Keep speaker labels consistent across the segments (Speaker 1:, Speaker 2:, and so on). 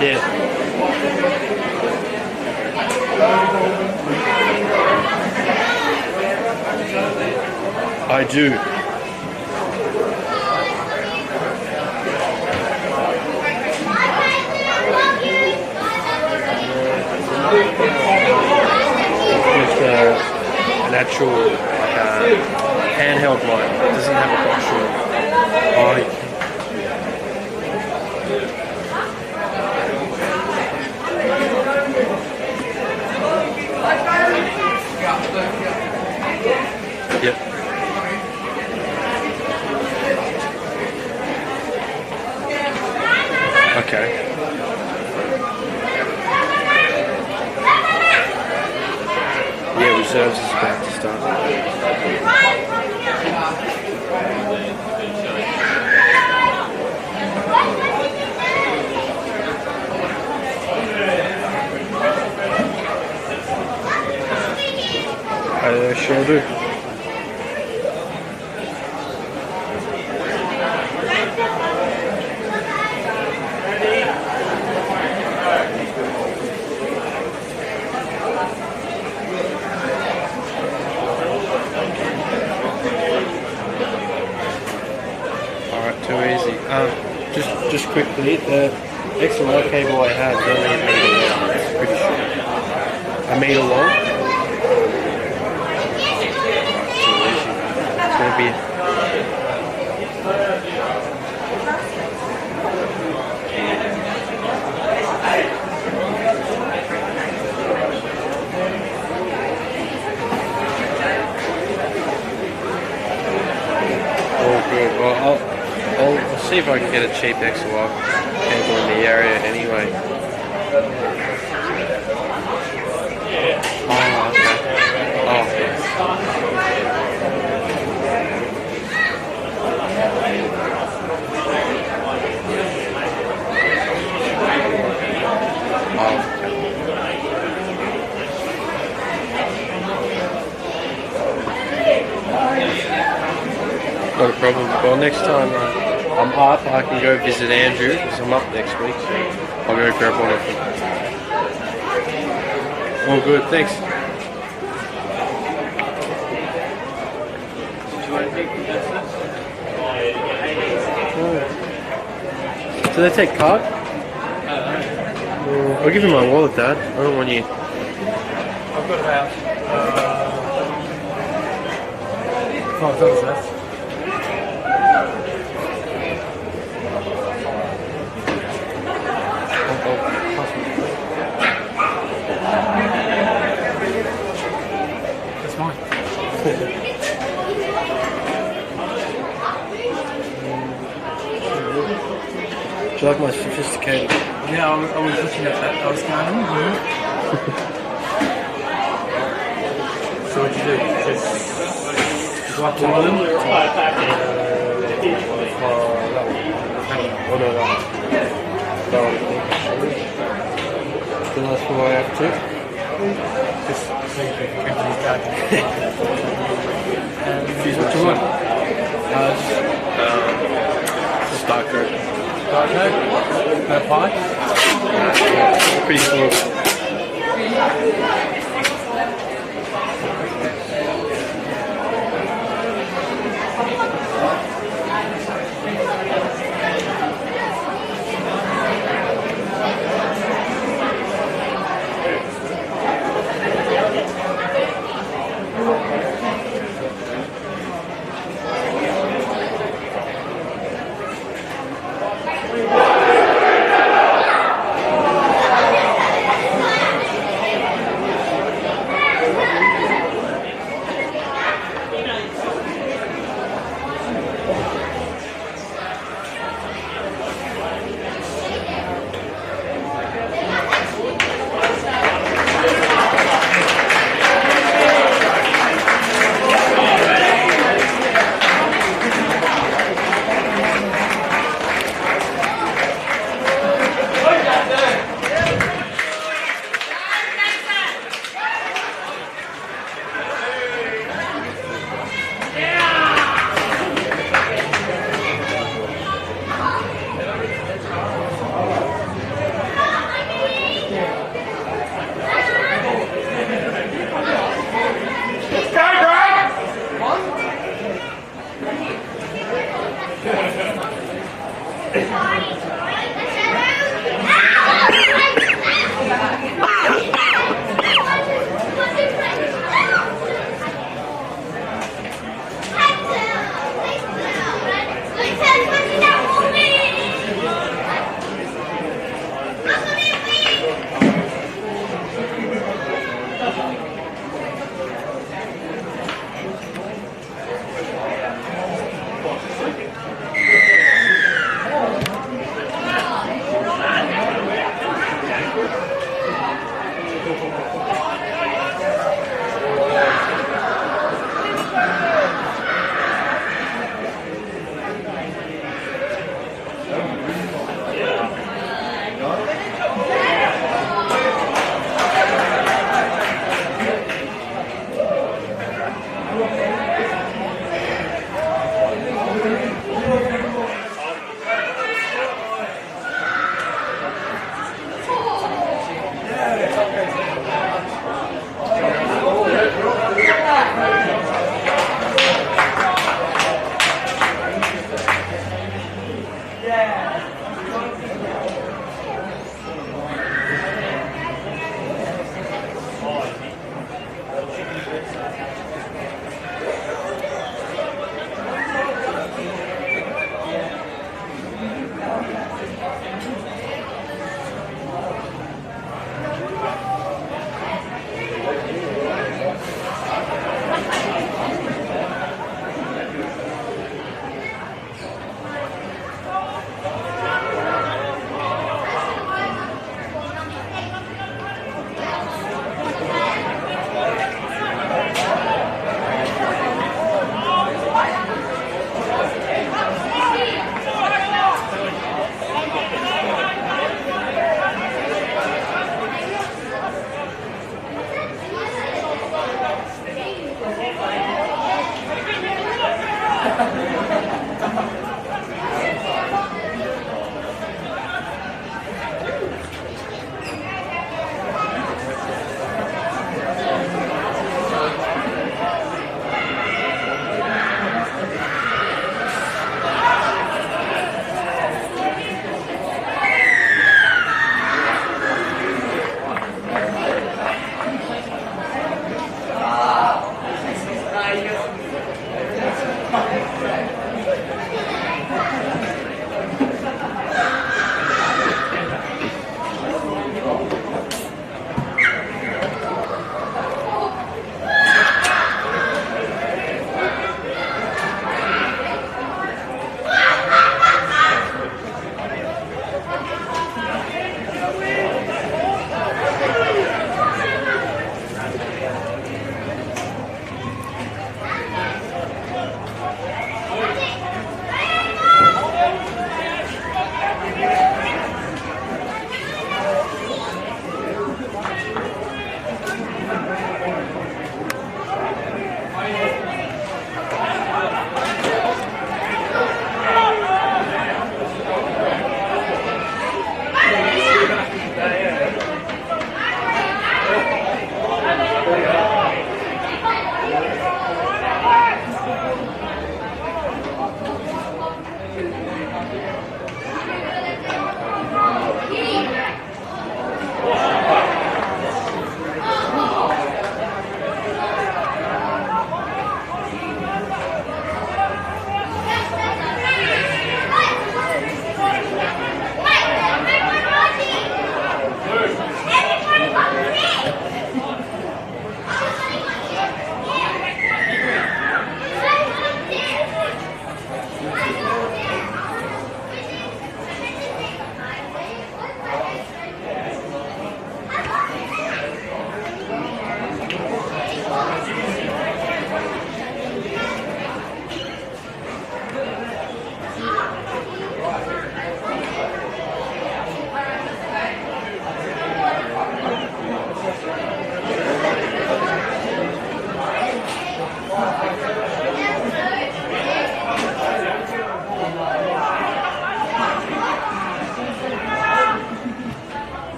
Speaker 1: Yeah. I do. With an actual handheld mic. It doesn't have a box room. Oh, you can. Yep. Okay. Yeah, reserves is about to start. I sure do. Too easy. Just quickly, the XLR cable I have is only a meter long. It's pretty short. A meter long. Too easy. It's gonna be. Oh, good. Well, I'll see if I can get a cheap XLR cable in the area anyway. Oh, okay. Not a problem. Well, next time I'm up, I can go visit Andrew because I'm up next week. So I'll go grab one of them. All good, thanks. Do they take card? I'll give you my wallet, Dad. I don't want you.
Speaker 2: I've got about $5 left. That's mine.
Speaker 1: Do you like my sophisticated?
Speaker 2: Yeah, I was looking at that. I was going, So what'd you do? Just go up to one of them?
Speaker 1: Oh no, no. So that's what I have to.
Speaker 2: Just so you can print these cards.
Speaker 1: What you want? Star code.
Speaker 2: Star code? No pie?
Speaker 1: Pretty cool.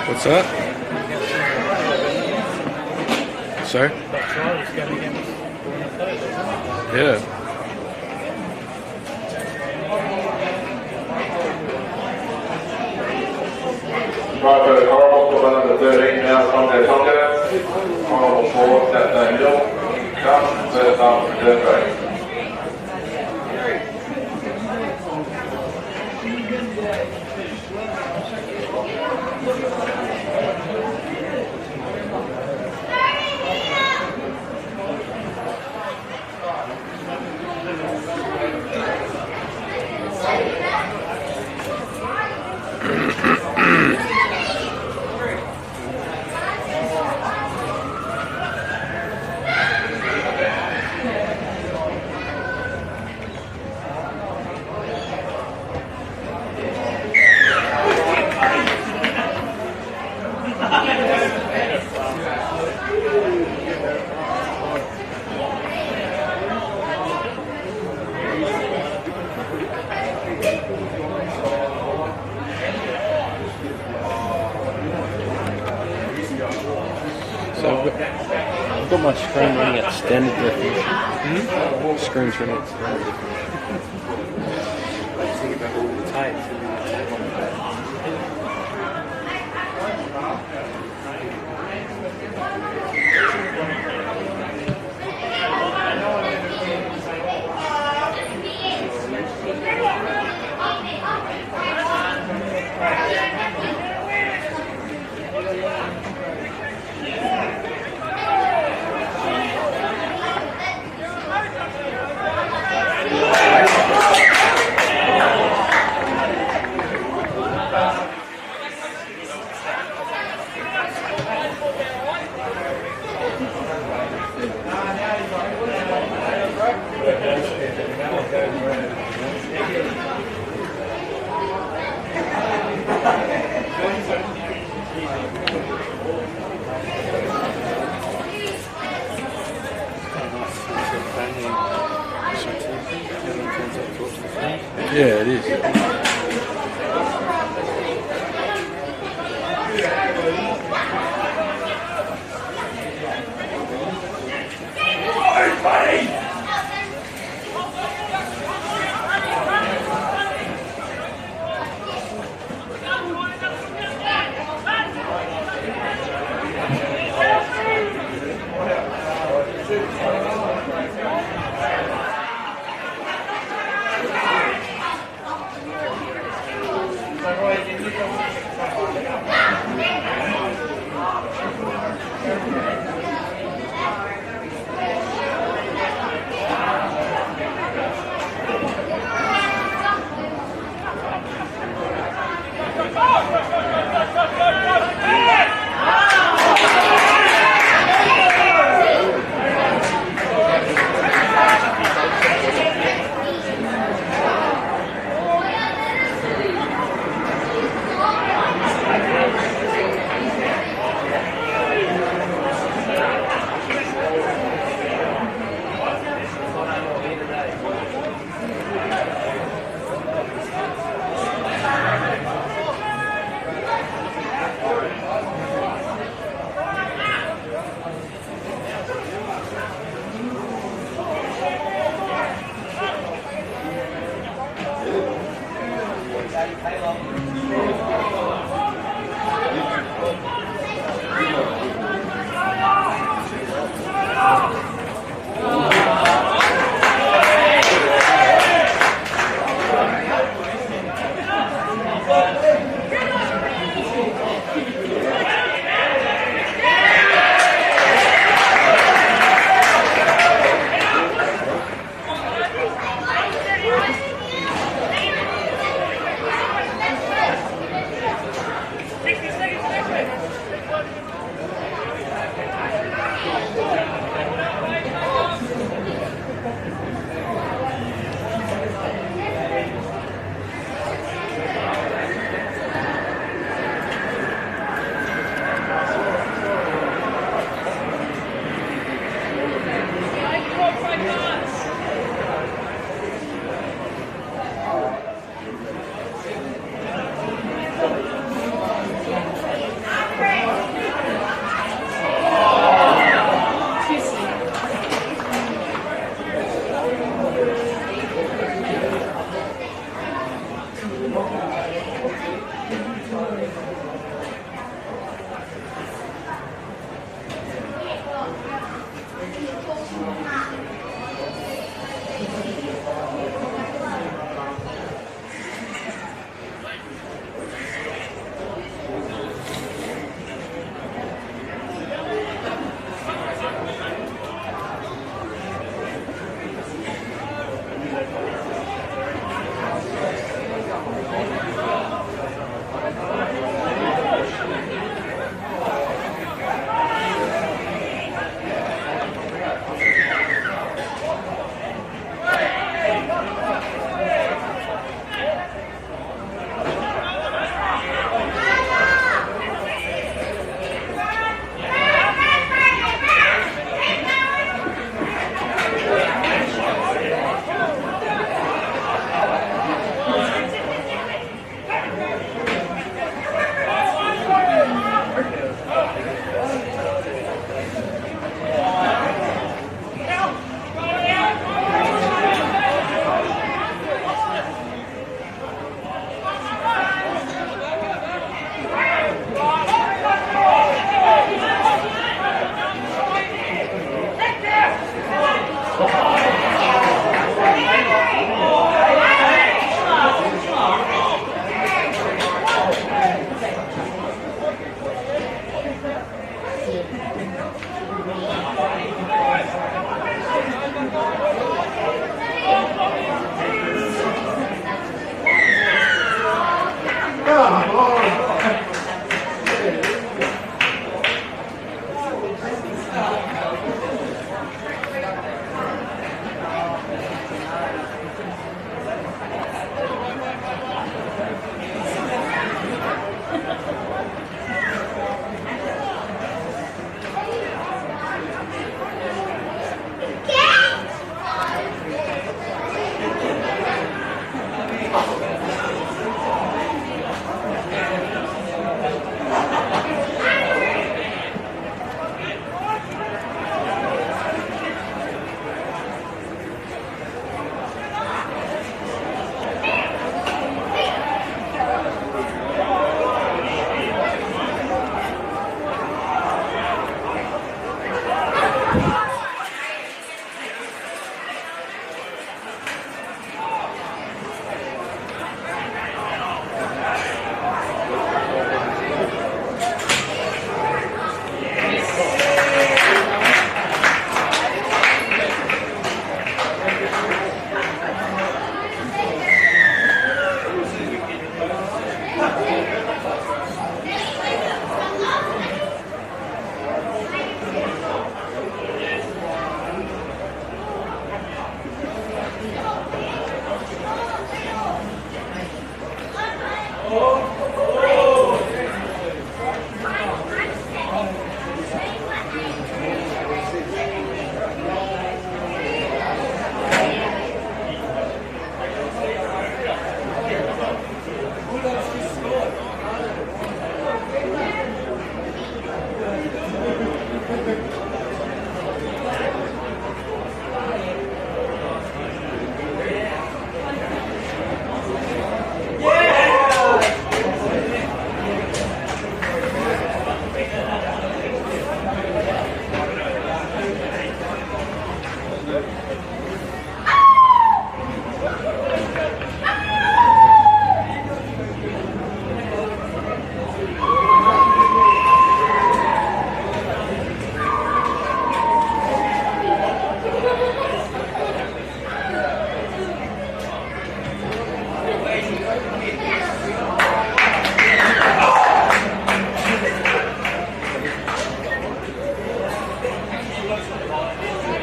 Speaker 1: What's that? Sorry? Yeah.
Speaker 3: Right for the Corrimal, for number 13 now, Tonga Tonga. Corrimal 4, Dapto Hill. Come, first up, return break.
Speaker 1: So I've got my screen running at standard definition. Screen's running at standard definition.
Speaker 2: Think about all the tapes.
Speaker 1: Yeah, it is.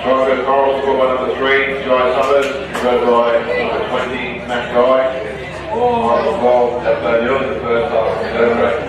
Speaker 3: Corrimal score by number 3, Jai Summers, followed by number 20, Matt Guy. On the ball, Dapto in the first half, celebrate.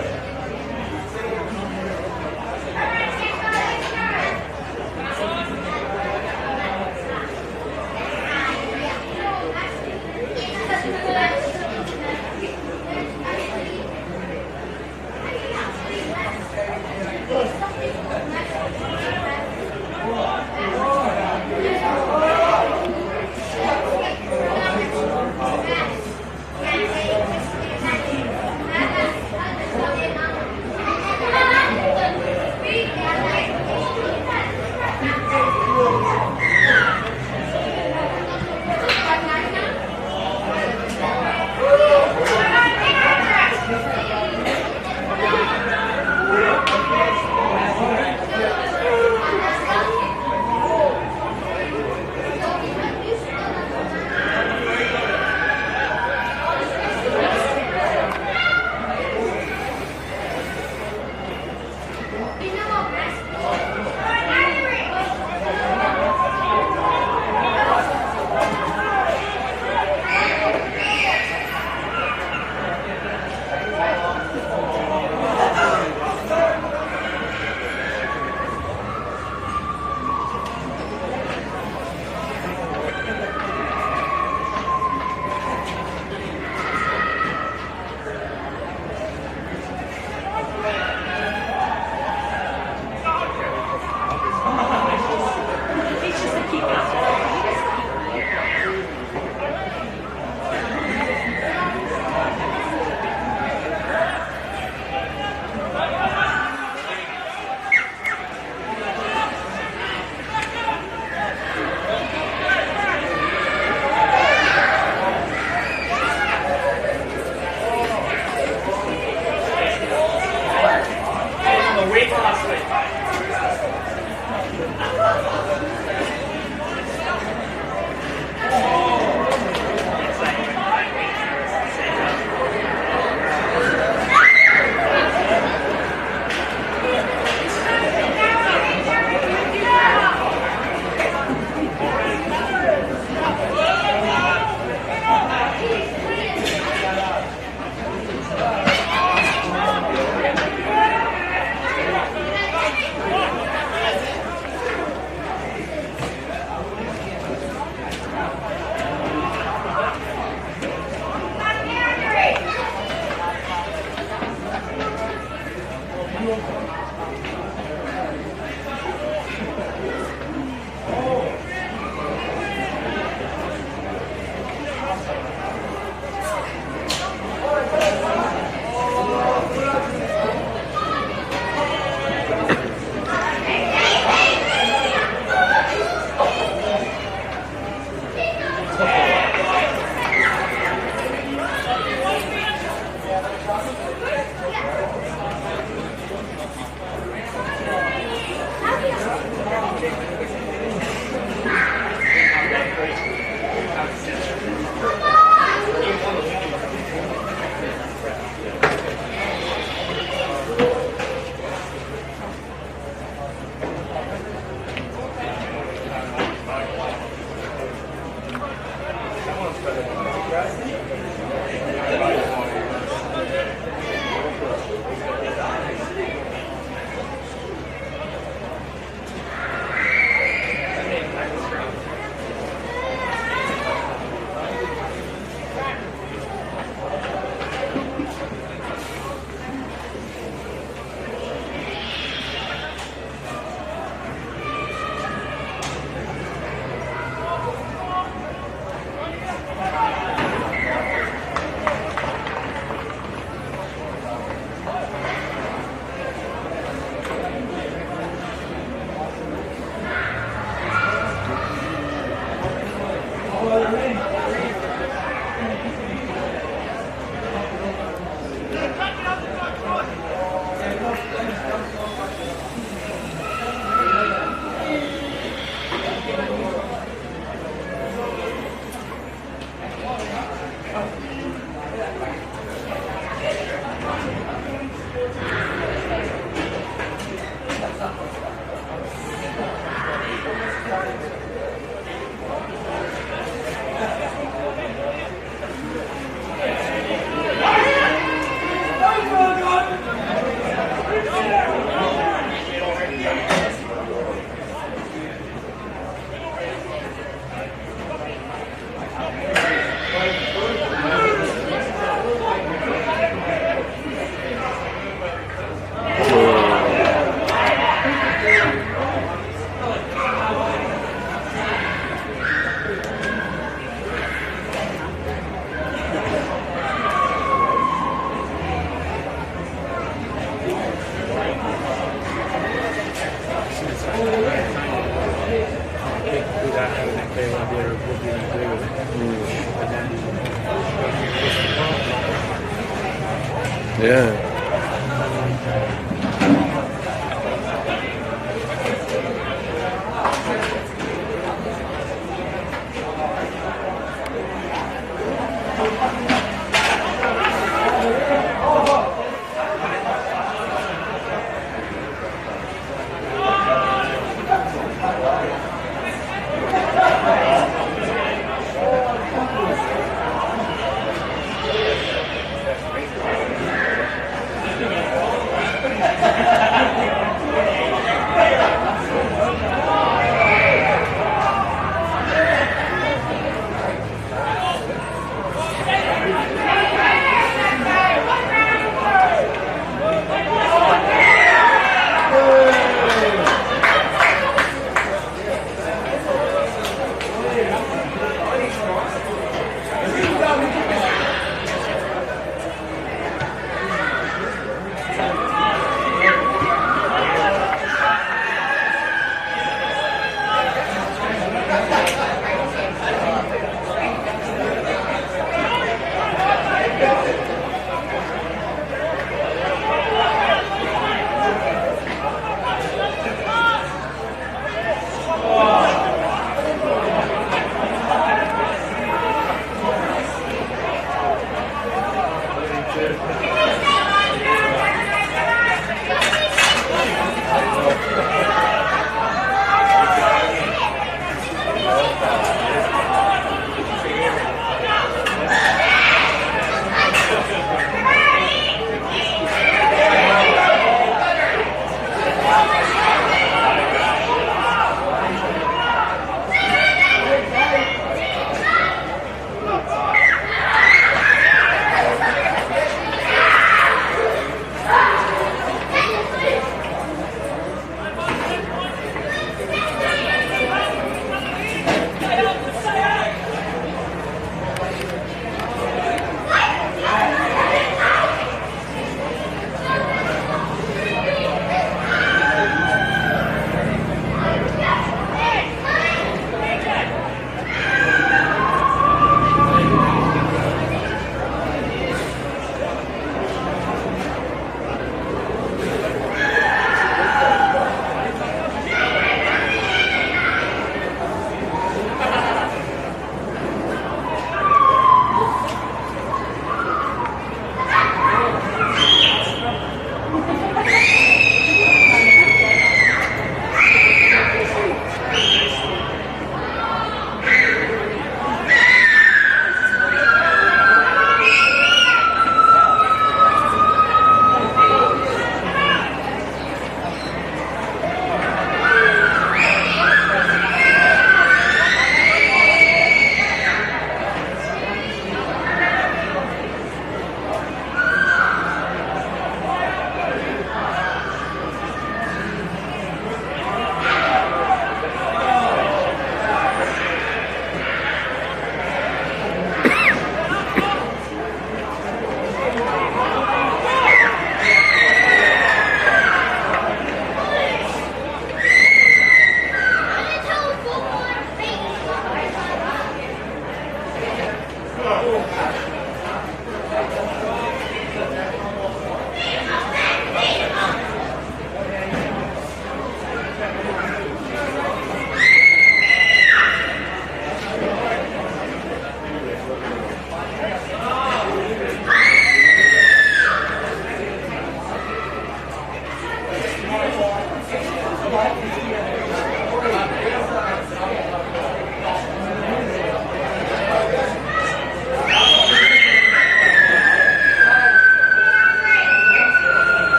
Speaker 1: Yeah.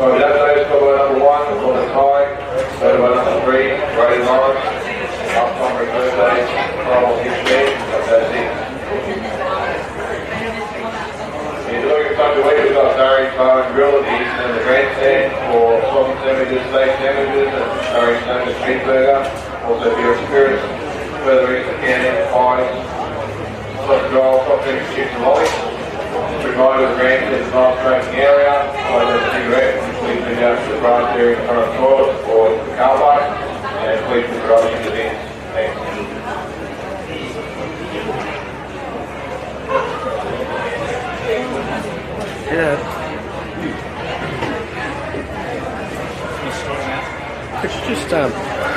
Speaker 3: So Dapto, score number 1, for the tie. Score number 3, Ray Lawrence. Upcoming birthday, Corrimal 16, that's 6. If you're looking for the week, we've got Barry Bar and Grill and the grandstand for sausage sandwiches, steak sandwiches, and Barry Sandwich cheeseburger. Also, if you're experienced, further east, canning, pies, sausage roll, soft drinks, chips and lollies. Provided with grandstand is a nice drinking area, like a cigarette, please bring out to the branch area in front of the toilet or the car park, and please put the rubbish in the bins. Thanks.
Speaker 1: Yeah. Could you just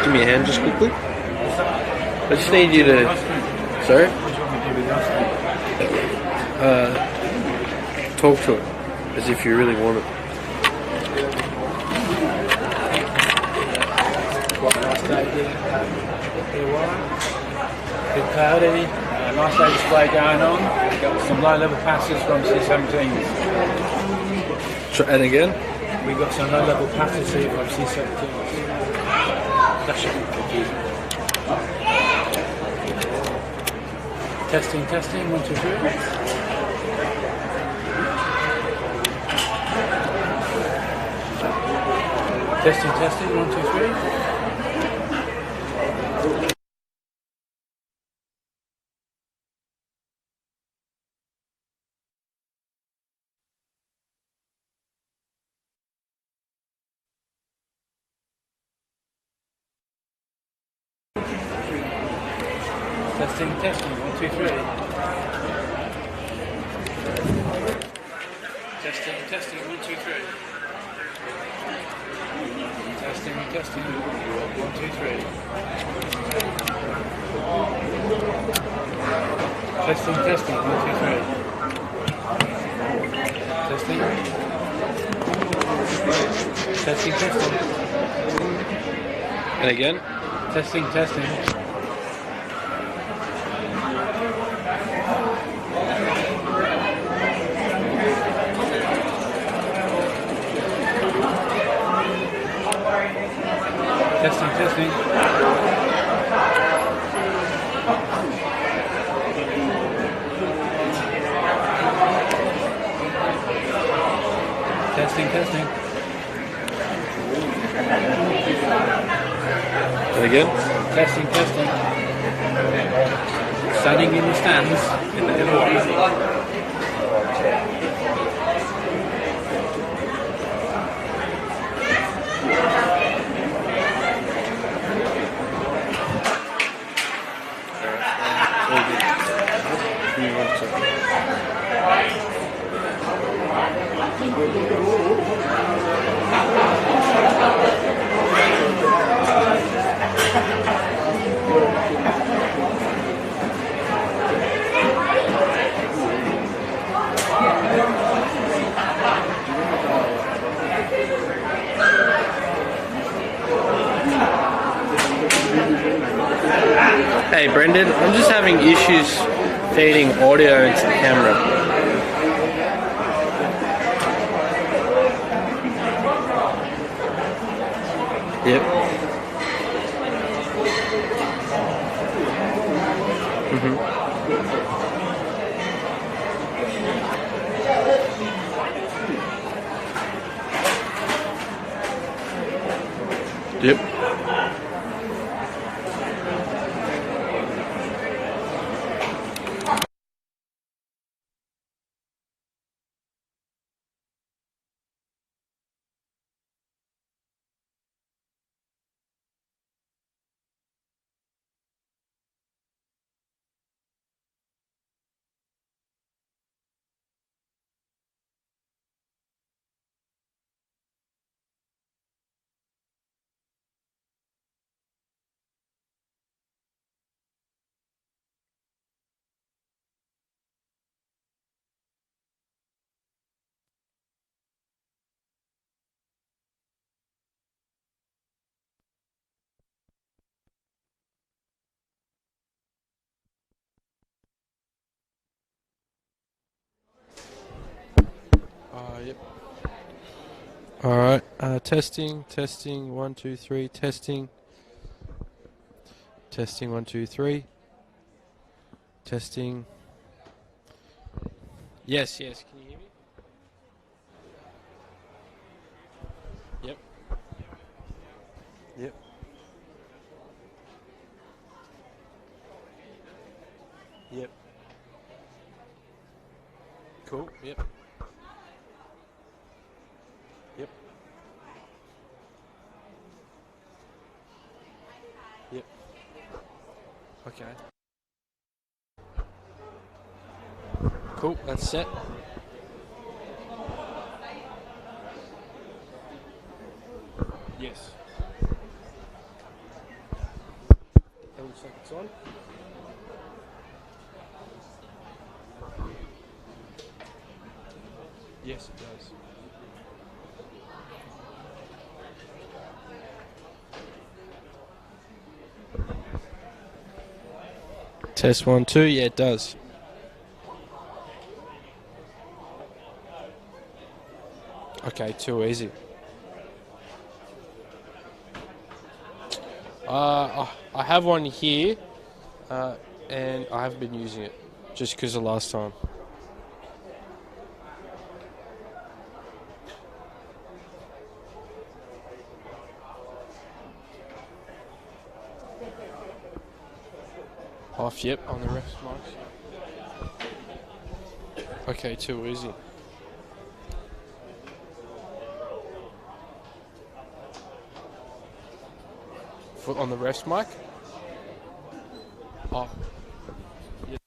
Speaker 1: give me a hand just quickly? I just need you to. Sorry? Talk to it. as if you really want it.
Speaker 2: Quite a nice day here at Illawarra. Bit cloudy, nice day display going on. We've got some low level passes from C17s.
Speaker 1: And again?
Speaker 2: We've got some low level passes here from C17s. That should be confusing. Testing, 1, 2, 3. Testing, 1, 2, 3. Testing, 1, 2, 3. Testing, 1, 2, 3. Testing, 1, 2, 3. Testing, 1, 2, 3. Testing. Testing.
Speaker 1: And again?
Speaker 2: Testing. Testing. Testing.
Speaker 1: And again?
Speaker 2: Testing. Standing in the stands in the Illawarra.
Speaker 1: Hey Brendan, I'm just having issues feeding audio into the camera. Yep. Yep. Yep. All right. Testing. 1, 2, 3. Testing. 1, 2, 3. Testing. Yes. Can you hear me? Yep. Cool. Yep. Okay. Cool, that's set. Yes. 30 seconds on. Yes, it does. Test 1, 2. Yeah, it does. Okay, too easy. I have one here, and I haven't been using it just because of last time. Off, yep, on the ref's marks. Okay, too easy. Foot on the ref's mic. Oh. Yeah.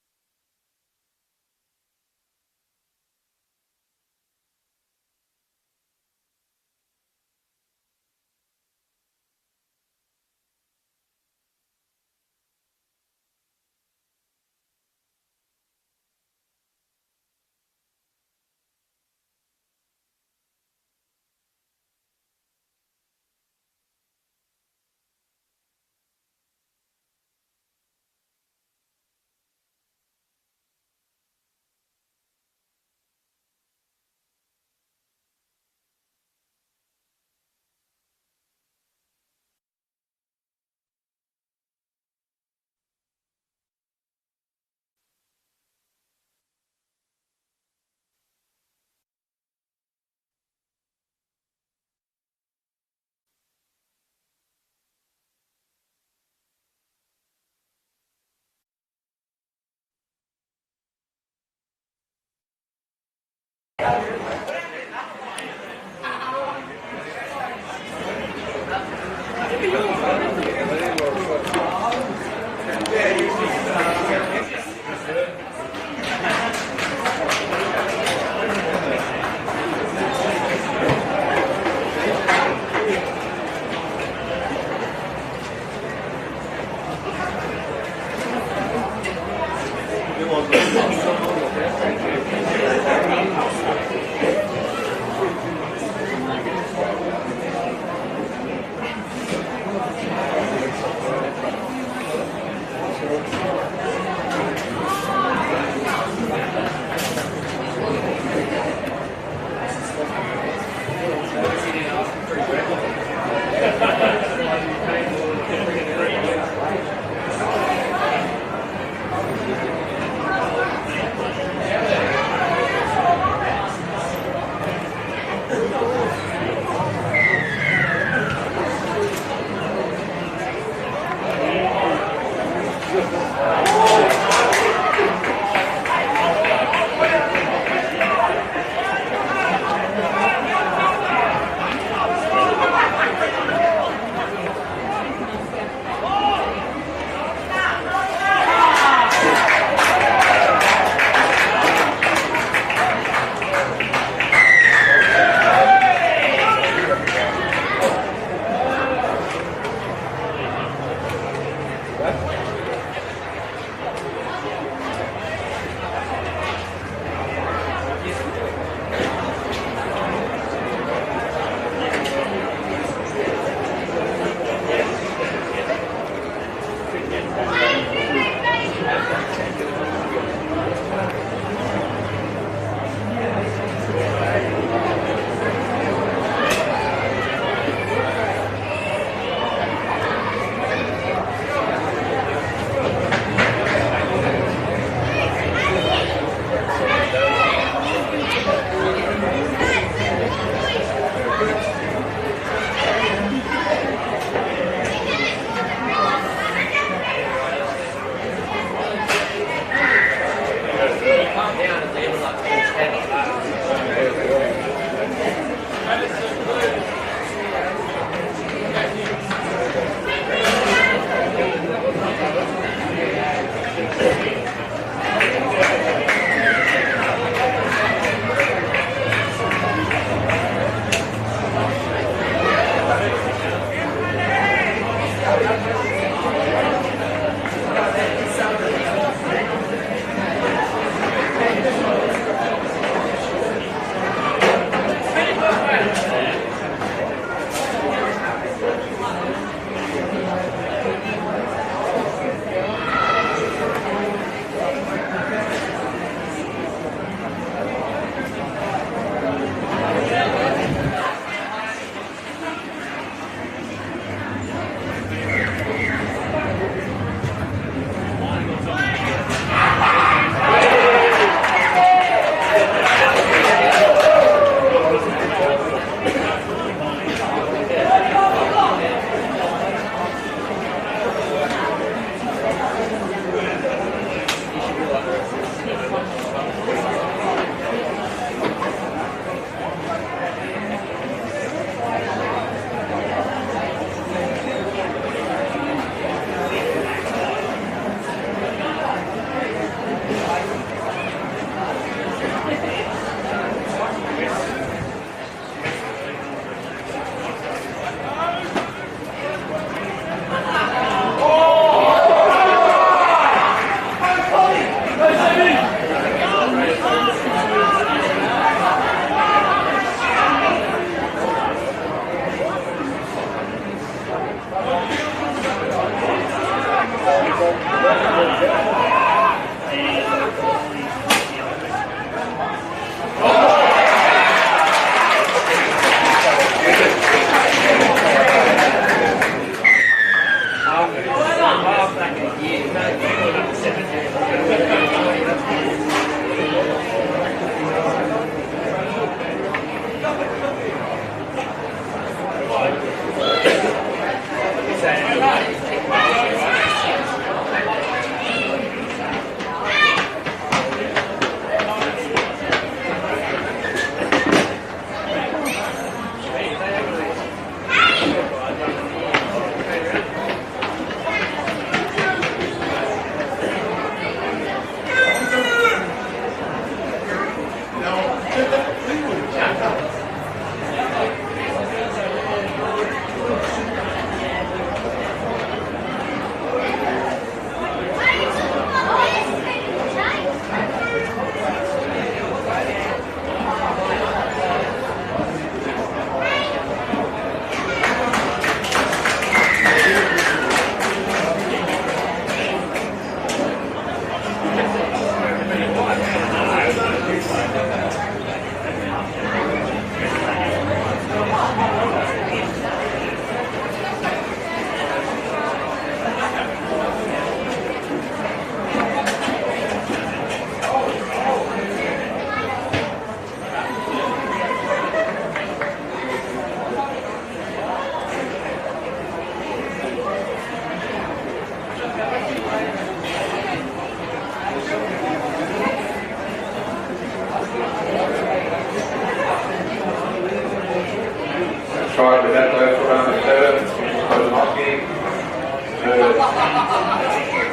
Speaker 3: Tried with Dapto for number 7, Kozanowski.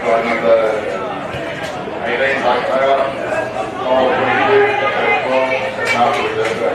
Speaker 3: Tried number 18, Mike Taylor. 22, Dapto 12, and after Dapto.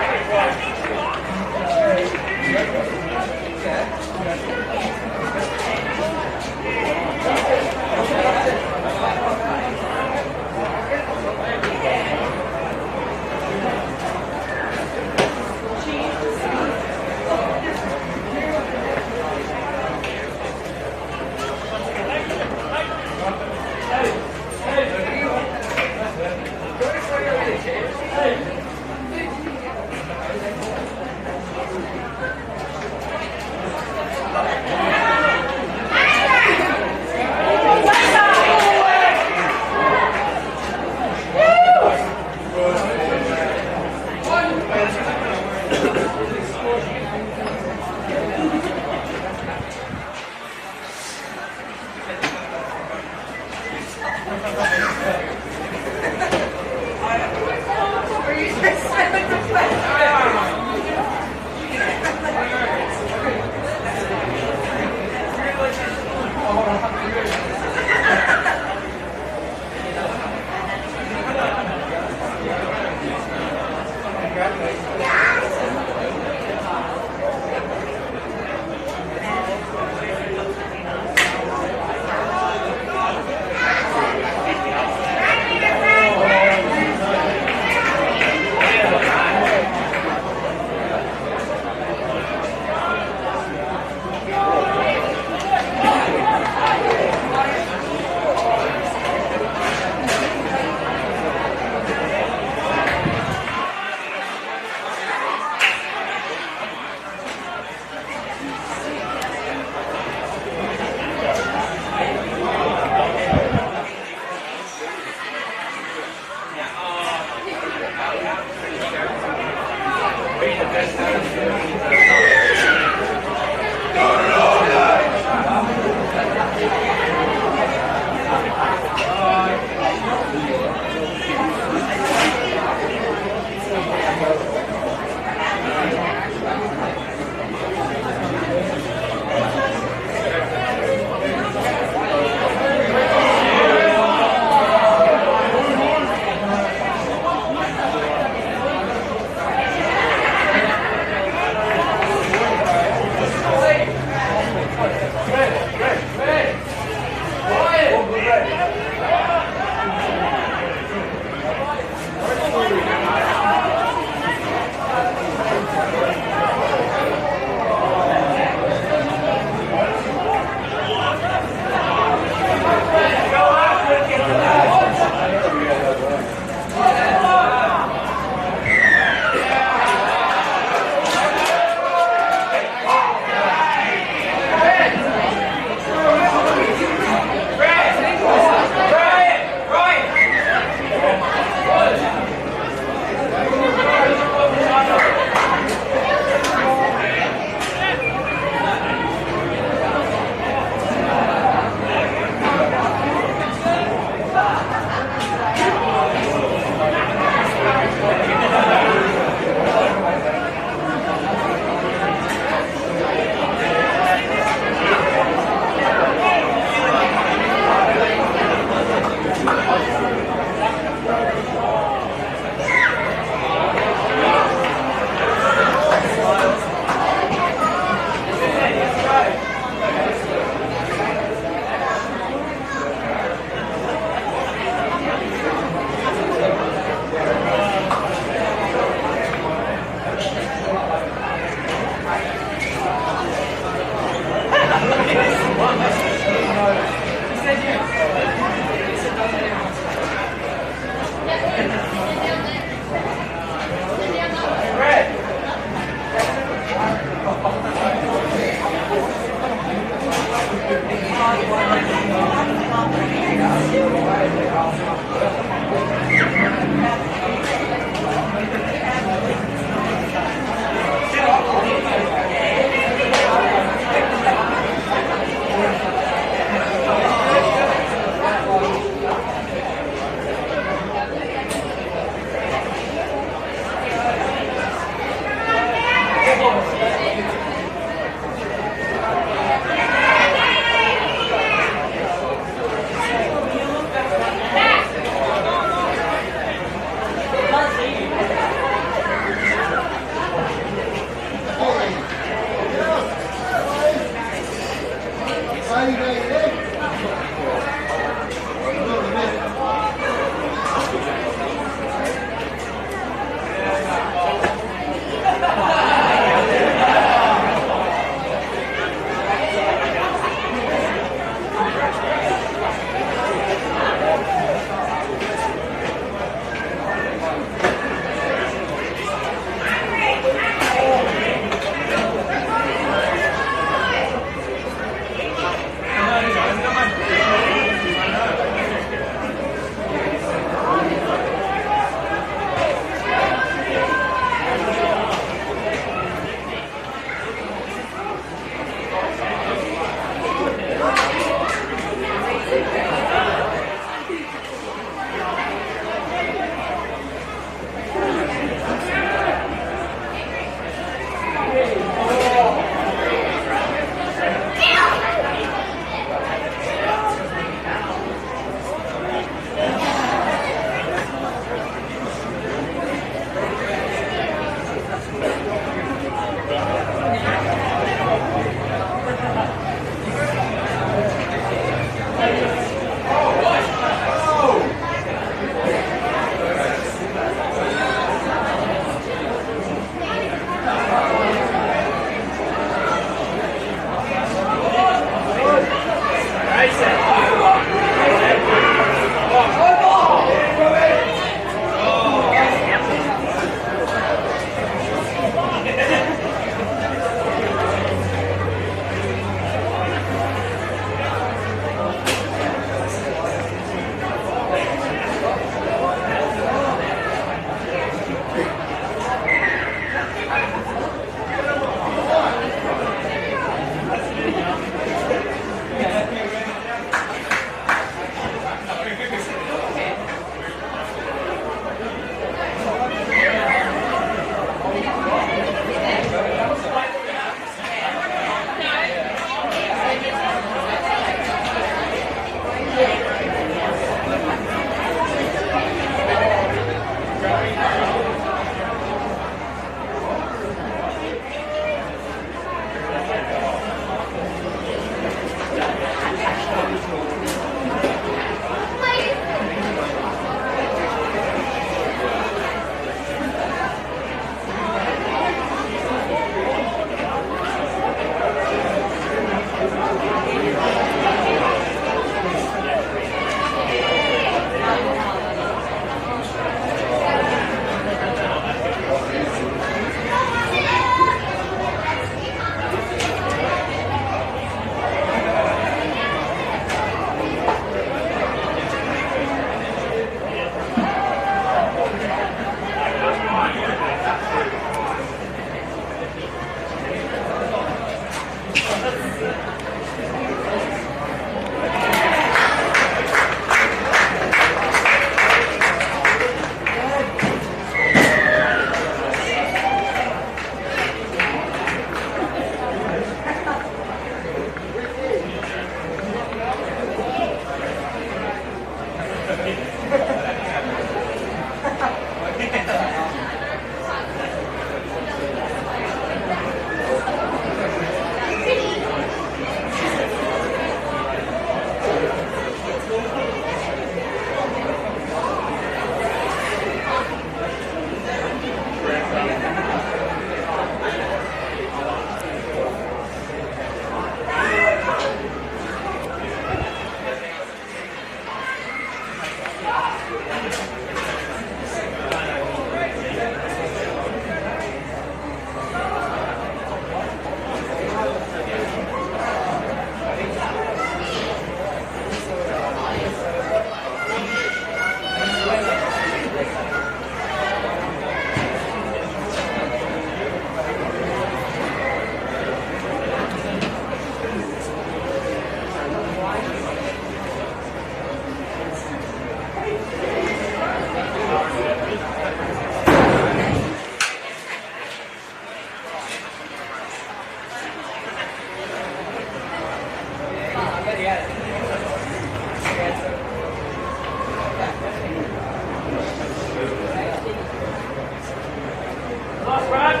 Speaker 3: Five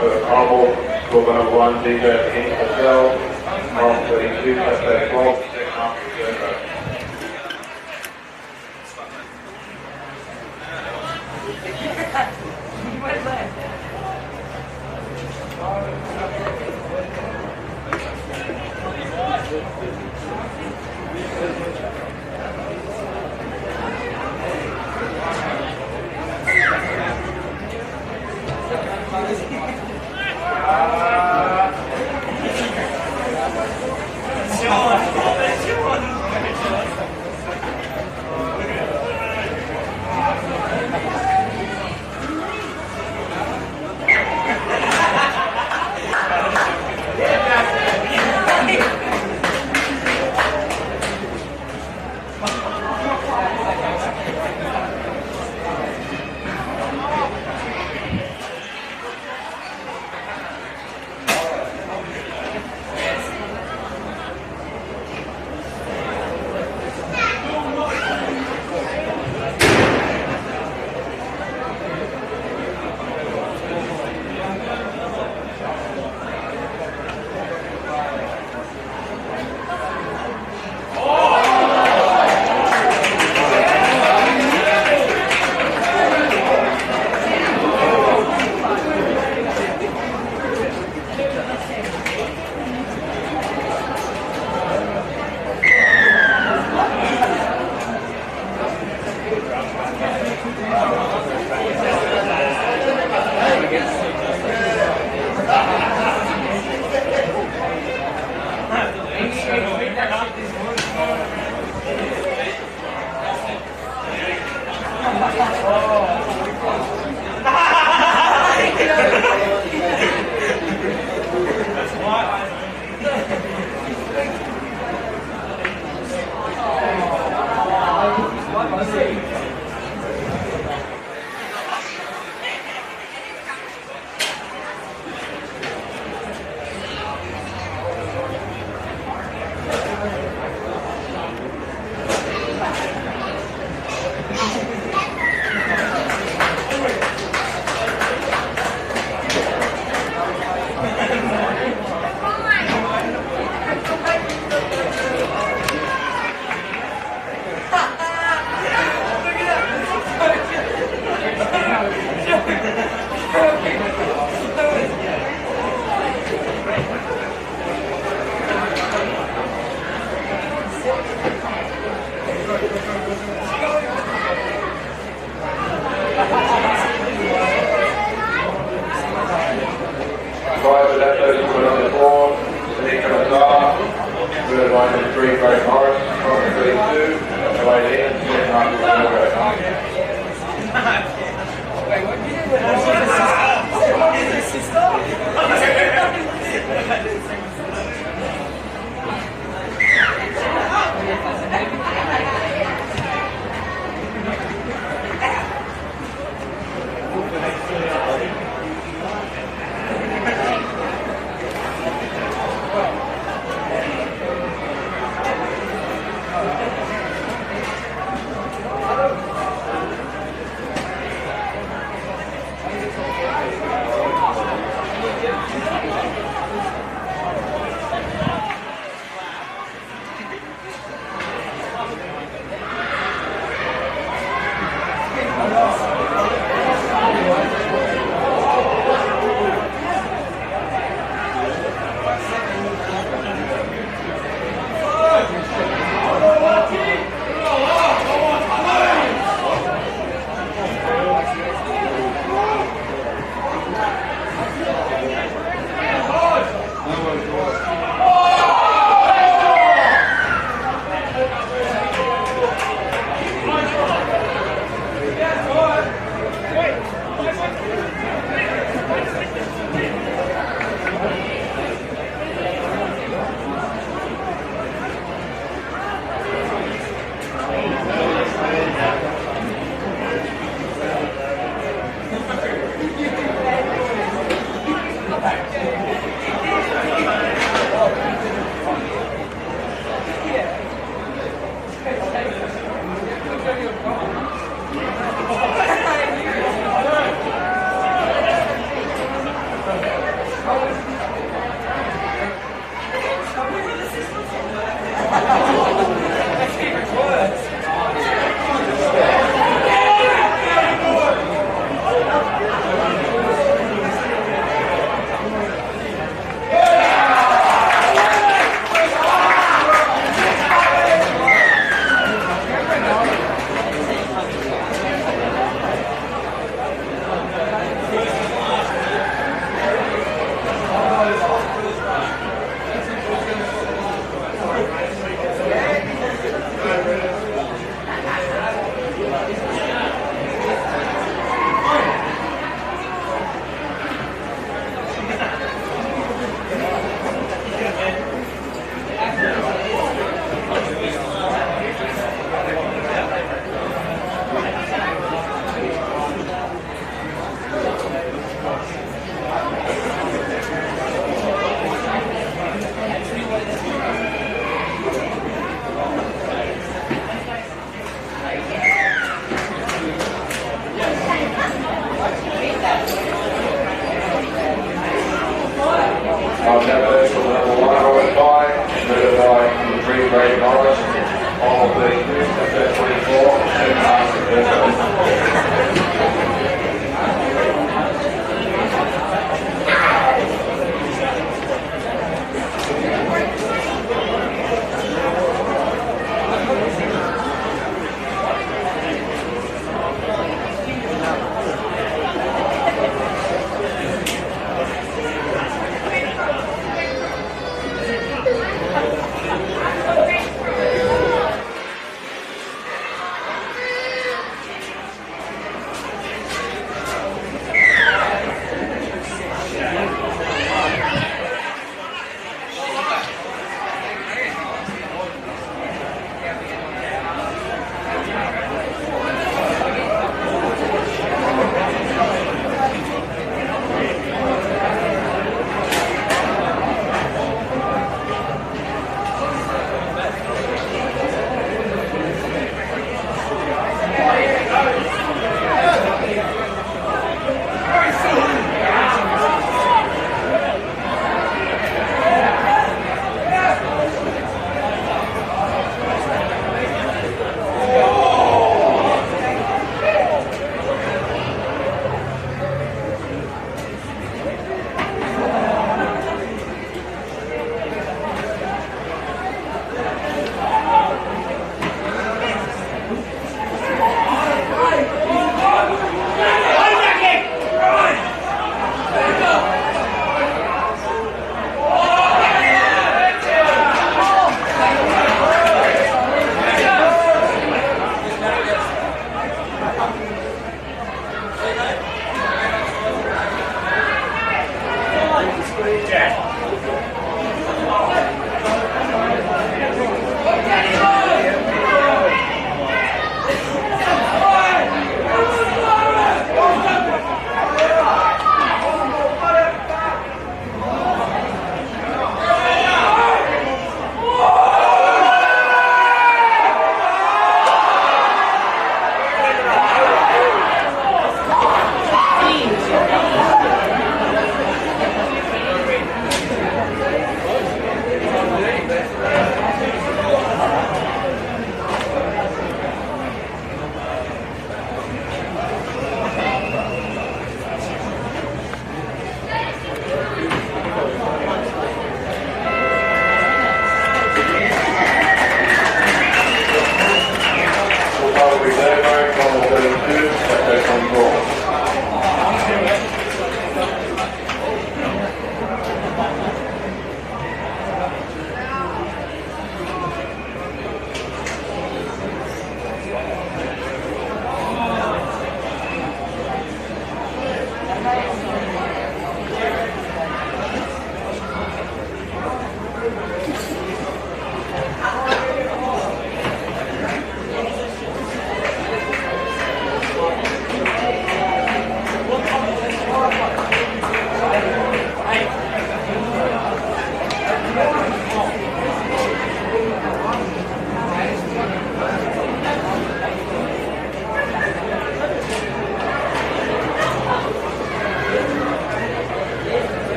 Speaker 3: for Corrimal, score number 1, DJ Kenny Patel, Mark 32, touchdown 12, second half return row.
Speaker 4: Sean.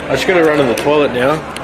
Speaker 1: I just gotta run to the toilet now.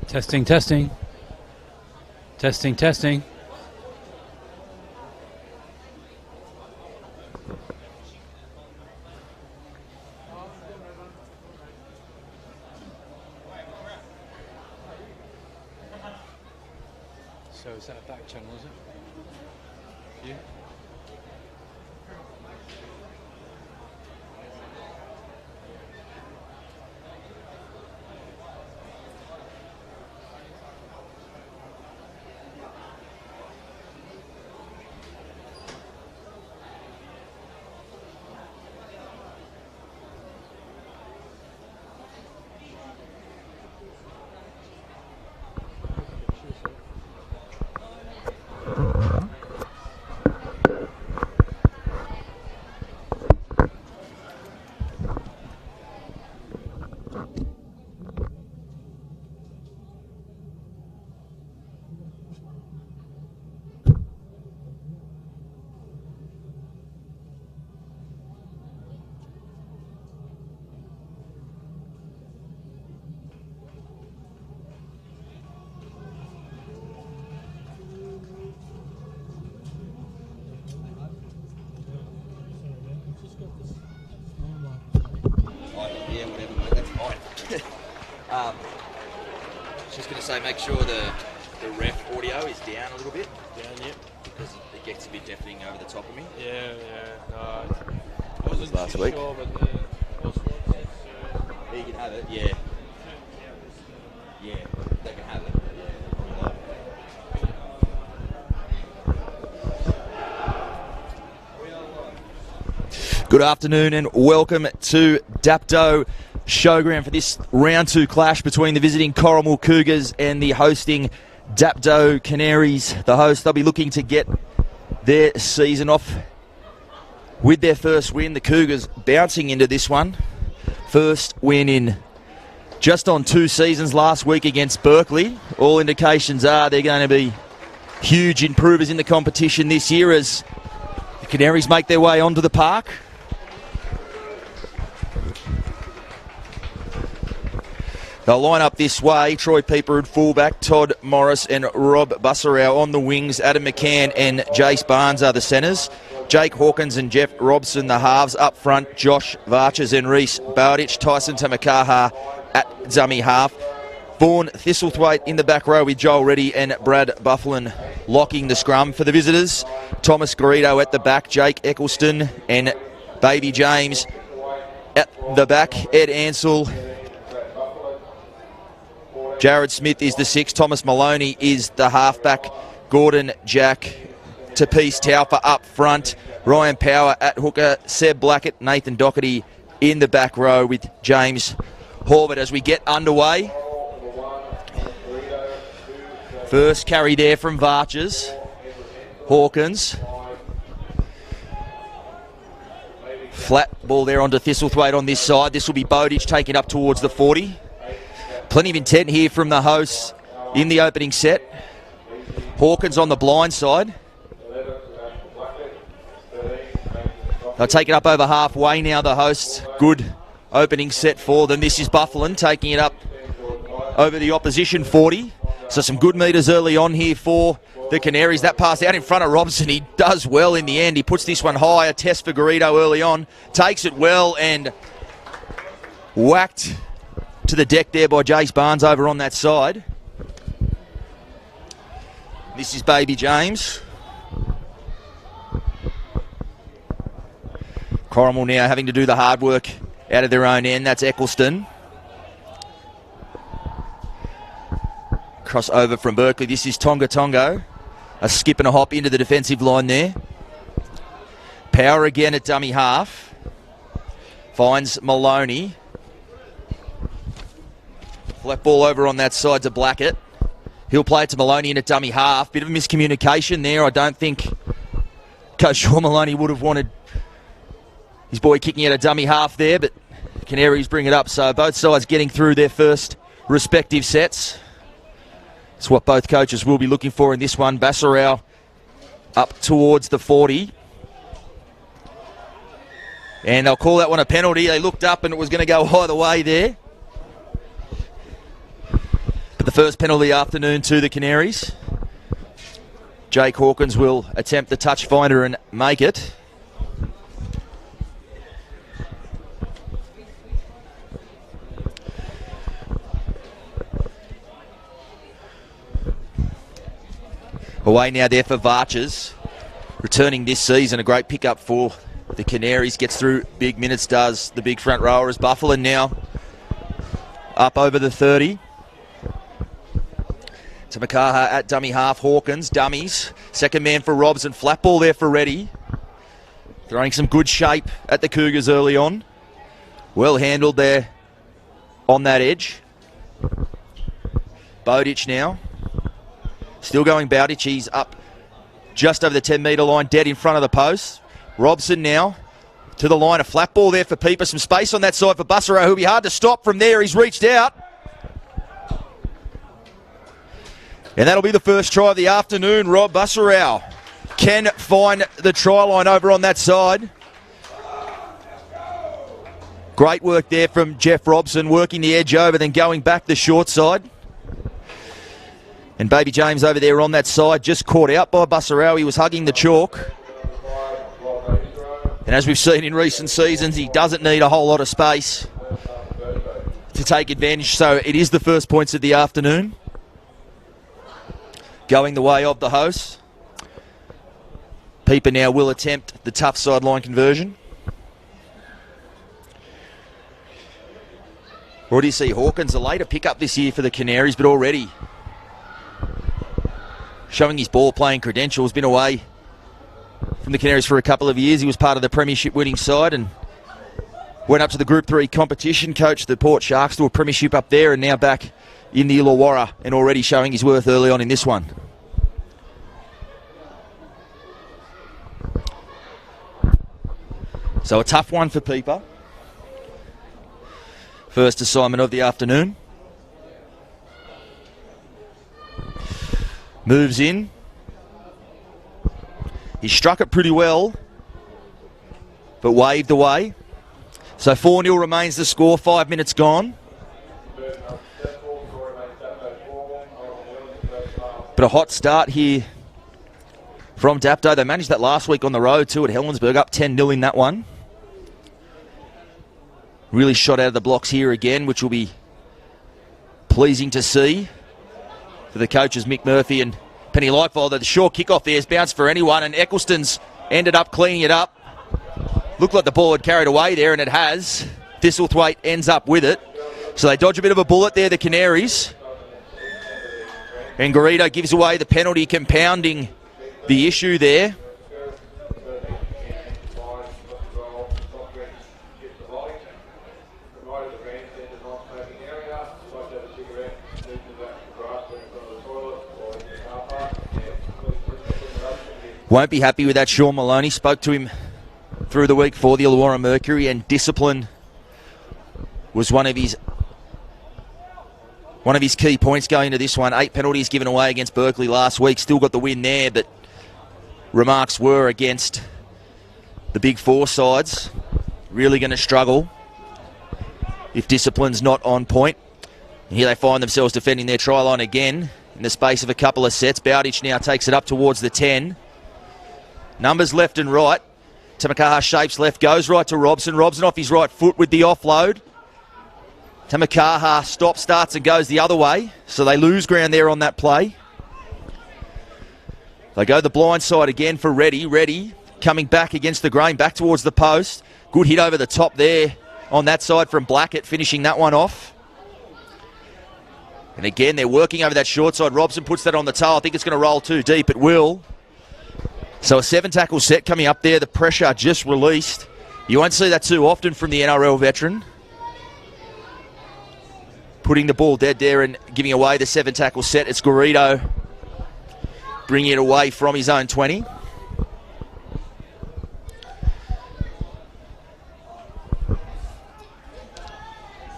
Speaker 2: Testing, testing. Testing, testing. So is that back channel, is it? Yeah.
Speaker 4: Yeah, whatever, mate, that's fine. Just going to say, make sure the ref audio is down a little bit.
Speaker 1: Down, yep.
Speaker 4: Because it gets a bit deafening over the top of me.
Speaker 1: Yeah. No, I wasn't
Speaker 4: last
Speaker 1: too
Speaker 4: week.
Speaker 1: sure, but
Speaker 4: You can have it, yeah. Yeah, they can have it. Good afternoon and welcome to Dapto Showground for this round 2 clash between the visiting Corrimal Cougars and the hosting Dapto Canaries. The hosts, they'll be looking to get their season off with their first win. The Cougars bouncing into this one. First win in just on 2 seasons last week against Berkeley. All indications are they're going to be huge improvers in the competition this year as the Canaries make their way onto the park. They'll line up this way. Troy Pieper at fullback, Todd Morris and Rob Busserow on the wings. Adam McCann and Jace Barnes are the centres. Jake Hawkins and Jeff Robson, the halves. Up front, Josh Varches and Reese Bowditch. Tyson Tamakaha at dummy half. Vaughan Thistlethwaite in the back row with Joel Reddy and Brad Bufflin locking the scrum for the visitors. Thomas Garrido at the back, Jake Eccleston and Baby James at the back. Ed Ansell. Jared Smith is the 6. Thomas Maloney is the halfback. Gordon Jack, Tapis Taufa up front. Ryan Power at hooker. Seb Blackett, Nathan Doherty in the back row with James Horvath as we get underway. First carry there from Varches. Hawkins. Flat ball there onto Thistlethwaite on this side. This will be Bowditch taking up towards the 40. Plenty of intent here from the hosts in the opening set. Hawkins on the blind side. They'll take it up over halfway now, the hosts. Good opening set for them. This is Bufflin taking it up over the opposition 40. So some good metres early on here for the Canaries. That pass out in front of Robson. He does well in the end. He puts this one high. A test for Garrido early on. Takes it well and whacked to the deck there by Jace Barnes over on that side. This is Baby James. Corrimal now having to do the hard work out of their own end. That's Eccleston. Crossover from Berkeley. This is Tonga Tongo. A skip and a hop into the defensive line there. Power again at dummy half. Finds Maloney. Flat ball over on that side to Blackett. He'll play it to Maloney in a dummy half. Bit of a miscommunication there. I don't think Coach Shaw Maloney would have wanted his boy kicking out a dummy half there, but Canaries bring it up. So both sides getting through their first respective sets. It's what both coaches will be looking for in this one. Bassarow up towards the 40. And they'll call that one a penalty. They looked up and it was going to go either way there. But the first penalty afternoon to the Canaries. Jake Hawkins will attempt the touch finder and make it. Away now there for Varches. Returning this season, a great pickup for the Canaries. Gets through big minutes, does the big front rower as Buffalo now up over the 30. To Makaha at dummy half. Hawkins, dummies. Second man for Robson. Flat ball there for Reddy. Throwing some good shape at the Cougars early on. Well handled there on that edge. Bowditch now. Still going Bowditch. He's up just over the 10-metre line, dead in front of the post. Robson now to the line. A flat ball there for Pieper. Some space on that side for Bussero, who'll be hard to stop from there. He's reached out. And that'll be the first try of the afternoon. Rob Bussero can find the try line over on that side. Great work there from Jeff Robson, working the edge over, then going back the short side. And Baby James over there on that side, just caught out by Bussero. He was hugging the chalk. And as we've seen in recent seasons, he doesn't need a whole lot of space to take advantage. So it is the first points of the afternoon, going the way of the hosts. Pieper now will attempt the tough sideline conversion. Already see Hawkins, a later pickup this year for the Canaries, but already showing his ball playing credentials. Been away from the Canaries for a couple of years. He was part of the premiership winning side and went up to the Group 3 competition, coached the Port Sharks to a premiership up there, and now back in the Illawarra and already showing his worth early on in this one. So a tough one for Pieper. First assignment of the afternoon. Moves in. He struck it pretty well, but waved away. So 4-0 remains the score, 5 minutes gone. But a hot start here from Dapto. They managed that last week on the road too at Helensburgh, up 10-0 in that one. Really shot out of the blocks here again, which will be pleasing to see for the coaches Mick Murphy and Penny Lightfolder. The short kickoff there is bounced for anyone, and Eccleston's ended up cleaning it up. Looked like the ball had carried away there, and it has. Thistlethwaite ends up with it. So they dodge a bit of a bullet there, the Canaries. And Garrido gives away the penalty, compounding the issue there. Won't be happy with that, Sean Maloney. Spoke to him through the week for the Illawarra Mercury, and discipline was one of his key points going into this one. 8 penalties given away against Berkeley last week. Still got the win there, but remarks were against the big four sides. Really going to struggle if discipline's not on point. And here they find themselves defending their try line again in the space of a couple of sets. Bowditch now takes it up towards the 10. Numbers left and right. Tamakaha shapes left, goes right to Robson. Robson off his right foot with the offload. Tamakaha stops, starts and goes the other way. So they lose ground there on that play. They go the blind side again for Reddy. Reddy coming back against the grain, back towards the post. Good hit over the top there on that side from Blackett, finishing that one off. And again, they're working over that short side. Robson puts that on the toe. I think it's going to roll too deep. It will. So a 7-tackle set coming up there. The pressure just released. You won't see that too often from the NRL veteran. Putting the ball dead there and giving away the 7-tackle set. It's Garrido bringing it away from his own 20.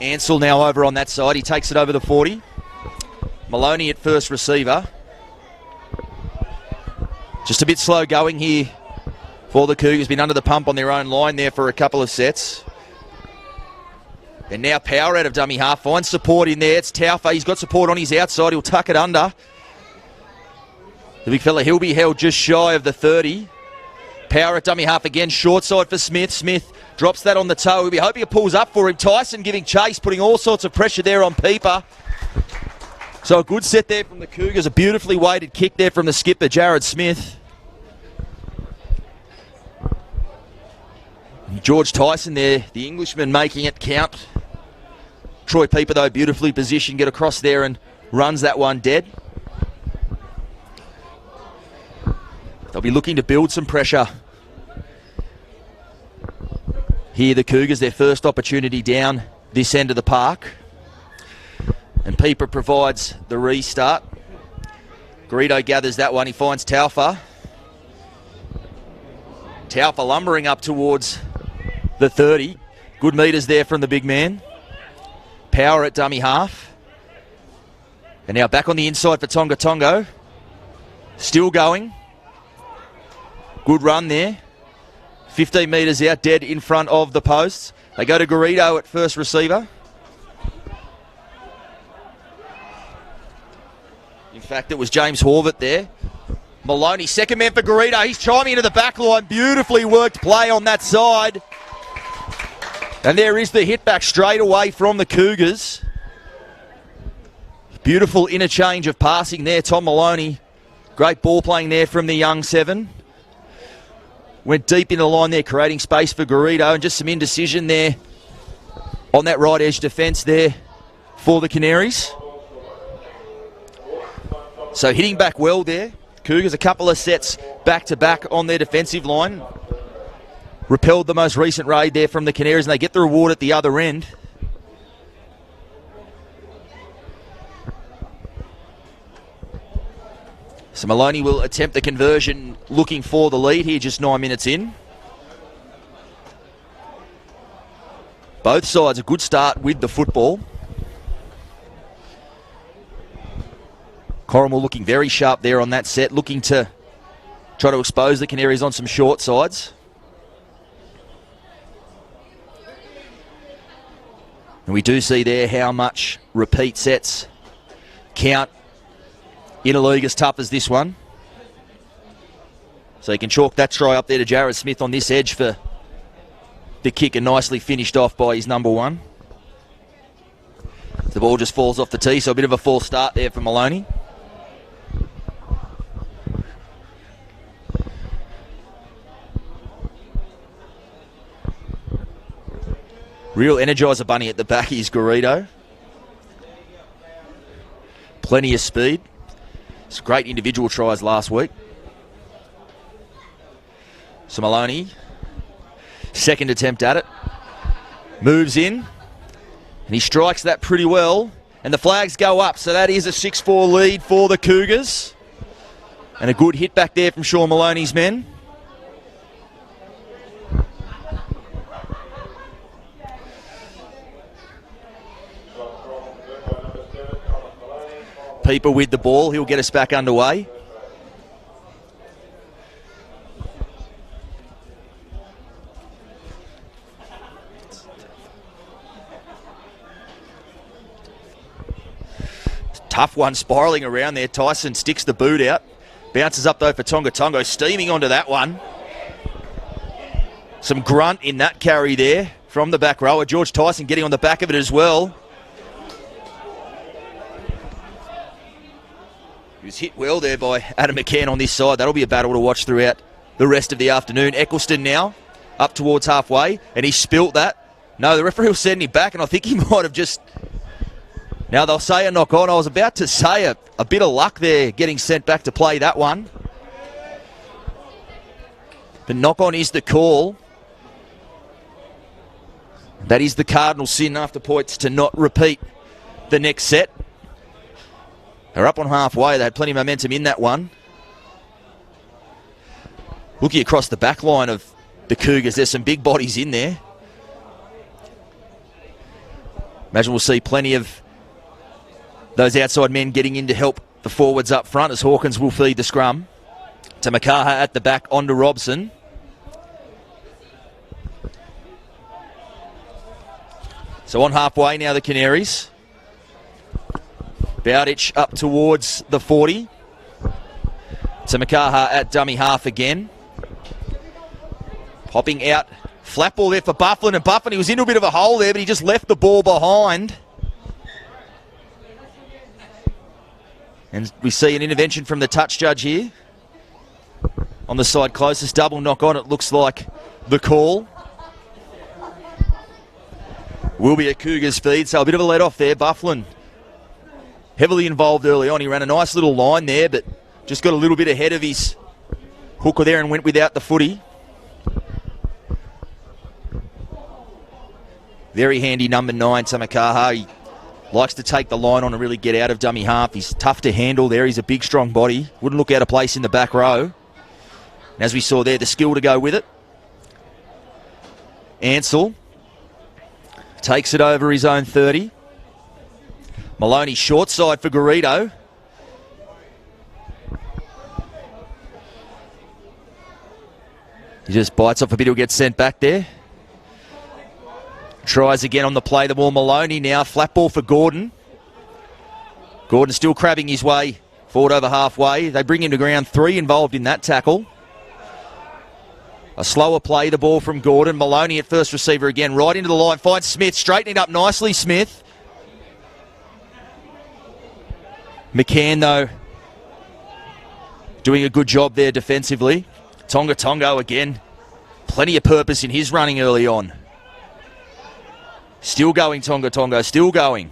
Speaker 4: Ansell now over on that side. He takes it over the 40. Maloney at first receiver. Just a bit slow going here for the Cougars. Been under the pump on their own line there for a couple of sets. And now Power out of dummy half. Finds support in there. It's Taufa. He's got support on his outside. He'll tuck it under. The big fella, he'll be held just shy of the 30. Power at dummy half again. Short side for Smith. Smith drops that on the toe. We'll be hoping it pulls up for him. Tyson giving chase, putting all sorts of pressure there on Pieper. So a good set there from the Cougars. A beautifully weighted kick there from the skipper, Jared Smith. George Tyson there, the Englishman, making it count. Troy Pieper, though, beautifully positioned, get across there and runs that one dead. They'll be looking to build some pressure. Here the Cougars, their first opportunity down this end of the park. And Pieper provides the restart. Garrido gathers that one, he finds Taufa. Taufa lumbering up towards the 30. Good metres there from the big man. Power at dummy half. And now back on the inside for Tonga Tongo. Still going. Good run there. 15 metres out, dead in front of the posts. They go to Garrido at first receiver. In fact, it was James Horvath there. Maloney, second man for Garrido. He's chiming into the back line. Beautifully worked play on that side. And there is the hit back straight away from the Cougars. Beautiful interchange of passing there. Tom Maloney. Great ball playing there from the young seven. Went deep in the line there, creating space for Garrido, and just some indecision there on that right edge defence there for the Canaries. So hitting back well there. Cougars a couple of sets back-to-back on their defensive line. Repelled the most recent raid there from the Canaries, and they get the reward at the other end. So Maloney will attempt the conversion, looking for the lead here, just 9 minutes in. Both sides a good start with the football. Corrimal looking very sharp there on that set, looking to try to expose the Canaries on some short sides. And we do see there how much repeat sets count in a league as tough as this one. So you can chalk that try up there to Jared Smith on this edge for the kick, and nicely finished off by his number one. The ball just falls off the tee, so a bit of a false start there for Maloney. Real Energizer Bunny at the back is Garrido. Plenty of speed. Some great individual tries last week. So Maloney, second attempt at it. Moves in. And he strikes that pretty well. And the flags go up. So that is a 6-4 lead for the Cougars. And a good hit back there from Sean Maloney's men. Pieper with the ball. He'll get us back underway. Tough one spiralling around there. Tyson sticks the boot out. Bounces up though for Tonga Tongo. Steaming onto that one. Some grunt in that carry there from the back rower. George Tyson getting on the back of it as well. He was hit well there by Adam McCann on this side. That'll be a battle to watch throughout the rest of the afternoon. Eccleston now up towards halfway, and he spilt that. No, the referee will send him back, and I think he might have just... Now they'll say a knock on. I was about to say a bit of luck there getting sent back to play that one. But knock on is the call. That is the cardinal sin after points to not repeat the next set. They're up on halfway. They had plenty of momentum in that one. Looking across the back line of the Cougars, there's some big bodies in there. Imagine we'll see plenty of those outside men getting in to help the forwards up front as Hawkins will feed the scrum. To Makaha at the back, on to Robson. So on halfway now the Canaries. Bowditch up towards the 40. To Makaha at dummy half again. Popping out. Flat ball there for Bufflin, and Bufflin, he was into a bit of a hole there, but he just left the ball behind. And we see an intervention from the touch judge here. On the side closest, double knock on, it looks like the call. Will be a Cougars feed, so a bit of a let off there. Bufflin heavily involved early on. He ran a nice little line there, but just got a little bit ahead of his hooker there and went without the footy. Very handy number 9, Tamakaha. He likes to take the line on and really get out of dummy half. He's tough to handle there. He's a big, strong body. Wouldn't look out of place in the back row. And as we saw there, the skill to go with it. Ansell takes it over his own 30. Maloney short side for Garrido. He just bites off a bit, he'll get sent back there. Tries again on the play, the ball. Maloney now, flat ball for Gordon. Gordon still crabbing his way forward over halfway. They bring him to ground, 3 involved in that tackle. A slower play, the ball from Gordon. Maloney at first receiver again, right into the line. Finds Smith, straightening up nicely, Smith. McCann, though, doing a good job there defensively. Tonga again. Plenty of purpose in his running early on. Still going, Tonga, still going.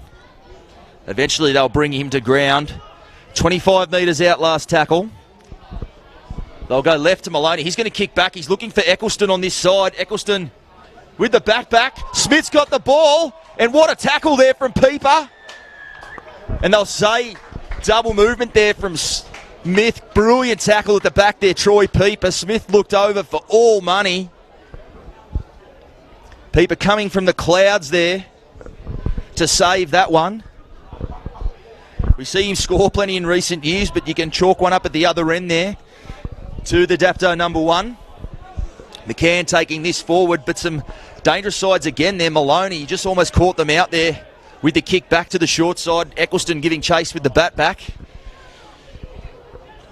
Speaker 4: Eventually they'll bring him to ground. 25 metres out last tackle. They'll go left to Maloney. He's going to kick back. He's looking for Eccleston on this side. Eccleston with the back. Smith's got the ball. And what a tackle there from Pieper. And they'll say double movement there from Smith. Brilliant tackle at the back there, Troy Pieper. Smith looked over for all money. Pieper coming from the clouds there to save that one. We see him score plenty in recent years, but you can chalk one up at the other end there to the Dapto number 1. McCann taking this forward, but some dangerous sides again there. Maloney just almost caught them out there with the kick back to the short side. Eccleston giving chase with the bat back.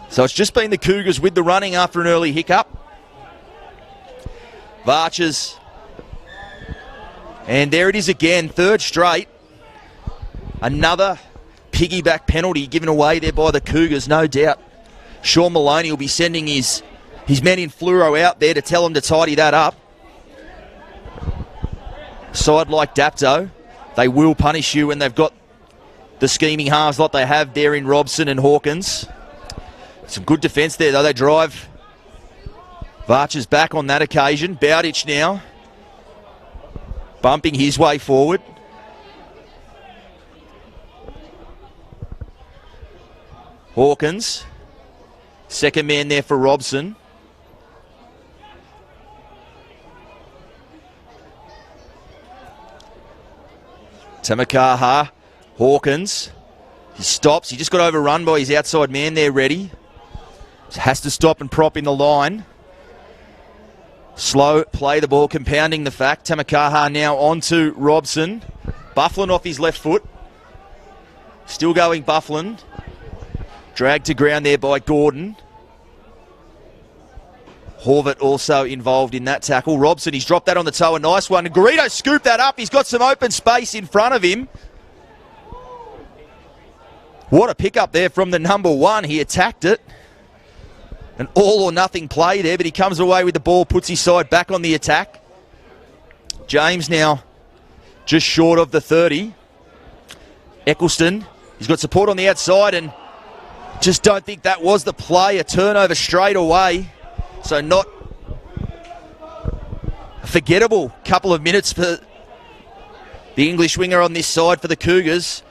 Speaker 4: So it's just been the Cougars with the running after an early hiccup. Varchers. And there it is again, 3rd straight. Another piggyback penalty given away there by the Cougars, no doubt. Sean Maloney will be sending his men in fluoro out there to tell him to tidy that up. Side like Dapto, they will punish you when they've got the scheming halves like they have there in Robson and Hawkins. Some good defence there though. They drive Varchers back on that occasion. Bowditch now bumping his way forward. Hawkins, second man there for Robson. Tamakaha, Hawkins. He stops. He just got overrun by his outside man there, Reddy. Has to stop and prop in the line. Slow play the ball, compounding the fact. Tamakaha now onto Robson. Bufflin off his left foot. Still going Bufflin. Dragged to ground there by Gordon. Horvath also involved in that tackle. Robson, he's dropped that on the toe, a nice one. And Garrido scooped that up. He's got some open space in front of him. What a pickup there from the number 1. He attacked it. An all or nothing play there, but he comes away with the ball, puts his side back on the attack. James now just short of the 30. Eccleston, he's got support on the outside and just don't think that was the play. A turnover straight away. So not a forgettable couple of minutes for the English winger on this side for the Cougars.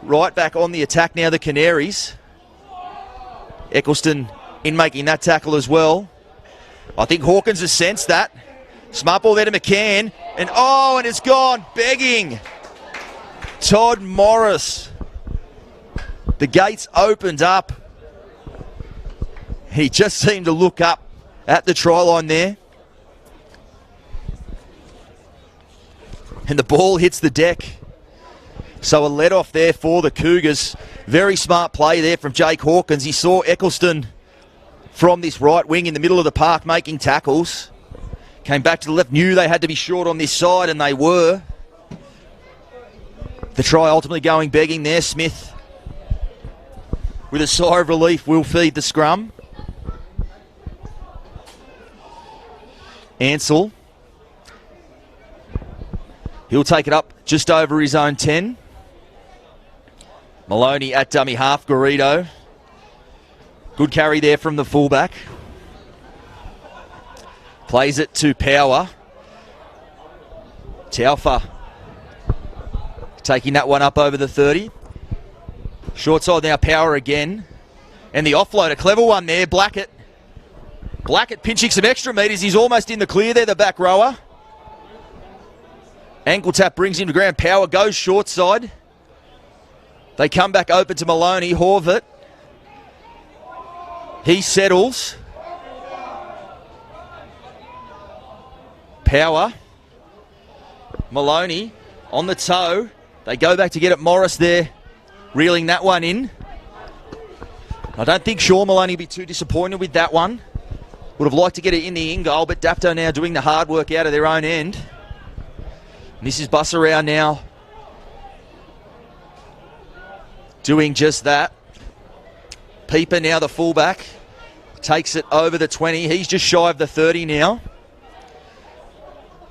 Speaker 4: Right back on the attack now, the Canaries. Eccleston in making that tackle as well. I think Hawkins has sensed that. Smart ball there to McCann. And it's gone begging. Todd Morris. The gates opened up. He just seemed to look up at the try line there. And the ball hits the deck. So a let off there for the Cougars. Very smart play there from Jake Hawkins. He saw Eccleston from this right wing in the middle of the park making tackles. Came back to the left, knew they had to be short on this side, and they were. The try ultimately going begging there. Smith with a sigh of relief, will feed the scrum. Ansell. He'll take it up just over his own 10. Maloney at dummy half. Garrido. Good carry there from the fullback. Plays it to Power. Taufa taking that one up over the 30. Short side now, Power again. And the offload, a clever one there. Blackett pinching some extra metres. He's almost in the clear there, the back rower. Ankle tap brings him to ground. Power goes short side. They come back open to Maloney. Horvath. He settles. Power. Maloney on the toe. They go back to get it. Morris there, reeling that one in. I don't think Shaw Maloney will be too disappointed with that one. Would have liked to get it in the in goal, but Dapto now doing the hard work out of their own end. And this is bus around now, doing just that. Peeper now, the fullback, takes it over the 20. He's just shy of the 30 now.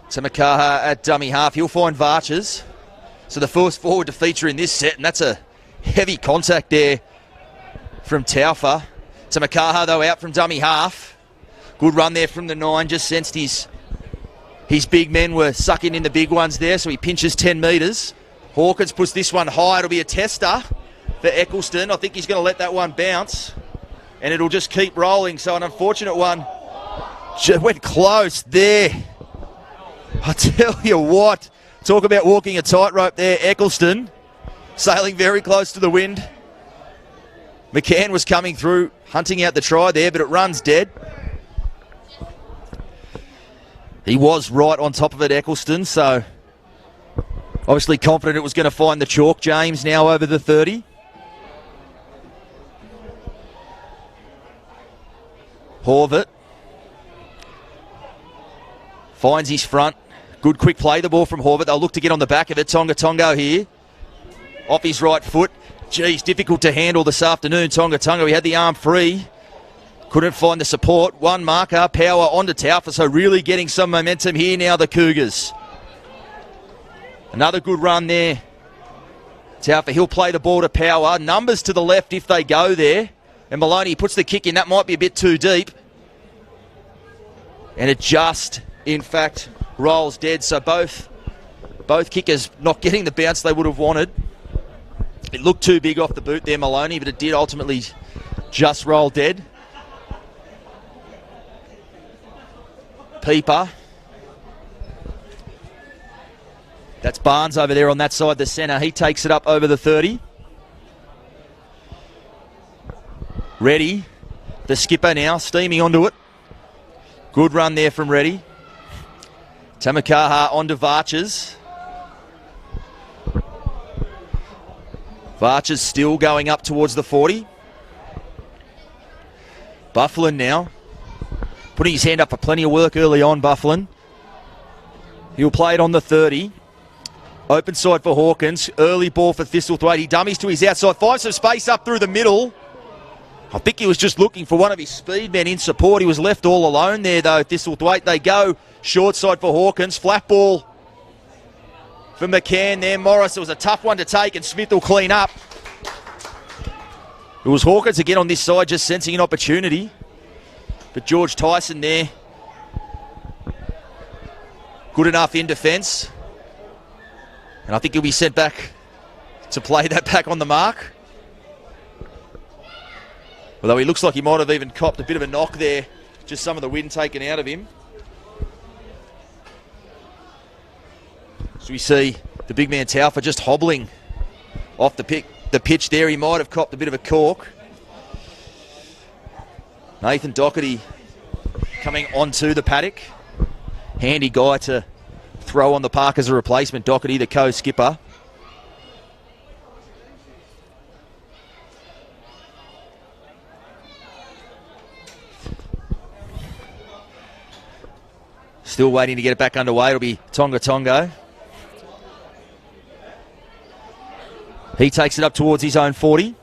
Speaker 4: Tamakaha at dummy half. He'll find Varches. So the first forward to feature in this set, and that's a heavy contact there from Taufa. Tamakaha, though, out from dummy half. Good run there from the 9. Just sensed his big men were sucking in the big ones there, so he pinches 10 metres. Hawkins puts this one high. It'll be a tester for Eccleston. I think he's going to let that one bounce, and it'll just keep rolling. So an unfortunate one. Just went close there. I tell you what, talk about walking a tightrope there. Eccleston sailing very close to the wind. McCann was coming through, hunting out the try there, but it runs dead. He was right on top of it, Eccleston, so obviously confident it was going to find the chalk. James now over the 30. Horvath finds his front. Good quick play, the ball from Horvath. They'll look to get on the back of it. Tonga here. Off his right foot. Geez, difficult to handle this afternoon. Tonga. He had the arm free. Couldn't find the support. One marker. Power onto Taufa. So really getting some momentum here now, the Cougars. Another good run there. Taufa, he'll play the ball to Power. Numbers to the left if they go there. And Maloney puts the kick in. That might be a bit too deep. And it just, in fact, rolls dead. So both kickers not getting the bounce they would have wanted. It looked too big off the boot there, Maloney, but it did ultimately just roll dead. Peeper. That's Barnes over there on that side, the centre. He takes it up over the 30. Reddy, the skipper now, steaming onto it. Good run there from Reddy. Tamakaha onto Varches. Varches still going up towards the 40. Bufflin now, putting his hand up for plenty of work early on, Bufflin. He'll play it on the 30. Open side for Hawkins. Early ball for Thistlethwaite. He dummies to his outside. Finds some space up through the middle. I think he was just looking for one of his speed men in support. He was left all alone there, though. Thistlethwaite, they go short side for Hawkins. Flat ball for McCann there. Morris, it was a tough one to take, and Smith will clean up. It was Hawkins again on this side, just sensing an opportunity. But George Tyson there, good enough in defence. And I think he'll be sent back to play that back on the mark. Although he looks like he might have even copped a bit of a knock there. Just some of the wind taken out of him. So we see the big man Taufa just hobbling off the pitch there. He might have copped a bit of a cork. Nathan Doherty coming onto the paddock. Handy guy to throw on the park as a replacement. Doherty, the co-skipper. Still waiting to get it back underway. It'll be Tonga. He takes it up towards his own 40.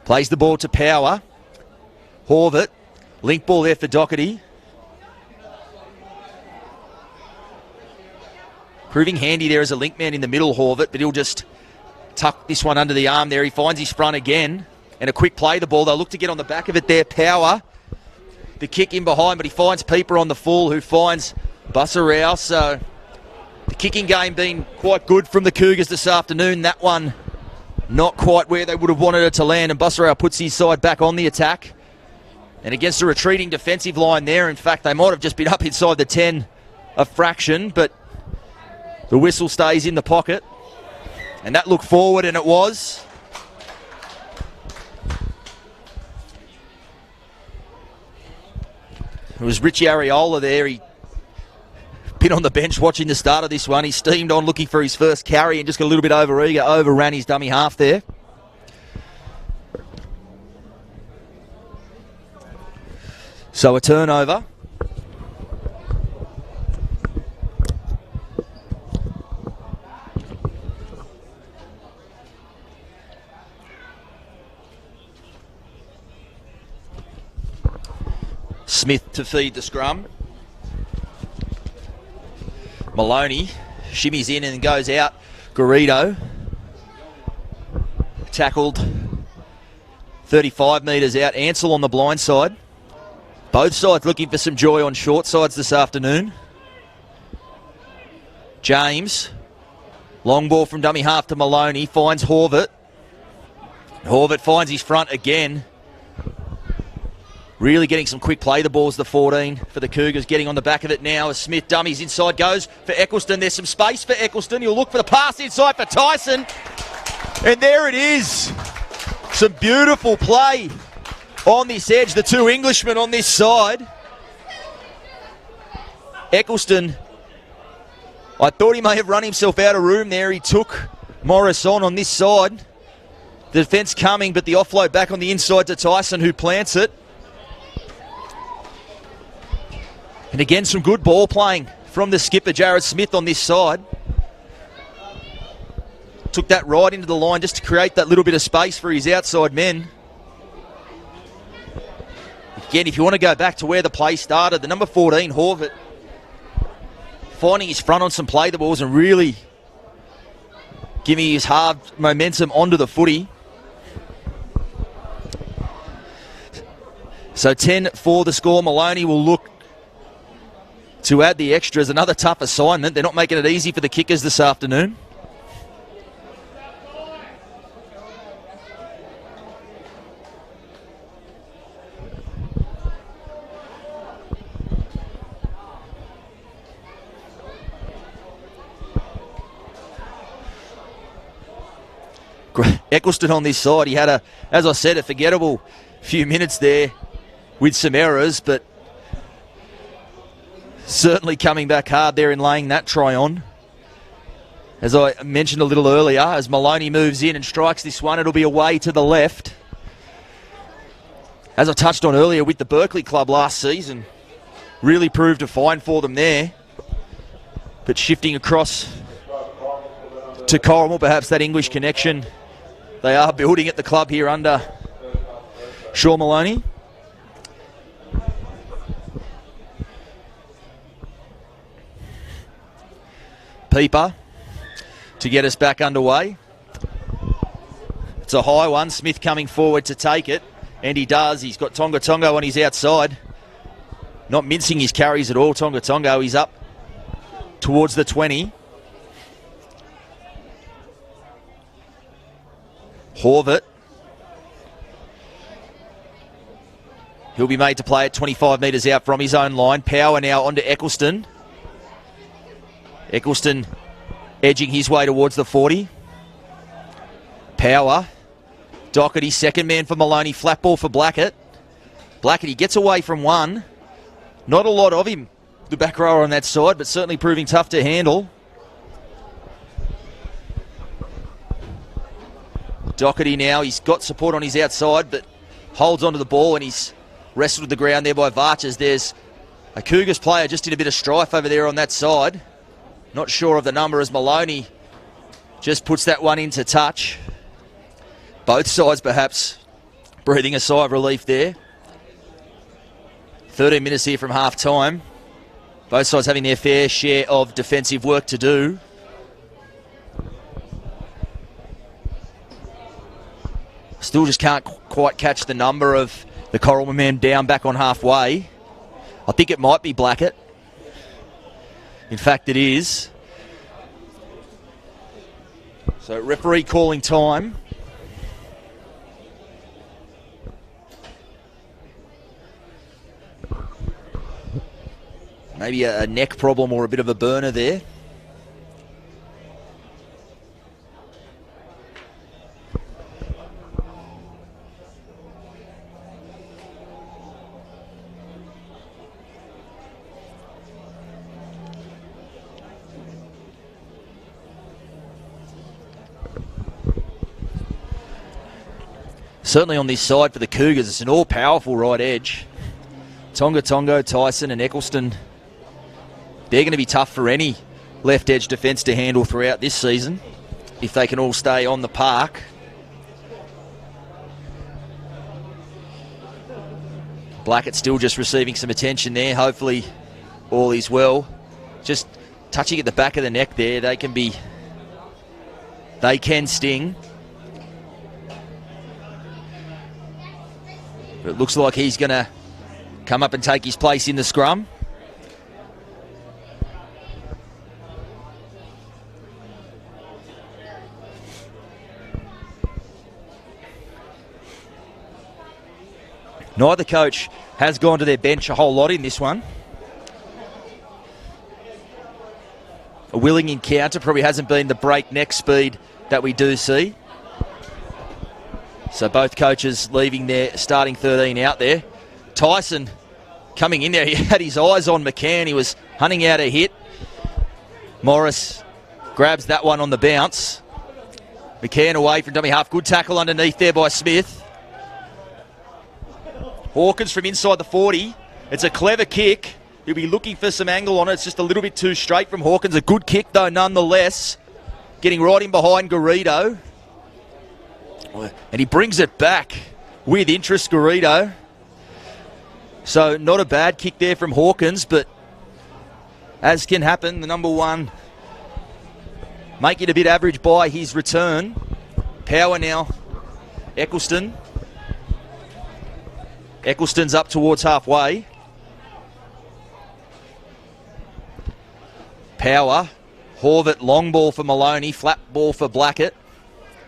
Speaker 4: Plays the ball to Power. Horvath. Link ball there for Doherty. Proving handy there as a link man in the middle, Horvath, but he'll just tuck this one under the arm there. He finds his front again. And a quick play the ball. They'll look to get on the back of it there. Power. The kick in behind, but he finds Pieper on the full, who finds Bussarau. So the kicking game been quite good from the Cougars this afternoon. That one not quite where they would have wanted it to land, and Bussarau puts his side back on the attack. And against a retreating defensive line there, in fact, they might have just been up inside the 10 a fraction, but the whistle stays in the pocket. And that looked forward, and it was. It was Richie Areola there. He been on the bench watching the start of this one. He steamed on looking for his first carry and just got a little bit over-eager, overran his dummy half there. So a turnover. Smith to feed the scrum. Maloney shimmies in and goes out. Garrido tackled 35 metres out. Ansell on the blind side. Both sides looking for some joy on short sides this afternoon. James. Long ball from dummy half to Maloney. Finds Horvath. Horvath finds his front again. Really getting some quick play. The ball's the 14 for the Cougars. Getting on the back of it now as Smith dummies inside. Goes for Eccleston. There's some space for Eccleston. He'll look for the pass inside for Tyson. And there it is. Some beautiful play on this edge. The two Englishmen on this side. Eccleston, I thought he may have run himself out of room there. He took Morris on this side. The defence coming, but the offload back on the inside to Tyson, who plants it. And again, some good ball playing from the skipper, Jared Smith, on this side. Took that right into the line just to create that little bit of space for his outside men. Again, if you want to go back to where the play started, the number 14, Horvath, finding his front on some play the balls and really giving his hard momentum onto the footy. So 10 for the score. Maloney will look to add the extras. Another tough assignment. They're not making it easy for the kickers this afternoon. Eccleston on this side. He had as I said, a forgettable few minutes there with some errors, but certainly coming back hard there and laying that try on. As I mentioned a little earlier, as Maloney moves in and strikes this one, it'll be away to the left. As I touched on earlier with the Berkeley club last season, really proved a find for them there. But shifting across to Corrimal, perhaps that English connection they are building at the club here under Shaw Maloney. Pieper to get us back underway. It's a high one. Smith coming forward to take it, and he does. He's got Tonga Tongo on his outside. Not mincing his carries at all, Tonga Tongo. He's up towards the 20. Horvath. He'll be made to play at 25 metres out from his own line. Power now onto Eccleston. Eccleston edging his way towards the 40. Power. Doherty, second man for Maloney. Flat ball for Blackett. Blackett, he gets away from one. Not a lot of him, the back rower on that side, but certainly proving tough to handle. Doherty now, he's got support on his outside, but holds onto the ball and he's wrestled to the ground there by Varches. There's a Cougars player just in a bit of strife over there on that side. Not sure of the number as Maloney just puts that one into touch. Both sides perhaps breathing a sigh of relief there. 13 minutes here from half time. Both sides having their fair share of defensive work to do. Still just can't quite catch the number of the Corrimal man down back on halfway. I think it might be Blackett. In fact, it is. So referee calling time. Maybe a neck problem or a bit of a burner there. Certainly on this side for the Cougars, it's an all-powerful right edge. Tonga Tongo, Tyson and Eccleston, they're going to be tough for any left edge defence to handle throughout this season if they can all stay on the park. Blackett still just receiving some attention there. Hopefully all is well. Just touching at the back of the neck there. They can sting. But it looks like he's going to come up and take his place in the scrum. Neither coach has gone to their bench a whole lot in this one. A willing encounter, probably hasn't been the breakneck speed that we do see. So both coaches leaving their starting 13 out there. Tyson coming in there, he had his eyes on McCann, he was hunting out a hit. Morris grabs that one on the bounce. McCann away from dummy half, good tackle underneath there by Smith. Hawkins from inside the 40. It's a clever kick. He'll be looking for some angle on it. It's just a little bit too straight from Hawkins. A good kick though nonetheless. Getting right in behind Garrido. And he brings it back with interest, Garrido. So not a bad kick there from Hawkins, but as can happen, the number one make it a bit average by his return. Power now. Eccleston. Eccleston's up towards halfway. Power. Horvath, long ball for Maloney. Flat ball for Blackett.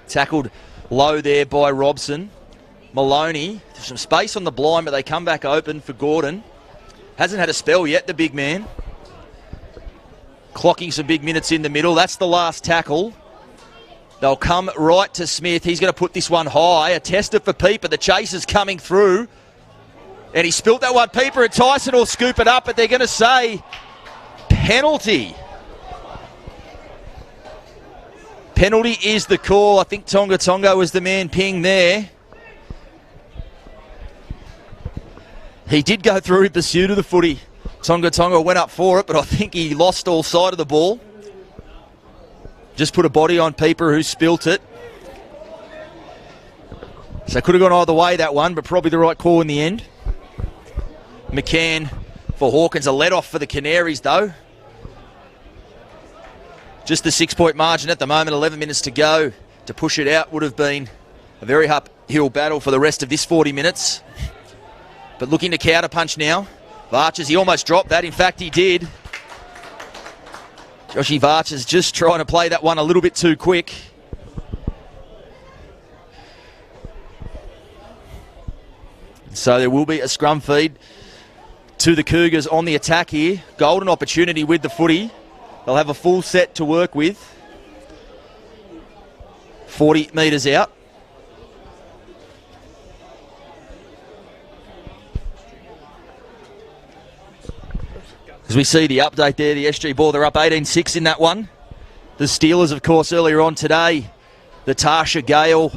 Speaker 4: Tackled low there by Robson. Maloney, some space on the blind, but they come back open for Gordon. Hasn't had a spell yet, the big man. Clocking some big minutes in the middle. That's the last tackle. They'll come right to Smith. He's going to put this one high. A tester for Pieper. The chase is coming through. And he spilt that one. Pieper and Tyson will scoop it up, but they're going to say penalty. Penalty is the call. I think Tonga Tonga was the man ping there. He did go through in pursuit of the footy. Tonga Tonga went up for it, but I think he lost all sight of the ball. Just put a body on Pieper who spilt it. So could have gone either way, that one, but probably the right call in the end. McCann for Hawkins. A let-off for the Canaries, though. Just the 6-point margin at the moment, 11 minutes to go. To push it out would have been a very uphill battle for the rest of this 40 minutes. But looking to counter-punch now. Varchers, he almost dropped that. In fact, he did. Joshy Varchers just trying to play that one a little bit too quick. So there will be a scrum feed to the Cougars on the attack here. Golden opportunity with the footy. They'll have a full set to work with. 40 metres out. As we see the update there, the SG ball, they're up 18-6 in that one. The Steelers, of course, earlier on today, the Tarsha Gale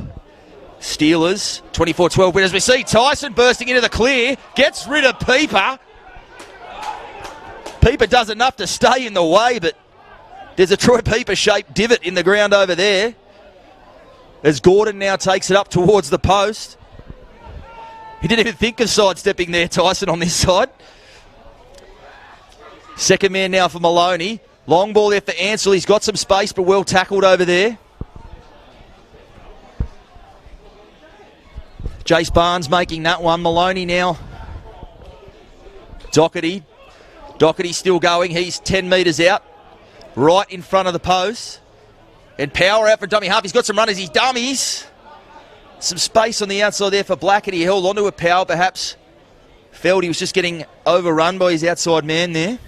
Speaker 4: Steelers, 24-12 winners. We see Tyson bursting into the clear, gets rid of Pieper. Pieper does enough to stay in the way, but there's a Troy Pieper-shaped divot in the ground over there. As Gordon now takes it up towards the post. He didn't even think of sidestepping there, Tyson, on this side. Second man now for Maloney. Long ball there for Ansell. He's got some space, but well tackled over there. Jace Barnes making that one. Maloney now. Doherty. Doherty still going. He's 10 metres out. Right in front of the post. And power out for dummy half. He's got some runners. He's dummies. Some space on the outside there for Blackett. He held onto a power, perhaps. Felt he was just getting overrun by his outside man there.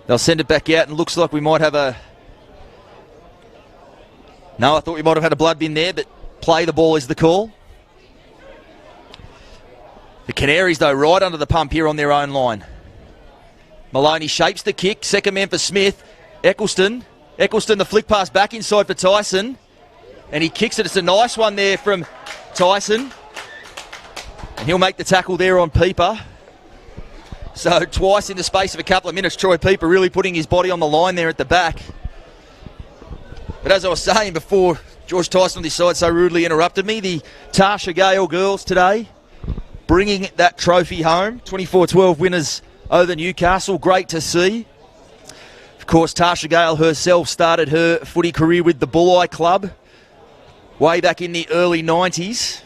Speaker 4: They'll send it back out, and looks like we might have a... No, I thought we might have had a blood bin there, but play the ball is the call. The Canaries, though, right under the pump here on their own line. Maloney shapes the kick. Second man for Smith. Eccleston. Eccleston, the flick pass back inside for Tyson. And he kicks it. It's a nice one there from Tyson. And he'll make the tackle there on Pieper. So twice in the space of a couple of minutes, Troy Pieper really putting his body on the line there at the back. But as I was saying before, George Tyson on this side so rudely interrupted me, the Tarsha Gale girls today bringing that trophy home. 24-12 winners over Newcastle. Great to see. Of course, Tarsha Gale herself started her footy career with the Bulleye Club way back in the early 90s.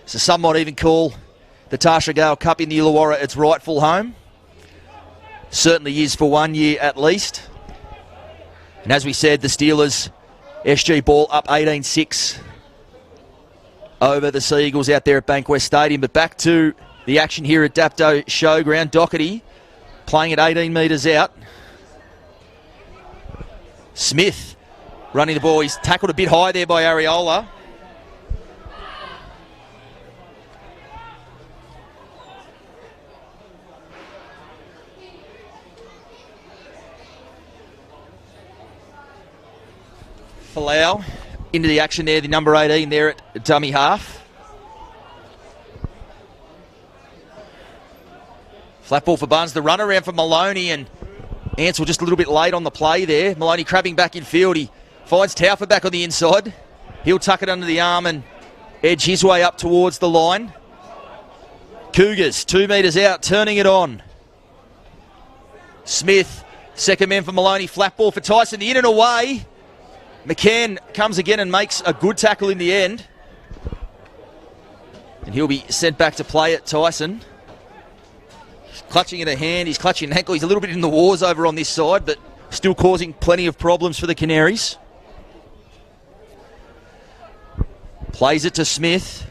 Speaker 4: So some might even call the Tarsha Gale Cup in the Illawarra its rightful home. Certainly is for 1 year at least. And as we said, the Steelers SG ball up 18-6 over the Sea Eagles out there at Bankwest Stadium. But back to the action here at Dapto Showground. Doherty playing at 18 metres out. Smith running the ball. He's tackled a bit high there by Areola. Falau into the action there, the number 18 there at dummy half. Flat ball for Barnes, the run around for Maloney, and Ansell just a little bit late on the play there. Maloney crabbing back in field. He finds Taufer back on the inside. He'll tuck it under the arm and edge his way up towards the line. Cougars, 2 metres out, turning it on. Smith, second man for Maloney, flat ball for Tyson, the in and away. McCann comes again and makes a good tackle in the end. And he'll be sent back to play at Tyson. He's clutching at a hand, he's clutching an ankle. He's a little bit in the wars over on this side, but still causing plenty of problems for the Canaries. Plays it to Smith.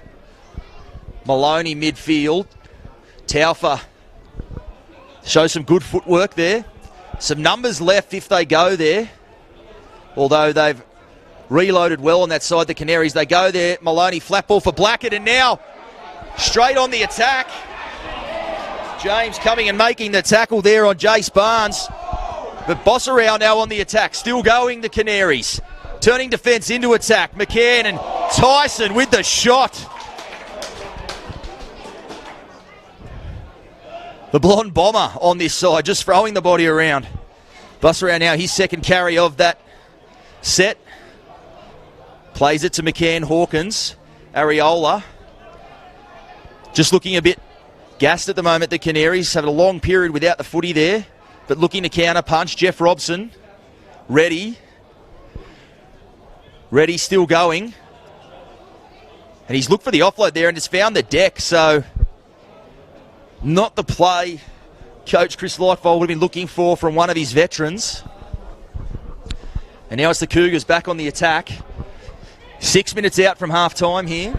Speaker 4: Maloney midfield. Taufer shows some good footwork there. Some numbers left if they go there. Although they've reloaded well on that side, the Canaries. They go there. Maloney, flat ball for Blackett, and now straight on the attack. James coming and making the tackle there on Jace Barnes. But Bossarau now on the attack. Still going, the Canaries. Turning defence into attack. McCann and Tyson with the shot. The blonde bomber on this side, just throwing the body around. Bossarau now, his second carry of that set. Plays it to McCann, Hawkins, Areola. Just looking a bit gassed at the moment, the Canaries. Having a long period without the footy there, but looking to counter punch. Jeff Robson, ready. Ready, still going. And he's looked for the offload there and has found the deck, so not the play Coach Chris Lightfold would have been looking for from one of his veterans. And now it's the Cougars back on the attack. 6 minutes out from half-time here.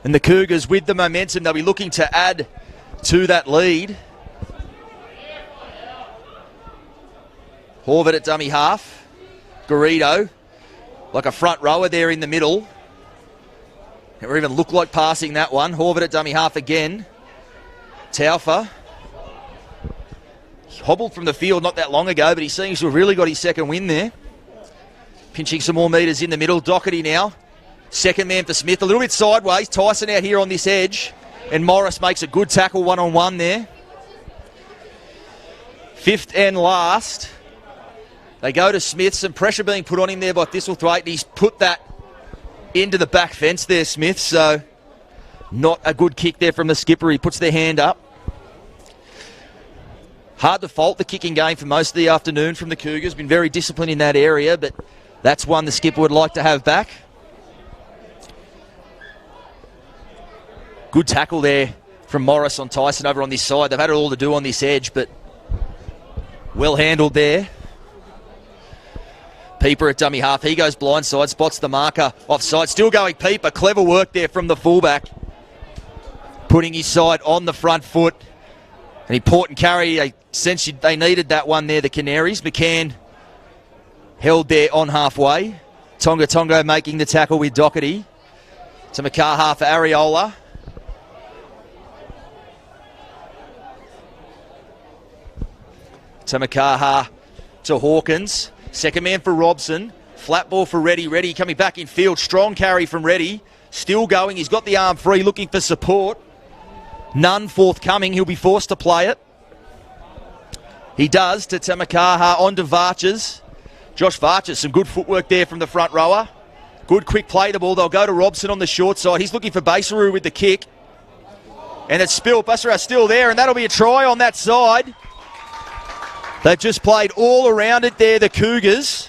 Speaker 4: And the Cougars with the momentum, they'll be looking to add to that lead. Horvath at dummy half. Garrido, like a front rower there in the middle. Never even looked like passing that one. Horvath at dummy half again. Taufer. Hobbled from the field not that long ago, but he seems to have really got his second win there. Pinching some more metres in the middle. Doherty now. Second man for Smith. A little bit sideways. Tyson out here on this edge. And Morris makes a good tackle one-on-one there. Fifth and last. They go to Smith. Some pressure being put on him there by Thistlethwaite. He's put that into the back fence there, Smith, so not a good kick there from the skipper. He puts their hand up. Hard to fault the kicking game for most of the afternoon from the Cougars. Been very disciplined in that area, but that's one the skipper would like to have back. Good tackle there from Morris on Tyson over on this side. They've had it all to do on this edge, but well handled there. Peeper at dummy half. He goes blindside, spots the marker offside. Still going Peeper. Clever work there from the fullback. Putting his side on the front foot. An important carry. They sensed they needed that one there, the Canaries. McCann held there on halfway. Tonga making the tackle with Doherty. To Makaha for Areola. To Makaha to Hawkins. Second man for Robson. Flat ball for Reddy. Reddy coming back in field. Strong carry from Reddy. Still going. He's got the arm free, looking for support. None forthcoming. He'll be forced to play it. He does to Tamakaha on to Varches. Josh Varches, some good footwork there from the front rower. Good quick play the ball. They'll go to Robson on the short side. He's looking for Basaru with the kick. And it's Basaru still there, and that'll be a try on that side. They've just played all around it there, the Cougars.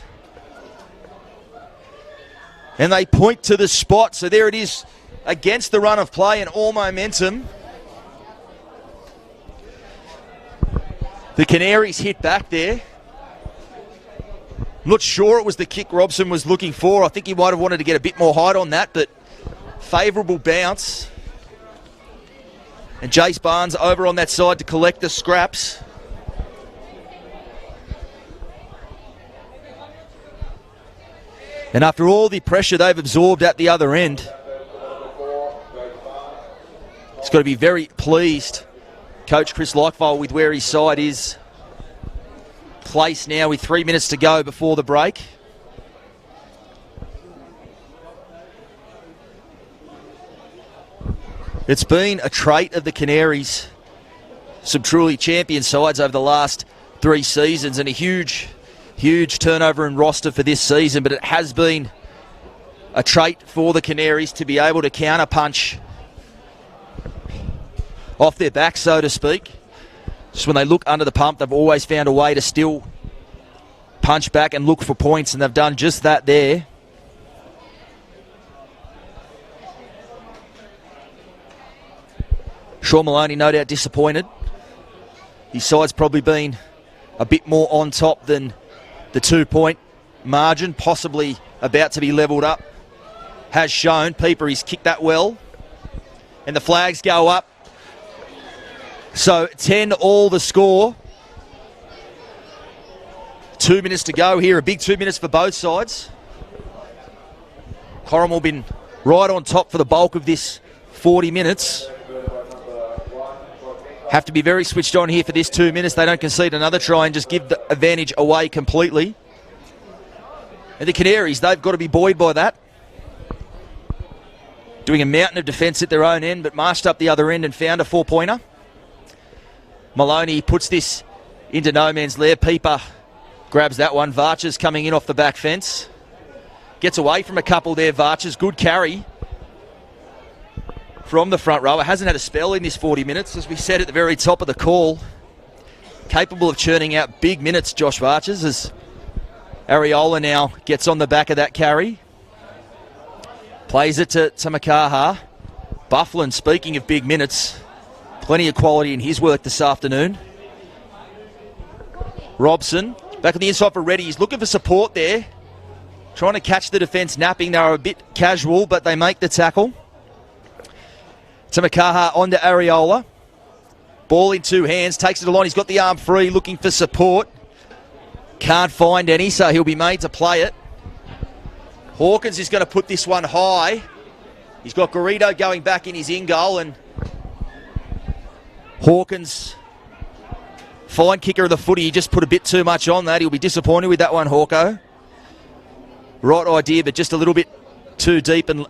Speaker 4: And they point to the spot. So there it is against the run of play and all momentum. The Canaries hit back there. I'm not sure it was the kick Robson was looking for. I think he might have wanted to get a bit more height on that, but favourable bounce. And Jace Barnes over on that side to collect the scraps. And after all the pressure they've absorbed at the other end, he's got to be very pleased, Coach Chris Leichfeld, with where his side is placed now with 3 minutes to go before the break. It's been a trait of the Canaries, some truly champion sides over the last 3 seasons, and a huge turnover in roster for this season, but it has been a trait for the Canaries to be able to counterpunch off their back, so to speak. Just when they look under the pump, they've always found a way to still punch back and look for points, and they've done just that there. Sean Maloney no doubt disappointed. His side's probably been a bit more on top than the 2-point margin, possibly about to be levelled up, has shown. Peeper, he's kicked that well. And the flags go up. So 10-all the score. 2 minutes to go here. A big 2 minutes for both sides. Corrimal been right on top for the bulk of this 40 minutes. Have to be very switched on here for this 2 minutes. They don't concede another try and just give the advantage away completely. And the Canaries, they've got to be buoyed by that. Doing a mountain of defence at their own end, but marched up the other end and found a 4-pointer. Maloney puts this into no man's lair. Peeper grabs that one. Varches coming in off the back fence. Gets away from a couple there, Varches. Good carry from the front rower. Hasn't had a spell in this 40 minutes, as we said at the very top of the call. Capable of churning out big minutes, Josh Varches, as Areola now gets on the back of that carry. Plays it to Makaha. Bufflin, speaking of big minutes, plenty of quality in his work this afternoon. Robson, back on the inside for Reddy. He's looking for support there. Trying to catch the defence napping. They are a bit casual, but they make the tackle. Tamakaha onto Areola. Ball in 2 hands, takes it along. He's got the arm free, looking for support. Can't find any, so he'll be made to play it. Hawkins is going to put this one high. He's got Garrido going back in his in-goal, and Hawkins, fine kicker of the footy. He just put a bit too much on that. He'll be disappointed with that one, Hawko. Right idea, but just a little bit too deep, and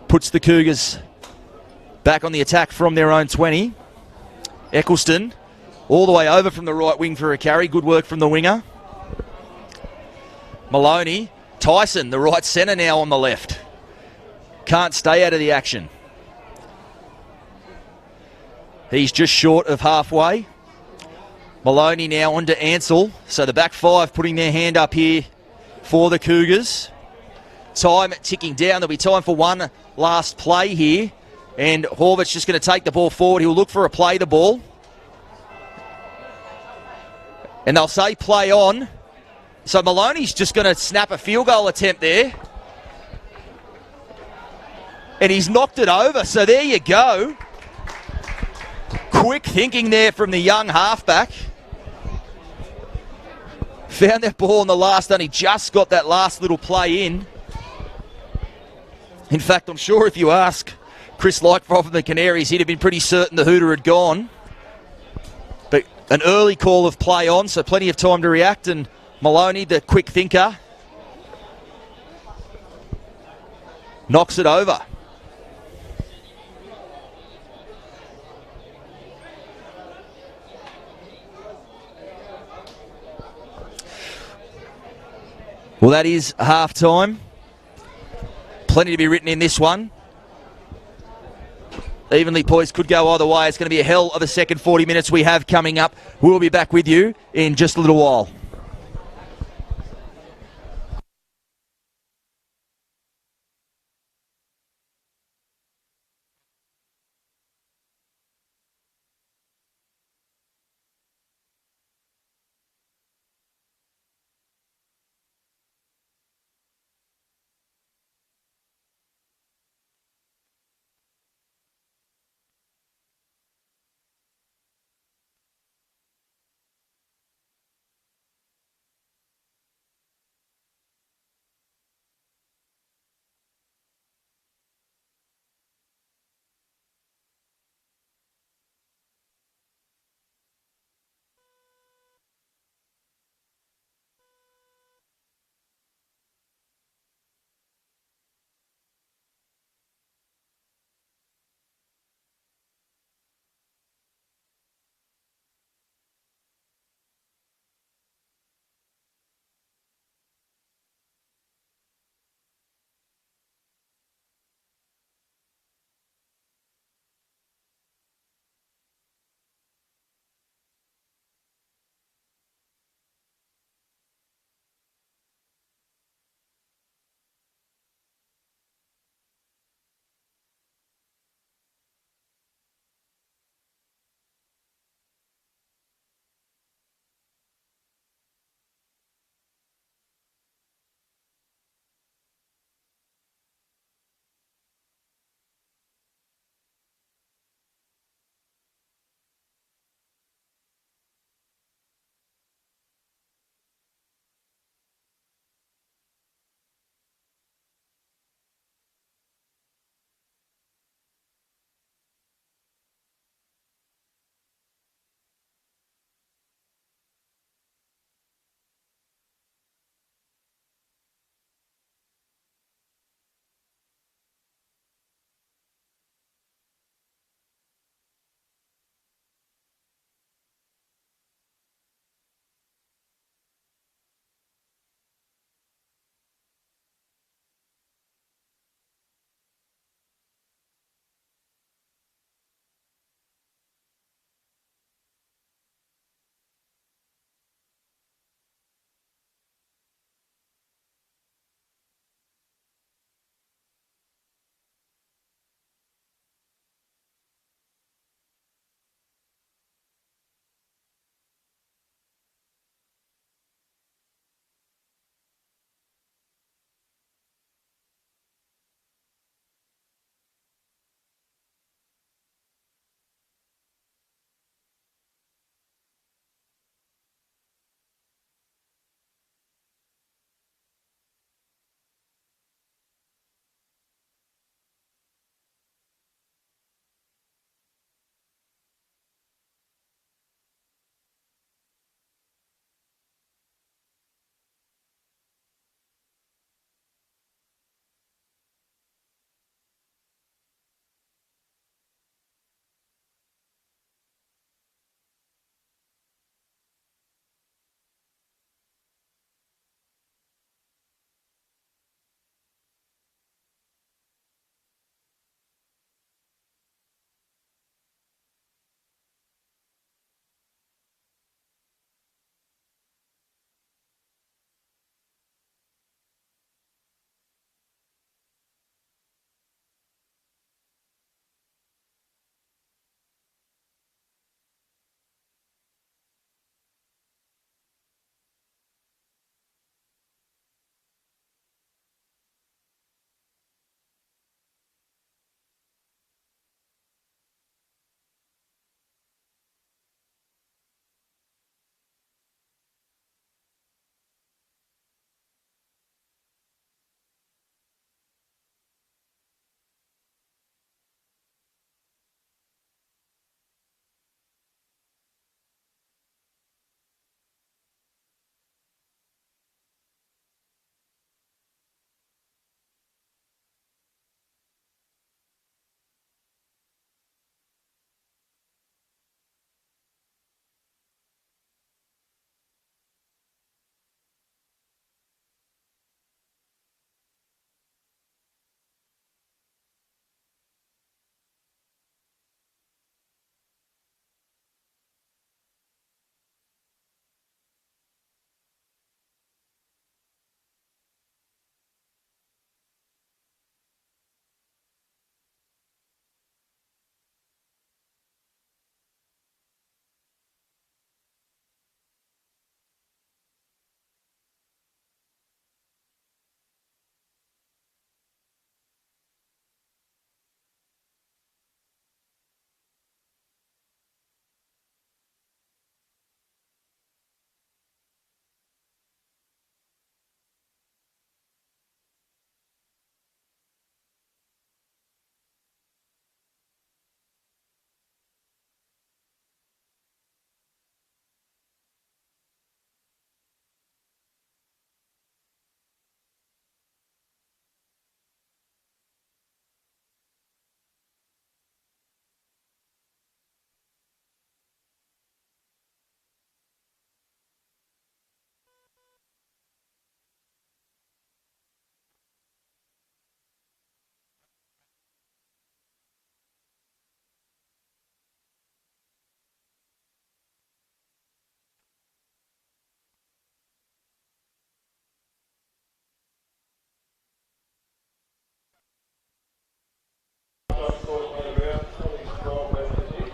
Speaker 4: puts the Cougars back on the attack from their own 20. Eccleston all the way over from the right wing for a carry. Good work from the winger. Maloney Tyson, the right centre now on the left. Can't stay out of the action. He's just short of halfway. Maloney now on to Ansell. So the back five putting their hand up here for the Cougars. Time ticking down. There'll be time for one last play here. And Horvath's just going to take the ball forward. He'll look for a play the ball. And they'll say play on. So Maloney's just going to snap a field goal attempt there. And he's knocked it over. So there you go. Quick thinking there from the young halfback. Found that ball in the last, only just got that last little play in. In fact, I'm sure if you ask Chris Lightfroth from the Canaries, he'd have been pretty certain the hooter had gone. But an early call of play on, so plenty of time to react. And Maloney, the quick thinker, knocks it over. Well, that is half-time. Plenty to be written in this one. Evenly poised, could go either way. It's going to be a hell of a second 40 minutes we have coming up. We'll be back with you in just a little while.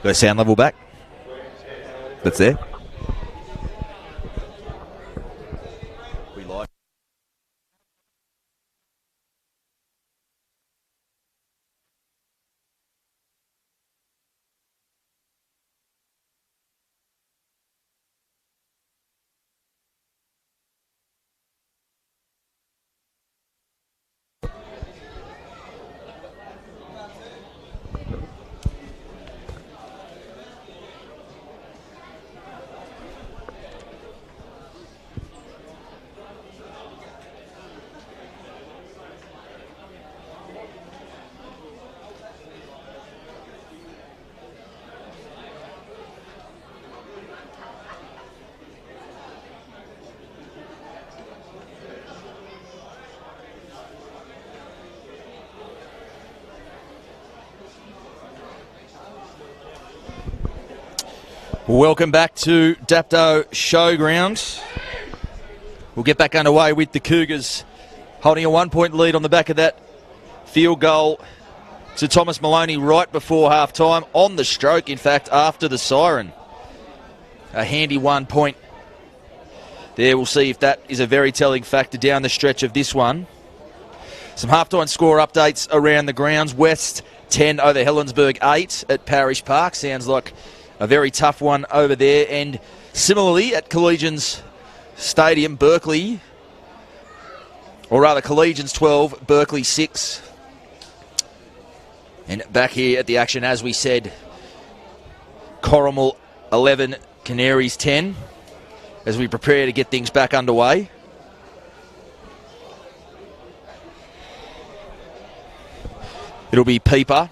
Speaker 4: Got a sound level back. That's there. We like. Welcome back to Dapto Showground. We'll get back underway with the Cougars holding a 1-point lead on the back of that field goal to Thomas Maloney right before half-time, on the stroke, in fact, after the siren. A handy 1 point there. We'll see if that is a very telling factor down the stretch of this one. Some half-time score updates around the grounds. West 10 over Helensburgh 8 at Parish Park. Sounds like a very tough one over there. And similarly at Collegians Stadium, Berkeley, or rather Collegians 12, Berkeley 6. And back here at the action, as we said, Corrimal 11, Canaries 10, as we prepare to get things back underway. It'll be Peeper.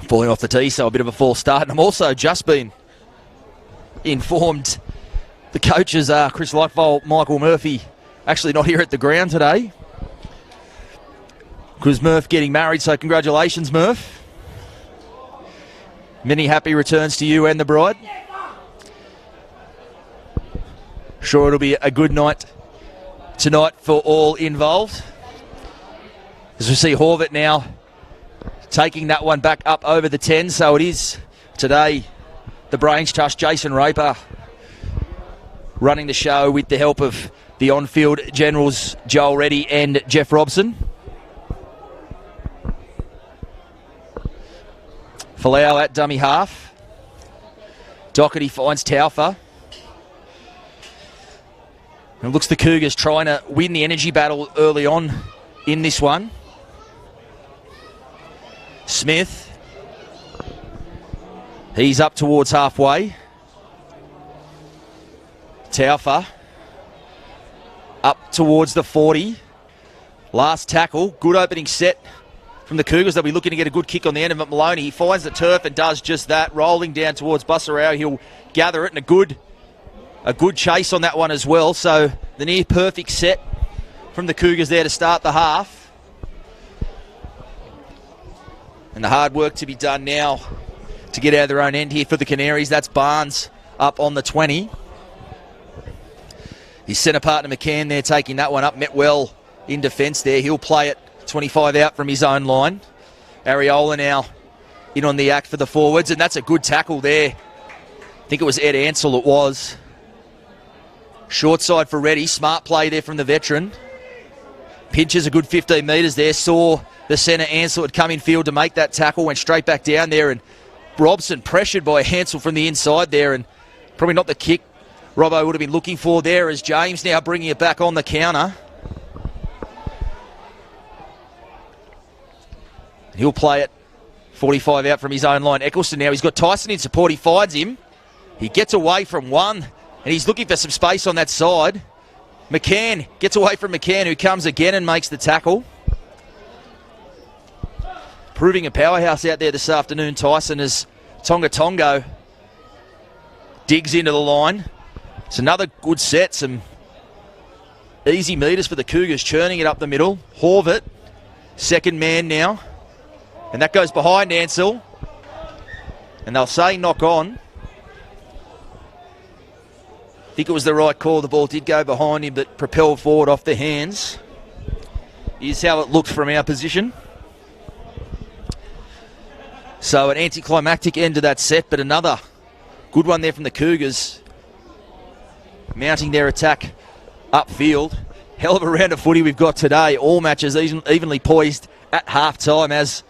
Speaker 4: Falling off the tee, so a bit of a false start. And I'm also just been informed the coaches are Chris Lightfold, Michael Murphy, actually not here at the ground today because Murph getting married, so congratulations, Murph. Many happy returns to you and the bride. Sure, it'll be a good night tonight for all involved. As we see Horvath now taking that one back up over the 10, so it is today the brains trust, Jason Raper, running the show with the help of the on-field generals Joel Reddy and Jeff Robson. Folau at dummy half. Doherty finds Taufa. It looks the Cougars trying to win the energy battle early on in this one. Smith. He's up towards halfway. Taufa. Up towards the 40. Last tackle. Good opening set from the Cougars. They'll be looking to get a good kick on the end of it. Maloney, he finds the turf and does just that. Rolling down towards Bussarau. He'll gather it, and a good chase on that one as well. So the near perfect set from the Cougars there to start the half. And the hard work to be done now to get out of their own end here for the Canaries. That's Barnes up on the 20. His centre partner McCann there taking that one up. Met well in defence there. He'll play it 25 out from his own line. Ariola now in on the act for the forwards, and that's a good tackle there. I think it was Ed Ansell it was. Short side for Reddy. Smart play there from the veteran. Pinches a good 15 metres there. Saw the centre Ansell had come in field to make that tackle. Went straight back down there, and Robson pressured by Ansell from the inside there, and probably not the kick Robbo would have been looking for there, as James now bringing it back on the counter. He'll play it 45 out from his own line. Eccleston now, he's got Tyson in support. He finds him. He gets away from one, and he's looking for some space on that side. McCann gets away from McCann, who comes again and makes the tackle. Proving a powerhouse out there this afternoon, Tyson, as Tonga Tongo digs into the line. It's another good set, some easy metres for the Cougars, churning it up the middle. Horvath, second man now. And that goes behind Ansell. And they'll say knock on. I think it was the right call. The ball did go behind him, but propelled forward off the hands is how it looked from our position. So an anticlimactic end to that set, but another good one there from the Cougars, mounting their attack upfield. Hell of a round of footy we've got today. All matches evenly poised at half-time, as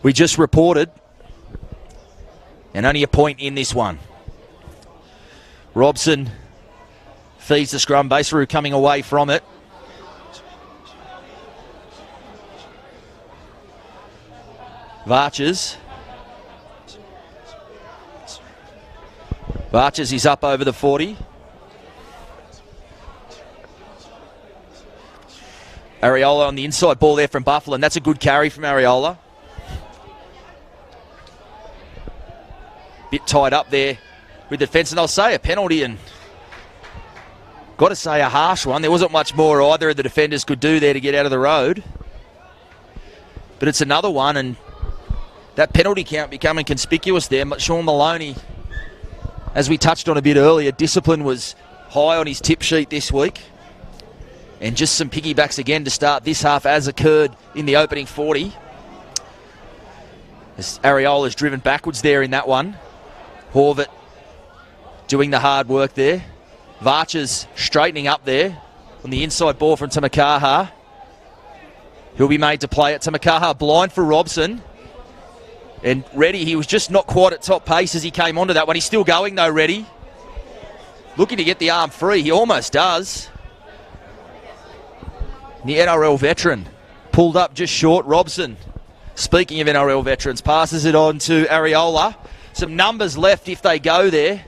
Speaker 4: we just reported. And only a point in this one. Robson feeds the scrum. Baseru coming away from it. Varches is up over the 40. Areola on the inside ball there from Buffalo, and that's a good carry from Areola. Bit tied up there with the defence, and I'll say a penalty, and got to say a harsh one. There wasn't much more either of the defenders could do there to get out of the road. But it's another one, and that penalty count becoming conspicuous there. But Sean Maloney, as we touched on a bit earlier, discipline was high on his tip sheet this week. And just some piggybacks again to start this half, as occurred in the opening 40. As Areola's driven backwards there in that one. Horvath doing the hard work there. Varches straightening up there on the inside ball from Tamakaha. He'll be made to play it. Tamakaha blind for Robson. And Reddy, he was just not quite at top pace as he came onto that one. He's still going though, Reddy. Looking to get the arm free. He almost does. The NRL veteran pulled up just short. Robson, speaking of NRL veterans, passes it on to Areola. Some numbers left if they go there.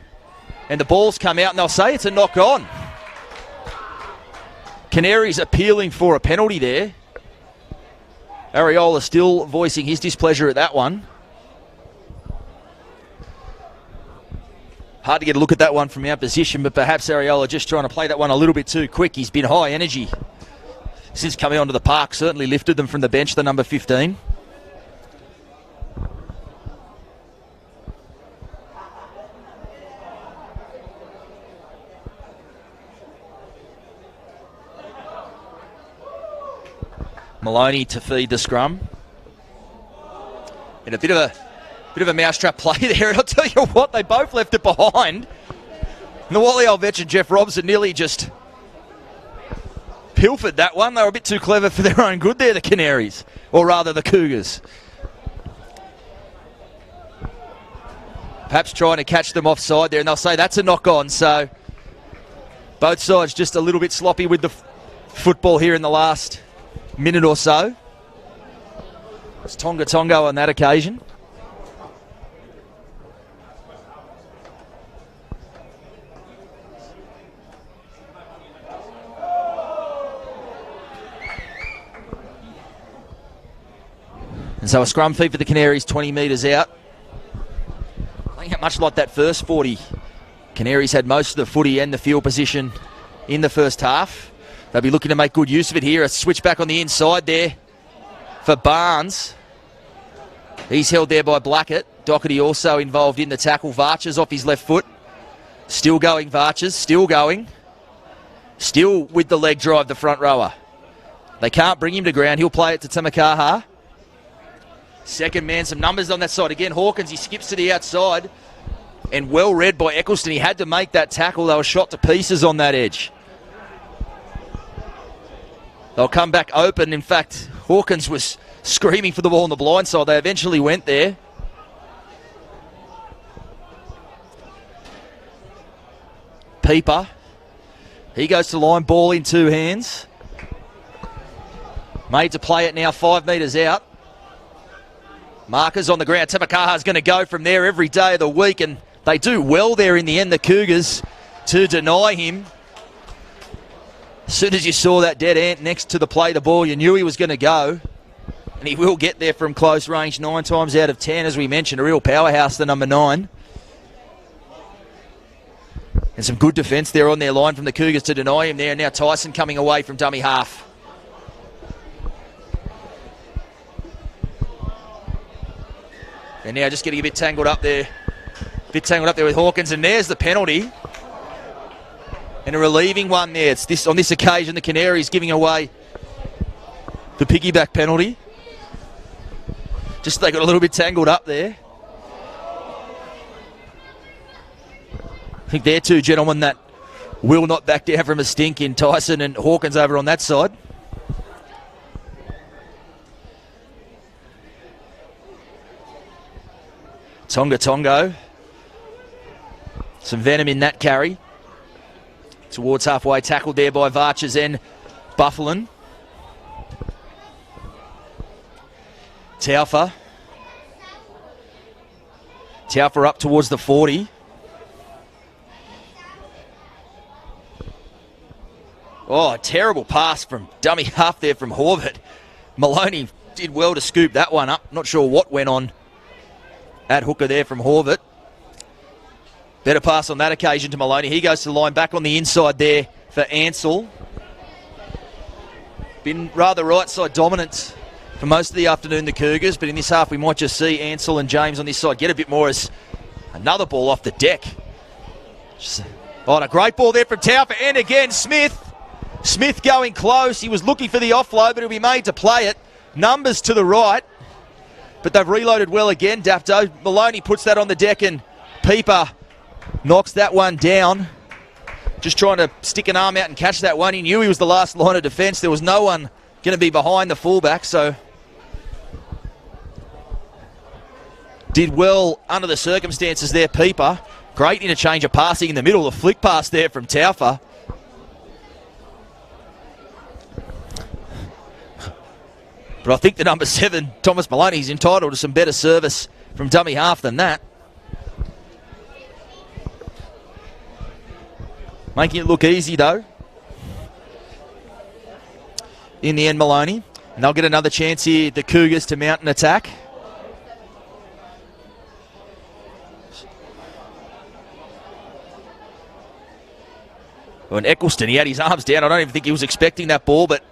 Speaker 4: And the ball's come out, and they'll say it's a knock on. Canaries appealing for a penalty there. Areola still voicing his displeasure at that one. Hard to get a look at that one from our position, but perhaps Areola just trying to play that one a little bit too quick. He's been high energy since coming onto the park, certainly lifted them from the bench, the number 15. Maloney to feed the scrum. And a bit of a mousetrap play there, and I'll tell you what, they both left it behind. And the Wally old veteran Jeff Robson nearly just pilfered that one. They were a bit too clever for their own good there, the Canaries. Or rather, the Cougars. Perhaps trying to catch them offside there, and they'll say that's a knock-on. So both sides just a little bit sloppy with the football here in the last minute or so. It's Tonga on that occasion. And so a scrum feed for the Canaries, 20 metres out. Playing out much like that first 40. Canaries had most of the footy and the field position in the first half. They'll be looking to make good use of it here. A switch back on the inside there for Barnes. He's held there by Blackett. Doherty also involved in the tackle. Varches off his left foot. Still going, Varches. Still going. Still with the leg drive, the front rower. They can't bring him to ground. He'll play it to Tamakaha. Second man, some numbers on that side. Again, Hawkins, he skips to the outside. And well read by Eccleston. He had to make that tackle. They were shot to pieces on that edge. They'll come back open. In fact, Hawkins was screaming for the ball on the blind side. They eventually went there. Peeper. He goes to line, ball in two hands. Made to play it now 5 metres out. Markers on the ground. Tamakaha's going to go from there every day of the week, and they do well there in the end, the Cougars, to deny him. As soon as you saw that dead ant next to the play the ball, you knew he was going to go. And he will get there from close range 9 times out of 10, as we mentioned. A real powerhouse, the number 9. And some good defence there on their line from the Cougars to deny him there. Now Tyson coming away from dummy half. And now just getting a bit tangled up there. With Hawkins. And there's the penalty. And a relieving one there. It's this on this occasion, the Canaries giving away the piggyback penalty. Just they got a little bit tangled up there. I think they're two gentlemen that will not back down from a stink in Tyson and Hawkins over on that side. Tongo. Some venom in that carry. Towards halfway, tackled there by Varches and Bufflin. Taufa up towards the 40. Oh, a terrible pass from dummy half there from Horvath. Maloney did well to scoop that one up. Not sure what went on at hooker there from Horvath. Better pass on that occasion to Maloney. He goes to the line back on the inside there for Ansell. Been rather right side dominant for most of the afternoon, the Cougars, but in this half we might just see Ansell and James on this side get a bit more as another ball off the deck. Oh, and a great ball there from Taufa, and again Smith. Smith going close. He was looking for the offload, but he'll be made to play it. Numbers to the right, but they've reloaded well again, Dapto. Maloney puts that on the deck, and Pieper knocks that one down. Just trying to stick an arm out and catch that one. He knew he was the last line of defence. There was no one going to be behind the fullback, so did well under the circumstances there, Pieper. Great interchange of passing in the middle. The flick pass there from Taufa. But I think the number 7, Thomas Maloney, is entitled to some better service from dummy half than that. Making it look easy, though. In the end, Maloney. And they'll get another chance here, the Cougars, to mount an attack. Well, and Eccleston, he had his arms down. I don't even think he was expecting that ball, but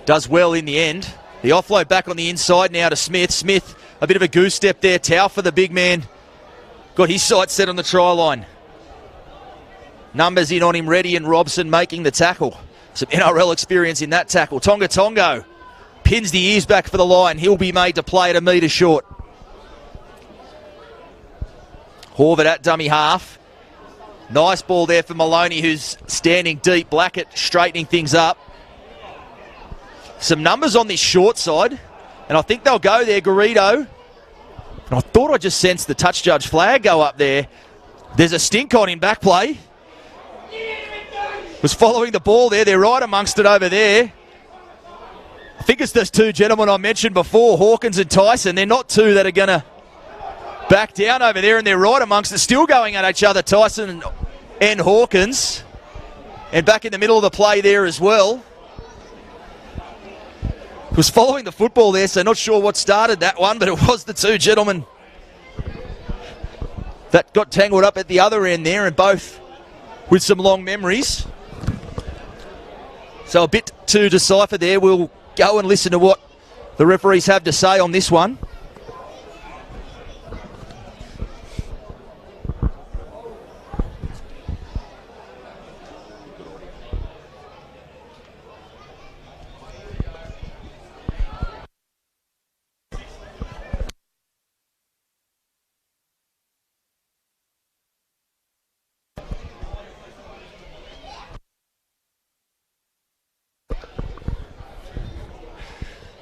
Speaker 4: does well in the end. The offload back on the inside now to Smith. Smith, a bit of a goose step there. Taufa, the big man, got his sights set on the try line. Numbers in on him, Reddy and Robson making the tackle. Some NRL experience in that tackle. Tongo pins the ears back for the line. He'll be made to play at a metre short. Horvath at dummy half. Nice ball there for Maloney, who's standing deep. Blackett straightening things up. Some numbers on this short side, and I think they'll go there, Garrido. And I thought I just sensed the touch judge flag go up there. There's a stink on in back play. Was following the ball there. They're right amongst it over there. I think it's those two gentlemen I mentioned before, Hawkins and Tyson. They're not two that are going to back down over there, and they're right amongst it, still going at each other, Tyson and Hawkins. And back in the middle of the play there as well. Was following the football there, so not sure what started that one, but it was the two gentlemen that got tangled up at the other end there, and both with some long memories. So a bit to decipher there. We'll go and listen to what the referees have to say on this one.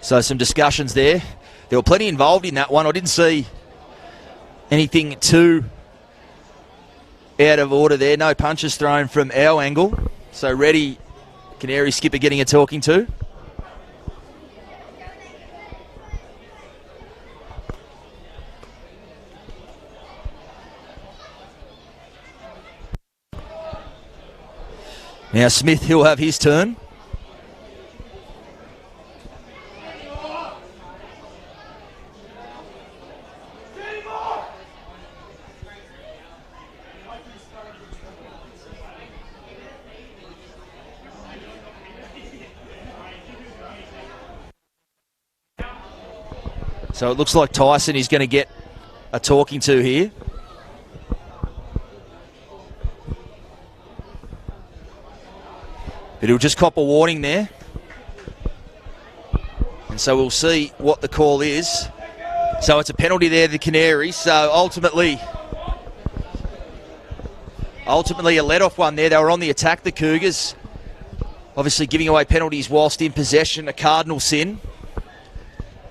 Speaker 4: So some discussions there. There were plenty involved in that one. I didn't see anything too out of order there. No punches thrown from our angle. So Reddy, Canary skipper, getting a talking to. Now Smith, he'll have his turn. So it looks like Tyson is going to get a talking to here. But he'll just cop a warning there. And so we'll see what the call is. So it's a penalty there, the Canaries. So ultimately a let-off one there. They were on the attack, the Cougars. Obviously giving away penalties whilst in possession, a cardinal sin.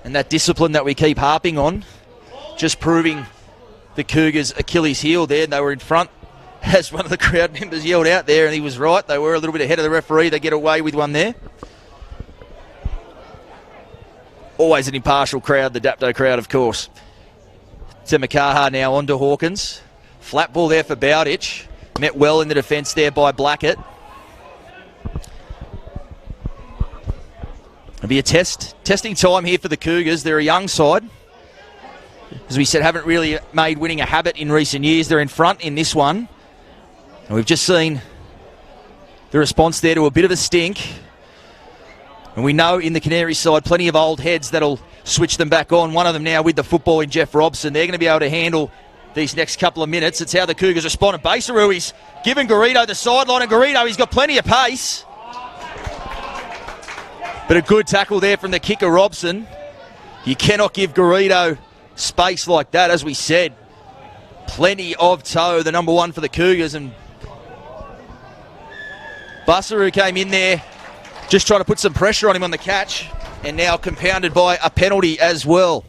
Speaker 4: And that discipline that we keep harping on, just proving the Cougars' Achilles heel there. They were in front, as one of the crowd members yelled out there, and he was right. They were a little bit ahead of the referee. They get away with one there. Always an impartial crowd, the Dapto crowd, of course. Temakaha now on to Hawkins. Flat ball there for Bowditch. Met well in the defence there by Blackett. It'll be a testing time here for the Cougars. They're a young side. As we said, haven't really made winning a habit in recent years. They're in front in this one. And we've just seen the response there to a bit of a stink. And we know in the Canaries side, plenty of old heads that'll switch them back on. One of them now with the football in Jeff Robson. They're going to be able to handle these next couple of minutes. It's how the Cougars respond. And Basaru, he's given Garrido the sideline. And Garrido, he's got plenty of pace. But a good tackle there from the kicker, Robson. You cannot give Garrido space like that, as we said. Plenty of toe, the number one for the Cougars. And Basaru came in there just trying to put some pressure on him on the catch. And now compounded by a penalty as well.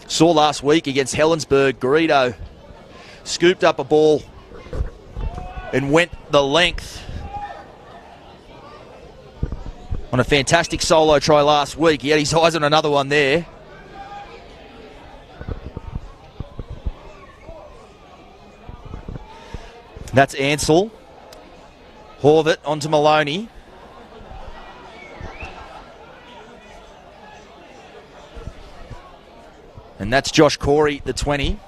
Speaker 4: Saw last week against Helensburgh, Garrido scooped up a ball and went the length on a fantastic solo try last week. He had his eyes on another one there. That's Ansell. Horvath onto Maloney. And that's Josh Corey, the 20.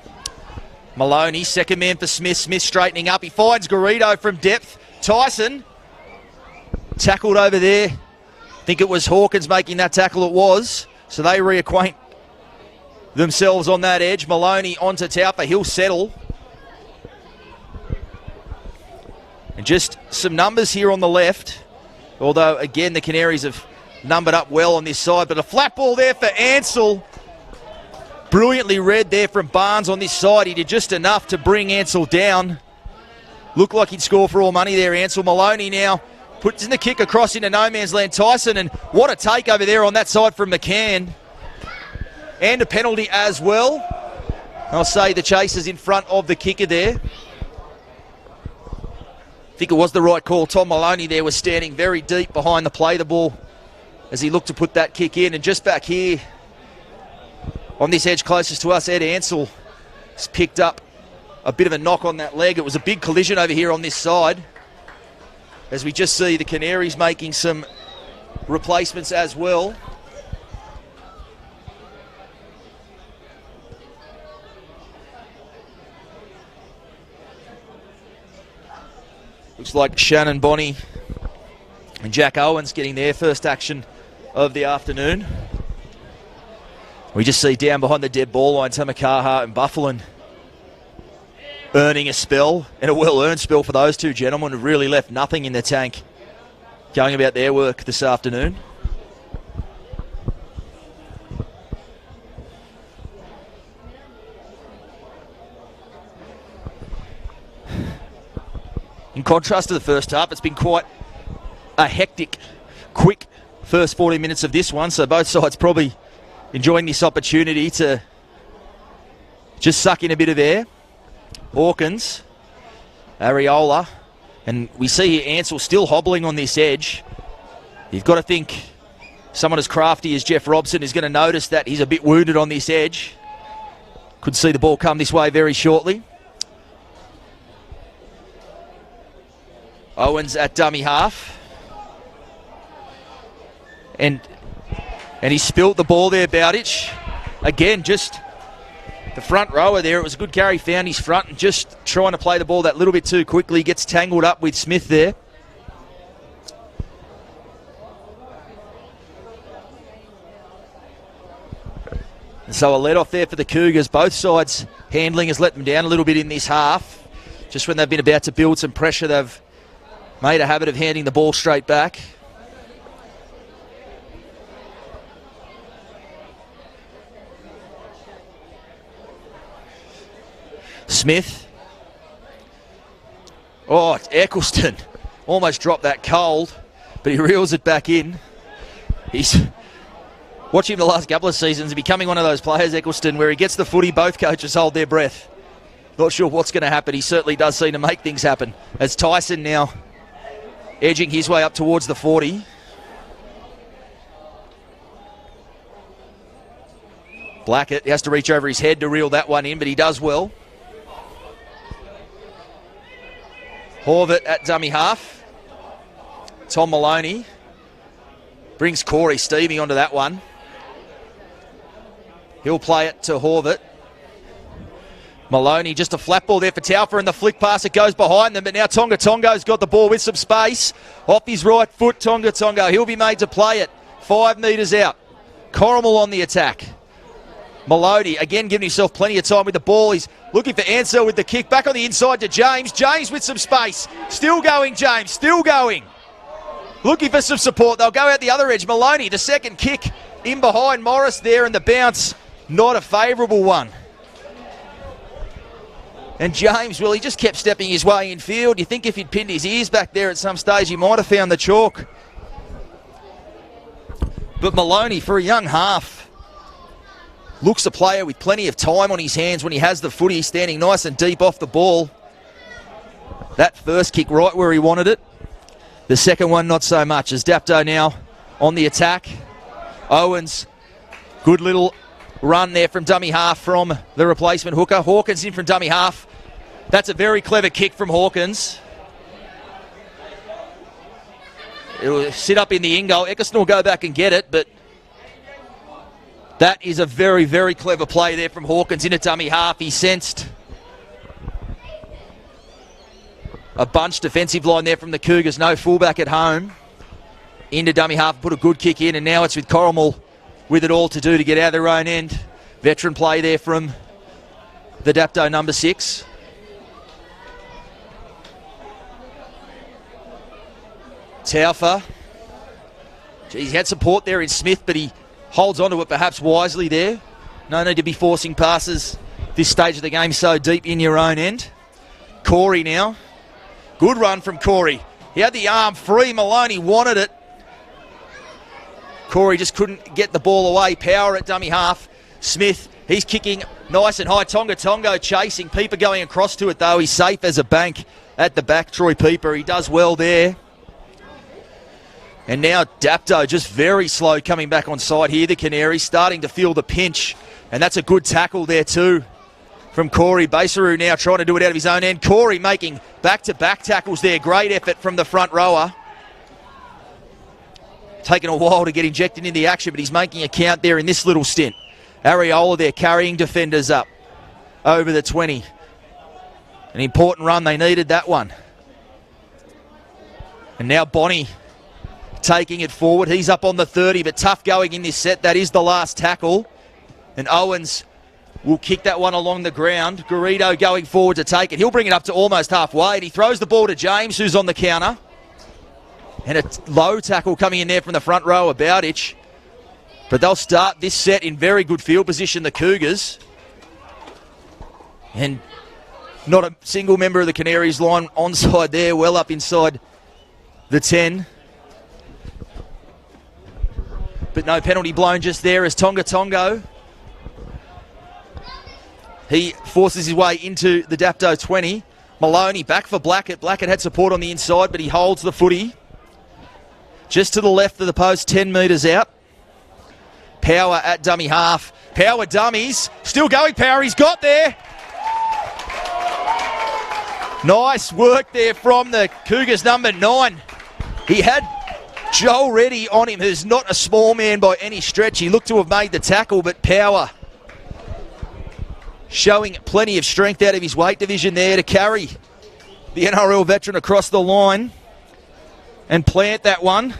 Speaker 4: Maloney, second man for Smith. Smith straightening up. He finds Garrido from depth. Tyson tackled over there. I think it was Hawkins making that tackle, it was. So they reacquaint themselves on that edge. Maloney onto Taufa, he'll settle. And just some numbers here on the left. Although, again, the Canaries have numbered up well on this side. But a flat ball there for Ansell. Brilliantly read there from Barnes on this side. He did just enough to bring Ansell down. Looked like he'd score for all money there, Ansell. Maloney now puts in the kick across into no man's land. Tyson, and what a take over there on that side from McCann. And a penalty as well. I'll say the Chasers in front of the kicker there. I think it was the right call. Tom Maloney there was standing very deep behind the play the ball as he looked to put that kick in. And just back here on this edge closest to us, Ed Ansell has picked up a bit of a knock on that leg. It was a big collision over here on this side. As we just see the Canaries making some replacements as well. Looks like Shannon Bonney and Jack Owens getting their first action of the afternoon. We just see down behind the dead ball line, Temakaha and Bufflin earning a spell, and a well-earned spell for those two gentlemen who really left nothing in the tank going about their work this afternoon. In contrast to the first half, it's been quite a hectic, quick first 40 minutes of this one, so both sides probably enjoying this opportunity to just suck in a bit of air. Hawkins, Areola, and we see here Ansell still hobbling on this edge. You've got to think someone as crafty as Jeff Robson is going to notice that he's a bit wounded on this edge. Could see the ball come this way very shortly. Owens at dummy half. And he spilt the ball there, Bowditch. Again, just the front rower there. It was a good carry, found his front and just trying to play the ball that little bit too quickly. Gets tangled up with Smith there. And so a let-off there for the Cougars. Both sides handling has let them down a little bit in this half. Just when they've been about to build some pressure, they've made a habit of handing the ball straight back. Smith. Oh, it's Eccleston. Almost dropped that cold, but he reels it back in. He's watching him the last couple of seasons, becoming one of those players, Eccleston, where he gets the footy, both coaches hold their breath. Not sure what's going to happen. He certainly does seem to make things happen. As Tyson now edging his way up towards the 40. Blackett has to reach over his head to reel that one in, but he does well. Horvath at dummy half. Tom Maloney brings Corey Stevie onto that one. He'll play it to Horvath. Maloney, just a flat ball there for Taufa, and the flick pass, it goes behind them, but now Tonga Tonga's got the ball with some space. Off his right foot, Tonga Tonga. He'll be made to play it 5 metres out. Corrimal on the attack. Maloney, again, giving himself plenty of time with the ball. He's looking for Ansell with the kick. Back on the inside to James. James with some space. Still going, James. Still going. Looking for some support. They'll go out the other edge. Maloney, the second kick in behind Morris there, and the bounce, not a favourable one. And James, well, he just kept stepping his way in field. You think if he'd pinned his ears back there at some stage, he might have found the chalk. But Maloney, for a young half, looks a player with plenty of time on his hands when he has the footy, standing nice and deep off the ball. That first kick right where he wanted it. The second one, not so much. As Dapto now on the attack. Owens, good little run there from dummy half from the replacement hooker. Hawkins in from dummy half. That's a very clever kick from Hawkins. It'll sit up in the in goal. Eccleston will go back and get it, but that is a very, very clever play there from Hawkins into dummy half. He sensed a bunch defensive line there from the Cougars. No fullback at home. Into dummy half, put a good kick in, and now it's with Corrimal with it all to do to get out of their own end. Veteran play there from the Dapto number 6. Taufa. He's had support there in Smith, but he holds onto it perhaps wisely there. No need to be forcing passes this stage of the game so deep in your own end. Corey now. Good run from Corey. He had the arm free. Maloney wanted it. Corey just couldn't get the ball away. Power at dummy half. Smith, he's kicking nice and high. Tonga Tongo chasing. Pieper going across to it though. He's safe as a bank at the back. Troy Pieper, he does well there. And now Dapto just very slow coming back on side here. The Canaries starting to feel the pinch. And that's a good tackle there too from Corey. Basaru now trying to do it out of his own end. Corey making back-to-back tackles there. Great effort from the front rower. Taking a while to get injected in the action, but he's making a count there in this little stint. Ariola there carrying defenders up over the 20. An important run. They needed that one. And now Bonnie taking it forward. He's up on the 30, but tough going in this set. That is the last tackle. And Owens will kick that one along the ground. Garrido going forward to take it. He'll bring it up to almost halfway, and he throws the ball to James, who's on the counter. And a low tackle coming in there from the front row, Bowditch. But they'll start this set in very good field position, the Cougars. And not a single member of the Canaries line onside there, well up inside the 10. But no penalty blown just there as Tonga Tongo. He forces his way into the Dapto 20. Maloney back for Blackett. Blackett had support on the inside, but he holds the footy. Just to the left of the post, 10 metres out. Power at dummy half. Power dummies. Still going, Power. He's got there. Nice work there from the Cougars number 9. He had Joel Reddy on him, who's not a small man by any stretch. He looked to have made the tackle, but Power showing plenty of strength out of his weight division there to carry the NRL veteran across the line and plant that one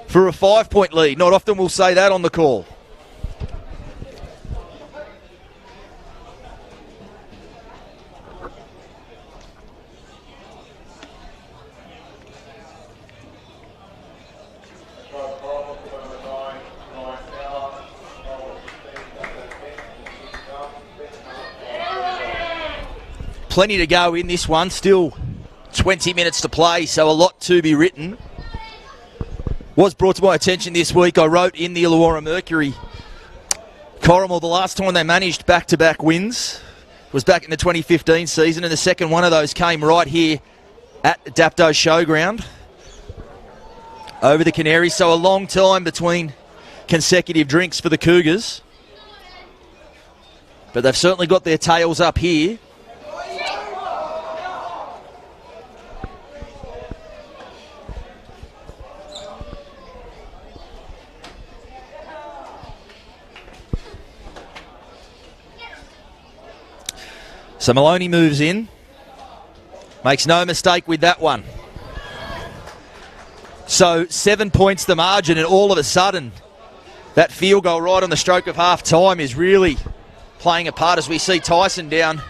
Speaker 4: for a 5-point lead. Not often we'll say that on the call. plenty to go in this one. Still 20 minutes to play, so a lot to be written. Was brought to my attention this week. I wrote in the Illawarra Mercury, Corrimal, the last time they managed back-to-back wins was back in the 2015 season, and the second one of those came right here at Dapto Showground over the Canaries. So a long time between consecutive drinks for the Cougars. But they've certainly got their tails up here. So Maloney moves in. Makes no mistake with that one. So 7 points the margin, and all of a sudden that field goal right on the stroke of half time is really playing a part as we see Tyson down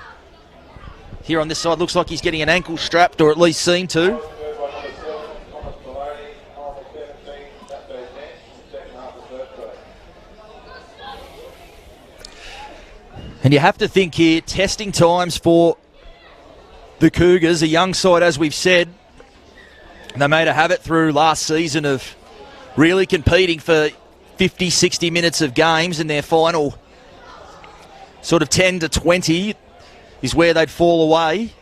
Speaker 4: here on this side. Looks like he's getting an ankle strapped, or at least seen to. And you have to think here, testing times for the Cougars, a young side as we've said. They made a habit through last season of really competing for 50, 60 minutes of games, and their final sort of 10 to 20 is where they'd fall away.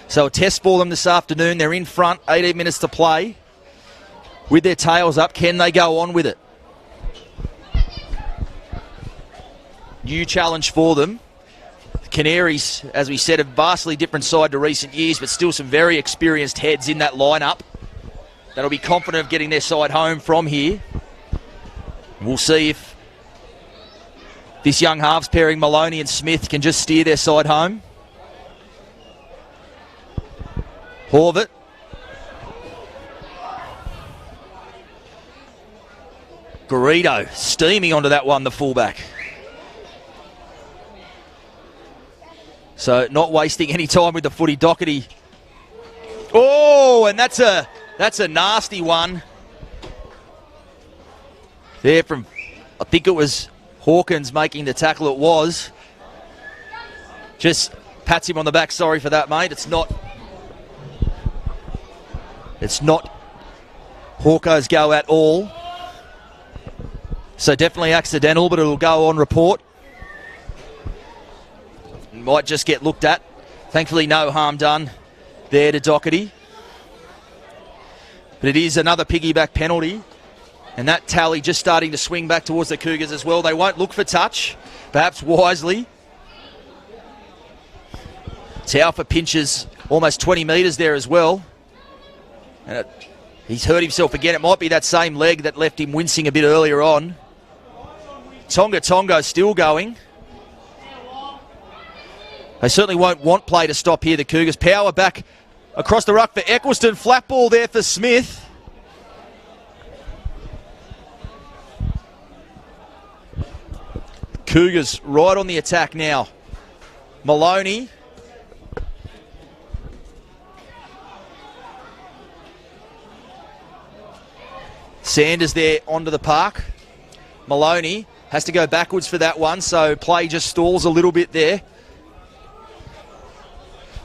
Speaker 4: So a test for them this afternoon. They're in front, 18 minutes to play. With their tails up, can they go on with it? New challenge for them. The Canaries, as we said, a vastly different side to recent years, but still some very experienced heads in that lineup that'll be confident of getting their side home from here. We'll see if this young halves pairing, Maloney and Smith, can just steer their side home. Horvath. Garrido steaming onto that one, the fullback. So not wasting any time with the footy. Doherty. Oh, and that's a nasty one. There from, I think it was Hawkins making the tackle. It was. Just pats him on the back. Sorry for that, mate. It's not Hawko's go at all. So definitely accidental, but it'll go on report. Might just get looked at. Thankfully, no harm done there to Doherty. But it is another piggyback penalty. And that tally just starting to swing back towards the Cougars as well. They won't look for touch, perhaps wisely. Taufa pinches almost 20 metres there as well. And he's hurt himself again. It might be that same leg that left him wincing a bit earlier on. Tonga still going. They certainly won't want play to stop here, the Cougars. Power back across the ruck for Eccleston. Flat ball there for Smith. Cougars right on the attack now. Maloney. Sanders there onto the park. Maloney has to go backwards for that one, so play just stalls a little bit there.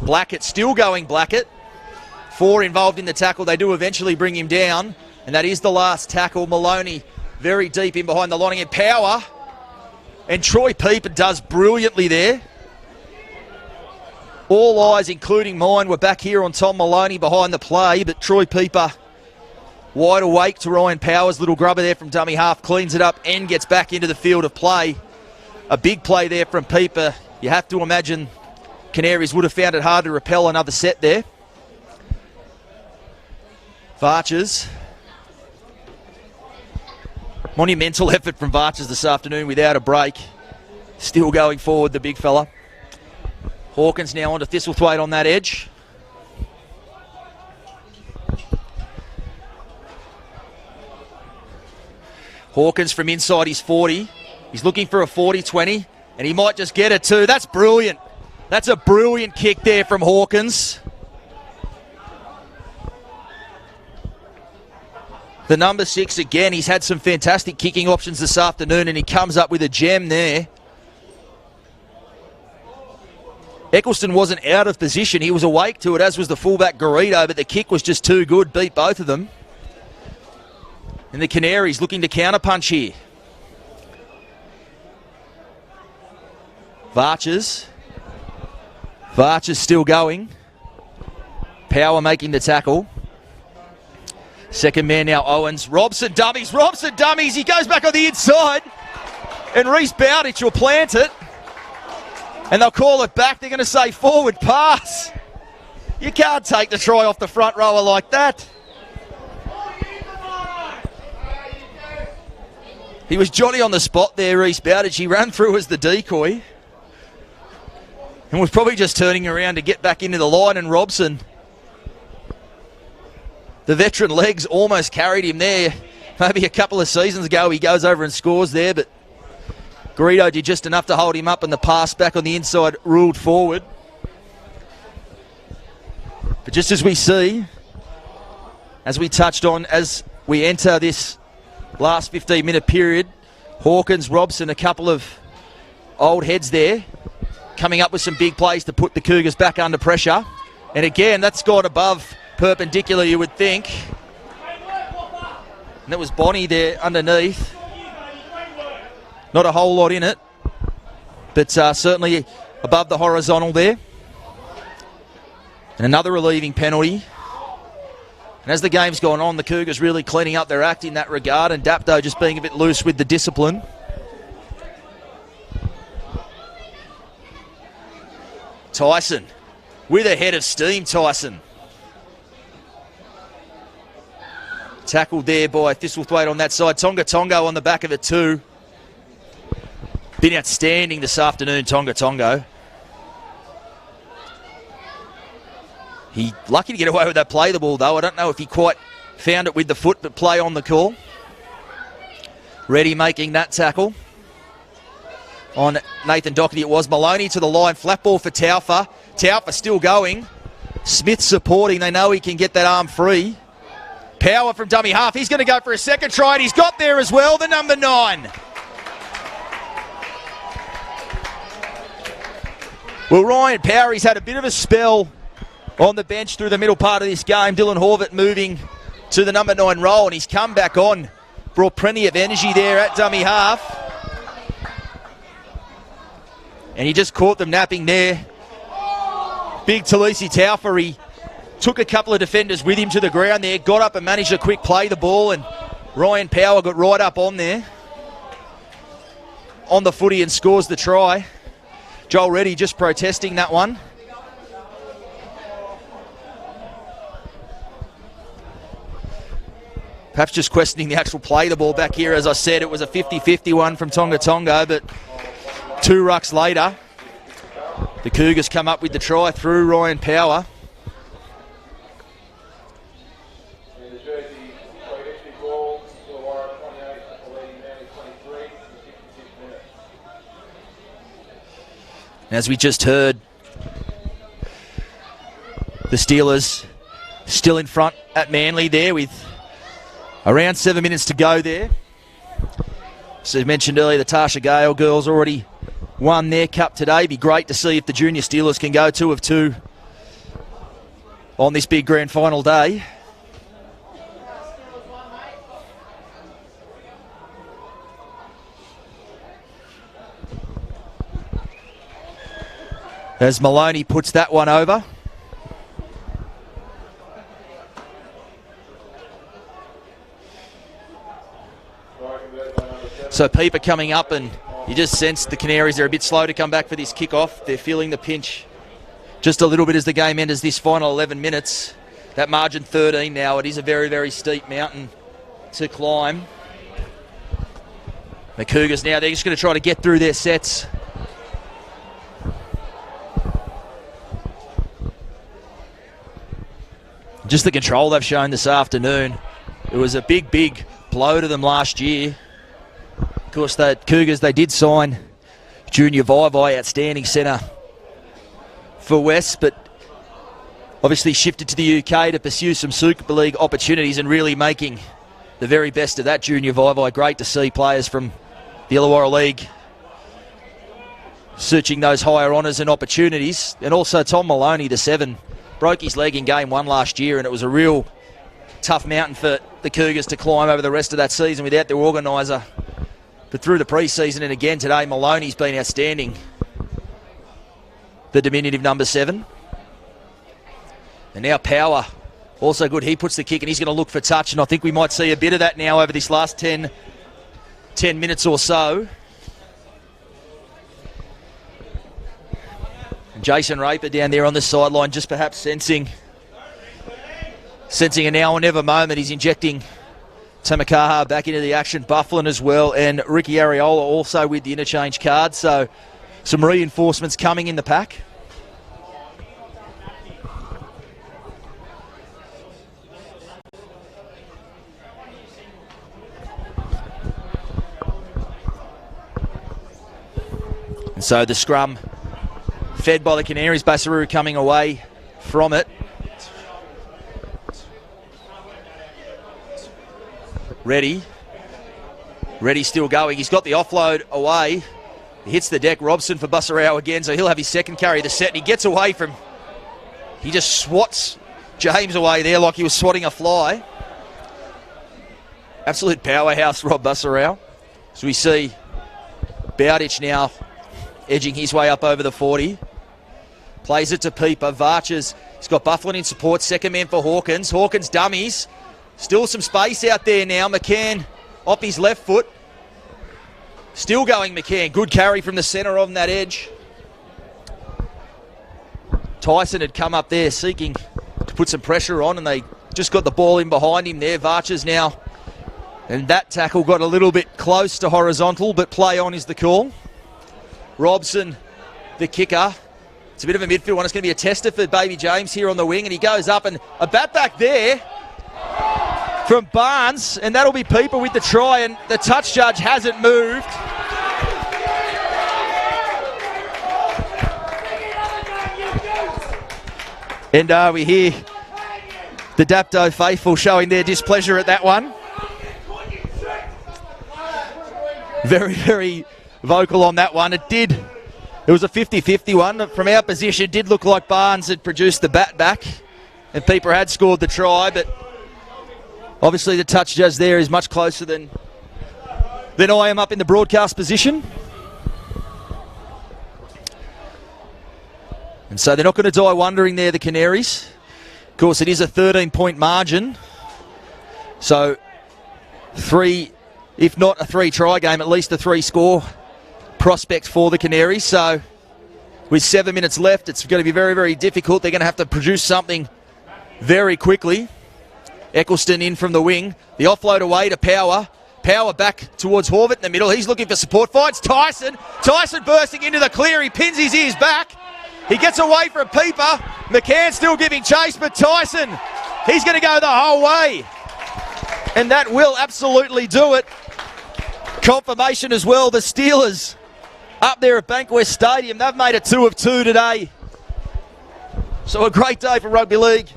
Speaker 4: Blackett still going Blackett. 4 involved in the tackle. They do eventually bring him down, and that is the last tackle. Maloney very deep in behind the line, and Power. And Troy Pieper does brilliantly there. All eyes, including mine, were back here on Tom Maloney behind the play, but Troy Pieper wide awake to Ryan Powers. Little grubber there from dummy half, cleans it up and gets back into the field of play. A big play there from Pieper. You have to imagine Canaries would have found it hard to repel another set there. Varches. Monumental effort from Varches this afternoon without a break. Still going forward, the big fella. Hawkins now onto Thistlethwaite on that edge. Hawkins from inside his 40. He's looking for a 40-20, and he might just get it too. That's brilliant. That's a brilliant kick there from Hawkins. The number 6 again. He's had some fantastic kicking options this afternoon, and he comes up with a gem there. Eccleston wasn't out of position. He was awake to it, as was the fullback Garrido, but the kick was just too good, beat both of them. And the Canaries looking to counterpunch here. Varchers still going. Power making the tackle. Second man now, Owens. Robson dummies. He goes back on the inside. And Reece Bowditch will plant it. And they'll call it back. They're going to say forward pass. You can't take the try off the front rower like that. He was Johnny on the spot there, Reece Bowditch. He ran through as the decoy. And was probably just turning around to get back into the line, and Robson, the veteran legs, almost carried him there. Maybe a couple of seasons ago he goes over and scores there, but Garrido did just enough to hold him up, and the pass back on the inside ruled forward. But just as we see, as we touched on, as we enter this last 15-minute period, Hawkins, Robson, a couple of old heads there, coming up with some big plays to put the Cougars back under pressure. And again, that's gone above perpendicular, you would think. And that was Bonnie there underneath. Not a whole lot in it, but certainly above the horizontal there. And another relieving penalty. And as the game's gone on, the Cougars really cleaning up their act in that regard, and Dapto just being a bit loose with the discipline. Tyson with a head of steam, Tyson. Tackled there by Thistlethwaite on that side. Tonga on the back of it too. Been outstanding this afternoon, Tonga. He lucky to get away with that play the ball though. I don't know if he quite found it with the foot, but play on the call. Reddy making that tackle on Nathan Doherty. It was Maloney to the line. Flat ball for Taufa. Taufa still going. Smith supporting. They know he can get that arm free. Power from dummy half. He's going to go for a second try, and he's got there as well, the number 9. Well, Ryan Power, he's had a bit of a spell on the bench through the middle part of this game. Dylan Horvath moving to the number 9 role, and he's come back on. Brought plenty of energy there at dummy half. And he just caught them napping there. Big Talisi Taufa, he took a couple of defenders with him to the ground there, got up and managed to quick play the ball, and Ryan Power got right up on there on the footy and scores the try. Joel Reddy just protesting that one. Perhaps just questioning the actual play the ball back here. As I said, it was a 50-50 one from Tonga, but 2 rucks later, the Cougars come up with the try through Ryan Power. As we just heard, the Steelers still in front at Manly there with around 7 minutes to go there. So as mentioned earlier, the Tasha Gale girls already won their cup today. Be great to see if the junior Steelers can go 2 of 2 on this big grand final day. As Maloney puts that one over. So Peeper coming up, and you just sense the Canaries are a bit slow to come back for this kickoff. They're feeling the pinch just a little bit as the game enters this final 11 minutes. That margin 13 now. It is a very, very steep mountain to climb. The Cougars now, they're just going to try to get through their sets. Just the control they've shown this afternoon. It was a big, big blow to them last year. Of course, the Cougars, they did sign Junior Vaivai, outstanding centre for West, but obviously shifted to the UK to pursue some Super League opportunities and really making the very best of that Junior Vaivai. Great to see players from the Illawarra League searching those higher honours and opportunities. And also Tom Maloney, the 7, broke his leg in game 1 last year, and it was a real tough mountain for the Cougars to climb over the rest of that season without their organiser. But through the pre-season and again today, Maloney's been outstanding. The diminutive number 7. And now Power, also good. He puts the kick and he's going to look for touch, and I think we might see a bit of that now over this last 10 minutes or so. And Jason Raper down there on the sideline, just perhaps sensing a now or never moment. He's injecting Tamakaha back into the action. Bufflin as well, and Ricky Ariola also with the interchange card. So some reinforcements coming in the pack. And so the scrum fed by the Canaries. Basaru coming away from it. Reddy still going. He's got the offload away. He hits the deck. Robson for Basaru again, so he'll have his second carry of the set. And he gets away from... He just swats James away there like he was swatting a fly. Absolute powerhouse, Rob Basaru. So we see Bowditch now edging his way up over the 40. Plays it to Peeper. Varches. He's got Bufflin in support. Second man for Hawkins. Hawkins dummies. Still some space out there now. McCann off his left foot. Still going McCann. Good carry from the centre on that edge. Tyson had come up there seeking to put some pressure on, and they just got the ball in behind him there. Varches now. And that tackle got a little bit close to horizontal, but play on is the call. Robson, the kicker. It's a bit of a midfield one. It's going to be a tester for Baby James here on the wing, and he goes up, and a bat back there from Barnes, and that'll be Peeper with the try, and the touch judge hasn't moved. And we hear the Dapto faithful showing their displeasure at that one. Very, very vocal on that one. It was a 50-50 one. From our position, it did look like Barnes had produced the bat back, and Peeper had scored the try, but obviously the touch judge there is much closer than I am up in the broadcast position. And so they're not going to die wondering there, the Canaries. Of course, it is a 13-point margin. So 3, if not a 3-try game, at least a 3-score prospect for the Canaries. So with 7 minutes left, it's going to be very, very difficult. They're going to have to produce something very quickly. Eccleston in from the wing. The offload away to Power. Power back towards Horvath in the middle. He's looking for support. Finds Tyson. Tyson bursting into the clear. He pins his ears back. He gets away from Peeper. McCann still giving chase, but Tyson, he's going to go the whole way. And that will absolutely do it. Confirmation as well. The Steelers up there at Bankwest Stadium. They've made it 2 of 2 today. So a great day for rugby league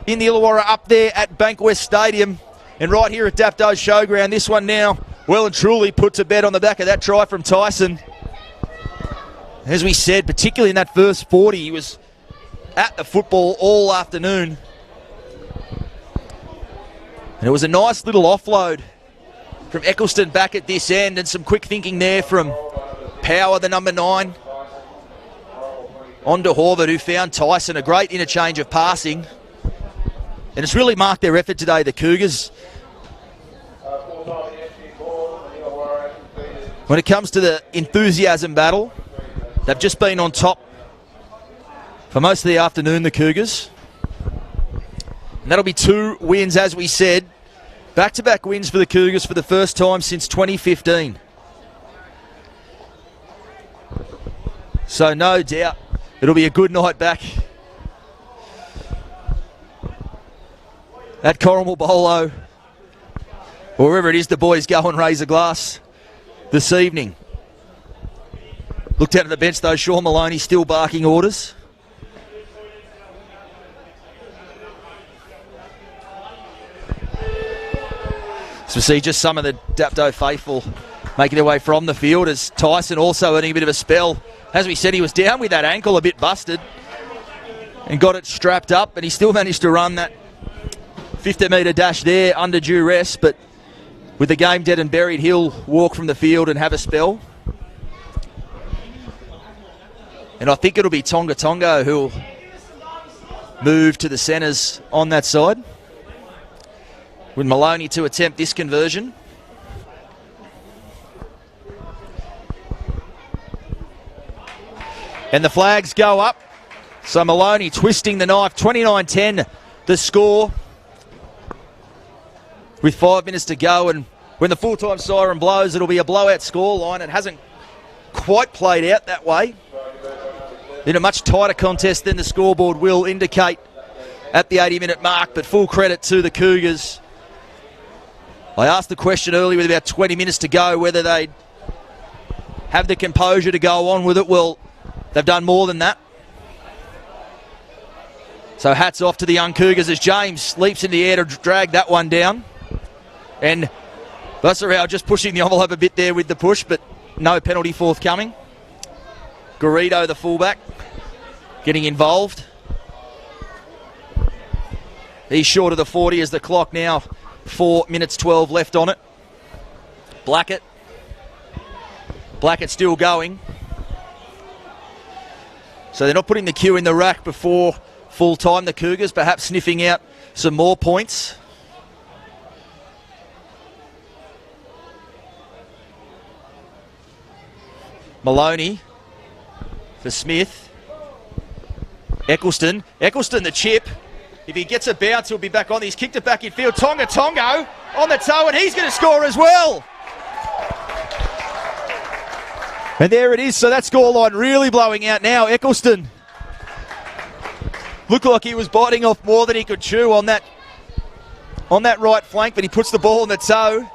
Speaker 4: in the Illawarra up there at Bankwest Stadium. And right here at Dapto Showground, this one now well and truly put to bed on the back of that try from Tyson. As we said, particularly in that first 40, he was at the football all afternoon. And it was a nice little offload from Eccleston back at this end, and some quick thinking there from Power, the number 9. On to Horvath, who found Tyson. A great interchange of passing. And it's really marked their effort today, the Cougars. When it comes to the enthusiasm battle, they've just been on top for most of the afternoon, the Cougars. And that'll be 2 wins, as we said. Back-to-back wins for the Cougars for the first time since 2015. So no doubt it'll be a good night back at Corrimal Bolo, or wherever it is the boys go and raise a glass this evening. Looked out at the bench though, Sean Maloney still barking orders. So we see just some of the Dapto faithful making their way from the field, as Tyson also earning a bit of a spell As we said, he was down with that ankle a bit busted and got it strapped up, and he still managed to run that 50-metre dash there under duress, but with the game dead and buried, he'll walk from the field and have a spell. And I think it'll be Tonga Tongo who'll move to the centres on that side, with Maloney to attempt this conversion. And the flags go up. So Maloney twisting the knife. 29-10 the score, with 5 minutes to go. And when the full-time siren blows, it'll be a blowout scoreline. It hasn't quite played out that way. In a much tighter contest than the scoreboard will indicate at the 80-minute mark, but full credit to the Cougars. I asked the question earlier with about 20 minutes to go whether they'd have the composure to go on with it. Well, they've done more than that. So hats off to the young Cougars as James leaps in the air to drag that one down. And Bussarau just pushing the envelope a bit there with the push, but no penalty forthcoming. Garrido, the fullback, getting involved. He's short of the 40 as the clock now 4 minutes 12 left on it. Blackett still going. So they're not putting the cue in the rack before full time, the Cougars, perhaps sniffing out some more points. Maloney for Smith. Eccleston the chip. If he gets a bounce, he'll be back on. He's kicked it back in field. Tonga Tongo on the toe, and he's going to score as well. And there it is. So that scoreline really blowing out now. Eccleston looked like he was biting off more than he could chew on that right flank, but he puts the ball on the toe.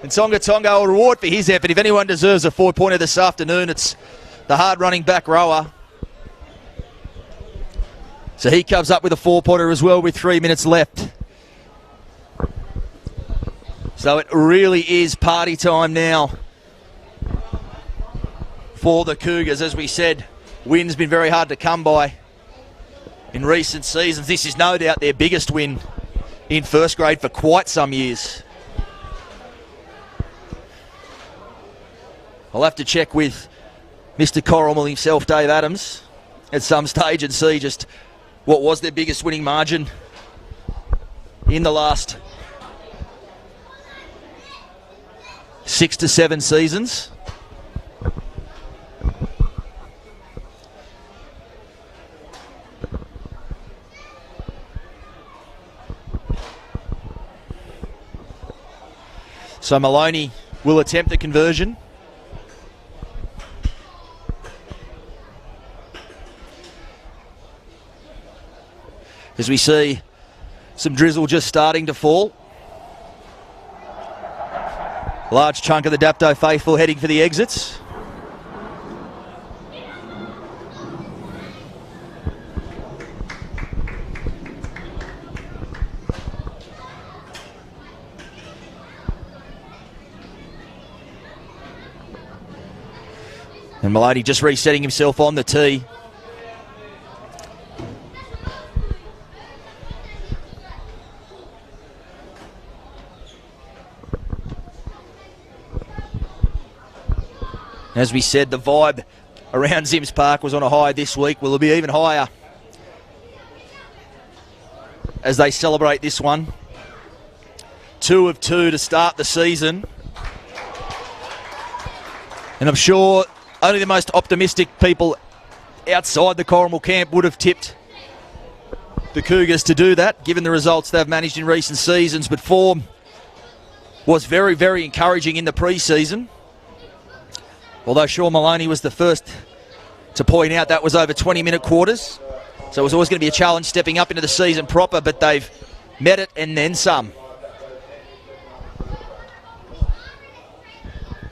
Speaker 4: And Tonga Tongo will reward for his effort. If anyone deserves a 4-pointer this afternoon, it's the hard-running back rower. So he comes up with a 4-pointer as well with 3 minutes left. So it really is party time now for the Cougars. As we said, win's been very hard to come by in recent seasons. This is no doubt their biggest win in first grade for quite some years. I'll have to check with Mr. Corrimal himself, Dave Adams, at some stage and see just what was their biggest winning margin in the last 6 to 7 seasons. So Maloney will attempt the conversion. As we see some drizzle just starting to fall. Large chunk of the Dapto faithful heading for the exits. And Maloney just resetting himself on the tee. As we said, the vibe around Zims Park was on a high this week. Will it be even higher as they celebrate this one? 2 of 2 to start the season. And I'm sure only the most optimistic people outside the Corrimal camp would have tipped the Cougars to do that, given the results they've managed in recent seasons. But form was very, very encouraging in the pre-season. Although Sean Maloney was the first to point out that was over 20-minute quarters. So it was always going to be a challenge stepping up into the season proper, but they've met it and then some.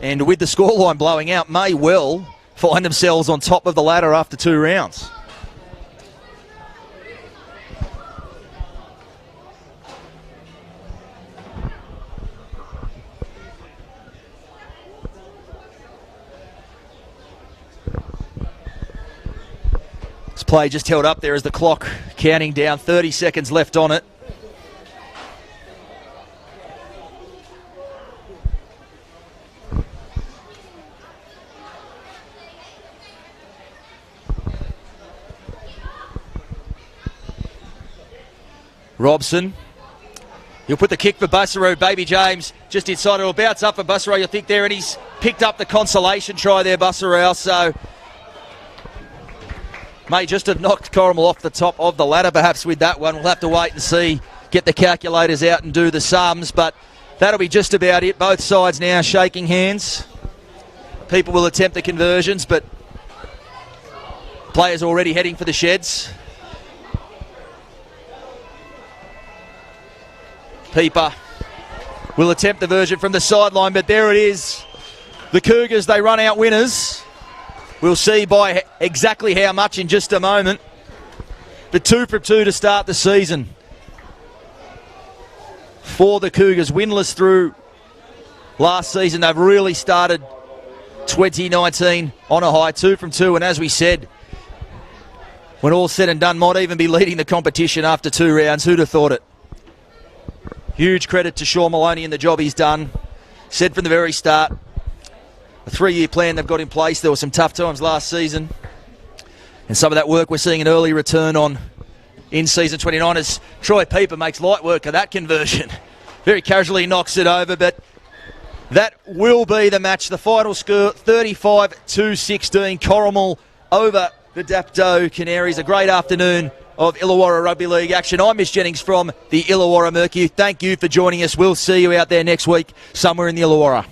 Speaker 4: And with the scoreline blowing out, may well find themselves on top of the ladder after 2 rounds. Play just held up there as the clock counting down, 30 seconds left on it. Robson. He'll put the kick for Bussaroo. Baby James just inside. It'll bounce up for Bussaroo, you'll think there, and he's picked up the consolation try there, Bussaroo. So may just have knocked Corrimal off the top of the ladder perhaps with that one. We'll have to wait and see, get the calculators out and do the sums, but that'll be just about it. Both sides now shaking hands. People will attempt the conversions, but players already heading for the sheds. Peeper will attempt the version from the sideline, but there it is. The Cougars, they run out winners. We'll see by exactly how much in just a moment. But 2 from 2 to start the season for the Cougars. Winless through last season. They've really started 2019 on a high. 2 from 2, and as we said, when all's said and done, might even be leading the competition after 2 rounds. Who'd have thought it? Huge credit to Sean Maloney and the job he's done. Said from the very start, a 3-year plan they've got in place. There were some tough times last season, and some of that work we're seeing an early return on in season 29 as Troy Peeper makes light work of that conversion. Very casually knocks it over, but that will be the match. The final score, 35-16. Corrimal over the Dapto Canaries. A great afternoon of Illawarra Rugby League action. I'm Miss Jennings from the Illawarra Mercury. Thank you for joining us. We'll see you out there next week somewhere in the Illawarra.